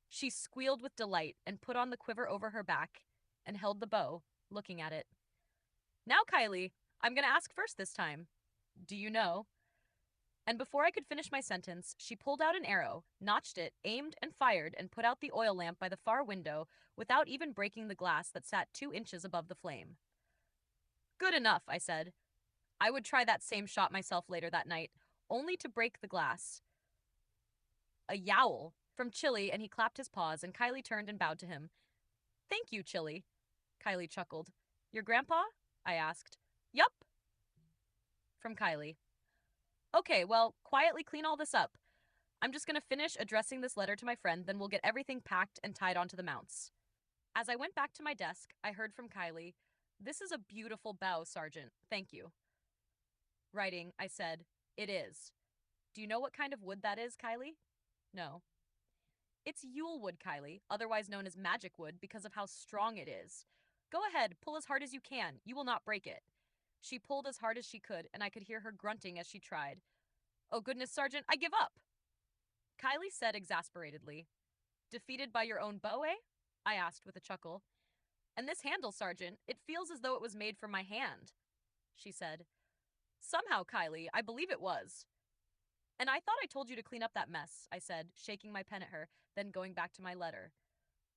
She squealed with delight and put on the quiver over her back and held the bow, looking at it. Now, Kylie, I'm going to ask first this time. Do you know? And before I could finish my sentence, she pulled out an arrow, notched it, aimed and fired, and put out the oil lamp by the far window without even breaking the glass that sat 2 inches above the flame. Good enough, I said. I would try that same shot myself later that night, only to break the glass. A yowl from Chili, and he clapped his paws, and Kylie turned and bowed to him. Thank you, Chili, Kylie chuckled. Your grandpa? I asked. Yup, from Kylie. Okay, well, quietly clean all this up. I'm just going to finish addressing this letter to my friend, then we'll get everything packed and tied onto the mounts. As I went back to my desk, I heard from Kylie, This is a beautiful bow, Sergeant. Thank you. Writing, I said, It is. Do you know what kind of wood that is, Kylie? No. It's Yule wood, Kylie, otherwise known as magic wood because of how strong it is. Go ahead, pull as hard as you can. You will not break it. She pulled as hard as she could, and I could hear her grunting as she tried. Oh, goodness, Sergeant, I give up. Kylie said exasperatedly. Defeated by your own bow, eh? I asked with a chuckle. And this handle, Sergeant, it feels as though it was made from my hand, she said. Somehow, Kylie, I believe it was. And I thought I told you to clean up that mess, I said, shaking my pen at her, then going back to my letter.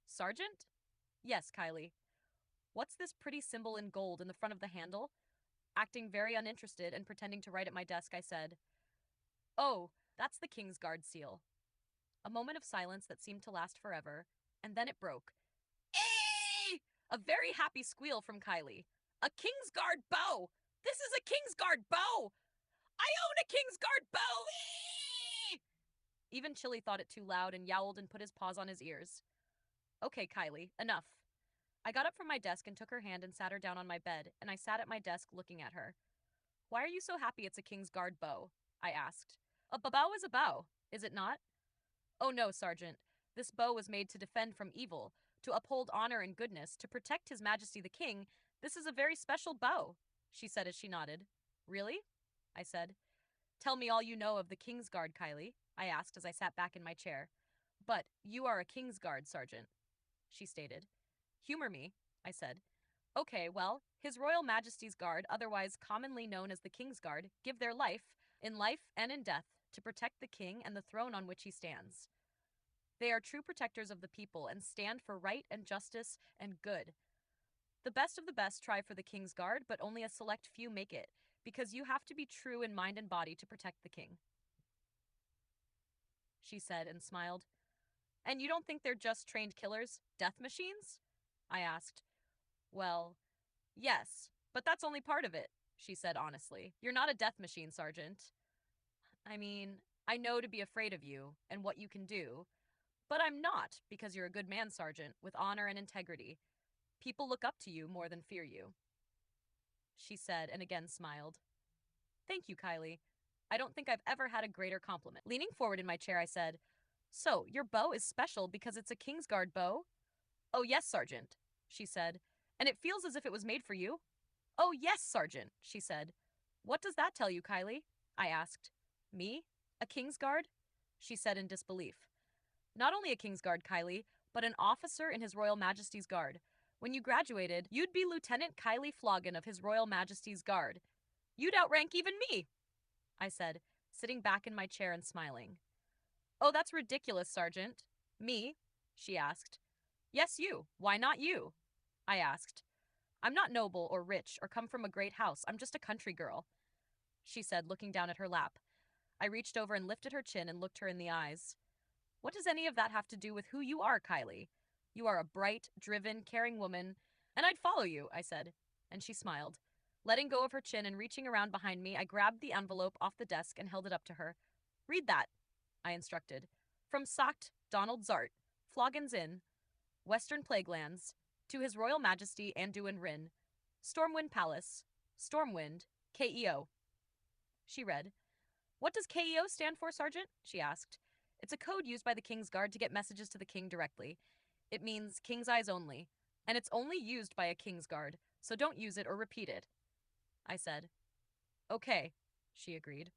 Sergeant? Yes, Kylie. What's this pretty symbol in gold in the front of the handle? Acting very uninterested and pretending to write at my desk, I said, Oh, that's the King's Guard seal. A moment of silence that seemed to last forever, and then it broke. Eee! A very happy squeal from Kylie. A King's Guard bow! This is a King's Guard bow! I own a King's Guard bow! Eee! Even Chili thought it too loud and yowled and put his paws on his ears. Okay, Kylie, enough. I got up from my desk and took her hand and sat her down on my bed, and I sat at my desk looking at her. Why are you so happy it's a King's Guard bow? I asked. A bow is a bow, is it not? Oh no, Sergeant. This bow was made to defend from evil, to uphold honor and goodness, to protect His Majesty the King. This is a very special bow, she said as she nodded. Really? I said. Tell me all you know of the King's Guard, Kylie, I asked as I sat back in my chair. But you are a King's Guard, Sergeant, she stated. Humor me, I said. Okay, well, His Royal Majesty's Guard, otherwise commonly known as the King's Guard, give their life, in life and in death, to protect the king and the throne on which he stands. They are true protectors of the people and stand for right and justice and good. The best of the best try for the King's Guard, but only a select few make it, because you have to be true in mind and body to protect the king, she said and smiled. And you don't think they're just trained killers, death machines? I asked. Well, yes, but that's only part of it, she said honestly. You're not a death machine, Sergeant. I mean, I know to be afraid of you and what you can do, but I'm not, because you're a good man, Sergeant, with honor and integrity. People look up to you more than fear you, she said and again smiled. Thank you, Kylie. I don't think I've ever had a greater compliment. Leaning forward in my chair, I said, "So, your bow is special because it's a Kingsguard bow?" "Oh, yes, Sergeant," she said. "And it feels as if it was made for you?" "Oh, yes, Sergeant," she said. "What does that tell you, Kylie?" I asked. "Me? A Kingsguard?" she said in disbelief. "Not only a Kingsguard, Kylie, but an officer in His Royal Majesty's Guard. When you graduated, you'd be Lieutenant Kylie Floggen of His Royal Majesty's Guard. You'd outrank even me," I said, sitting back in my chair and smiling. "Oh, that's ridiculous, Sergeant." "Me?" she asked. "Yes, you. Why not you?" I asked. "I'm not noble or rich or come from a great house. I'm just a country girl," she said, looking down at her lap. I reached over and lifted her chin and looked her in the eyes. "What does any of that have to do with who you are, Kylie? You are a bright, driven, caring woman, and I'd follow you," I said, and she smiled. Letting go of her chin and reaching around behind me, I grabbed the envelope off the desk and held it up to her. "Read that," I instructed. "From Socht Donald Zart, Floggen's Inn, Western Plaguelands, to His Royal Majesty Anduin Rin, Stormwind Palace, Stormwind, KEO." She read. "What does KEO stand for, Sergeant?" she asked. "It's a code used by the King's Guard to get messages to the King directly. It means King's Eyes only, and it's only used by a King's Guard, so don't use it or repeat it," I said. "Okay," she agreed.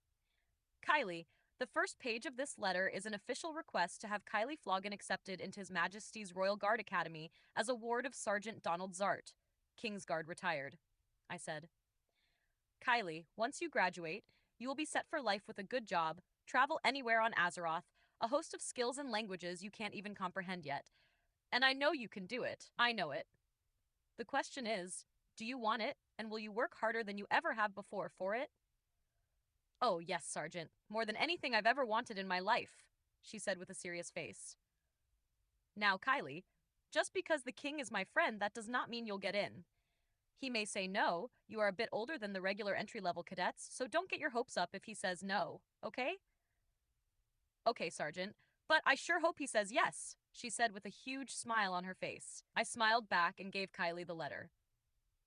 "Kylie, the first page of this letter is an official request to have Kylie Floggen accepted into His Majesty's Royal Guard Academy as a ward of Sergeant Donald Zart, Kingsguard retired," I said. "Kylie, once you graduate, you will be set for life with a good job, travel anywhere on Azeroth, a host of skills and languages you can't even comprehend yet. And I know you can do it. I know it. The question is, do you want it, and will you work harder than you ever have before for it?" "Oh, yes, Sergeant, more than anything I've ever wanted in my life," she said with a serious face. "Now, Kylie, just because the King is my friend, that does not mean you'll get in. He may say no, you are a bit older than the regular entry-level cadets, so don't get your hopes up if he says no, okay?" "Okay, Sergeant, but I sure hope he says yes," she said with a huge smile on her face. I smiled back and gave Kylie the letter.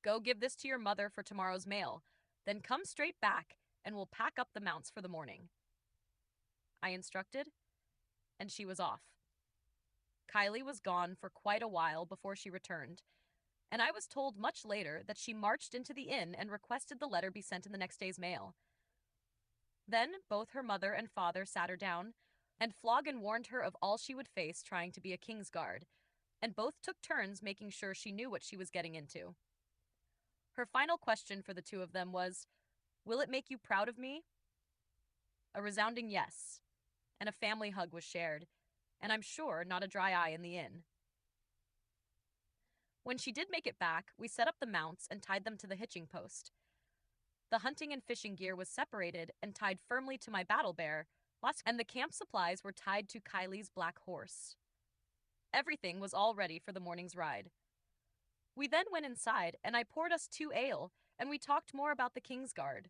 "Go give this to your mother for tomorrow's mail, then come straight back and we'll pack up the mounts for the morning," I instructed, and she was off. Kylie was gone for quite a while before she returned, and I was told much later that she marched into the inn and requested the letter be sent in the next day's mail. Then both her mother and father sat her down, and Floggen warned her of all she would face trying to be a Kingsguard, and both took turns making sure she knew what she was getting into. Her final question for the two of them was, "Will it make you proud of me?" A resounding yes, and a family hug was shared, and I'm sure not a dry eye in the inn. When she did make it back, we set up the mounts and tied them to the hitching post. The hunting and fishing gear was separated and tied firmly to my battle bear, and the camp supplies were tied to Kylie's black horse. Everything was all ready for the morning's ride. We then went inside, and I poured us 2 ale, and we talked more about the Kingsguard.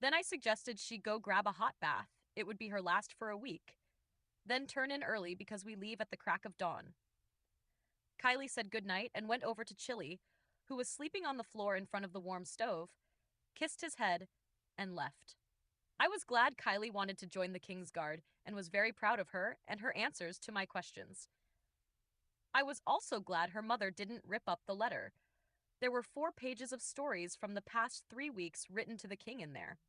Then I suggested she go grab a hot bath. It would be her last for a week. Then turn in early because we leave at the crack of dawn. Kylie said goodnight and went over to Chili, who was sleeping on the floor in front of the warm stove, kissed his head, and left. I was glad Kylie wanted to join the Kingsguard and was very proud of her and her answers to my questions. I was also glad her mother didn't rip up the letter. There were 4 pages of stories from the past 3 weeks written to the king in there.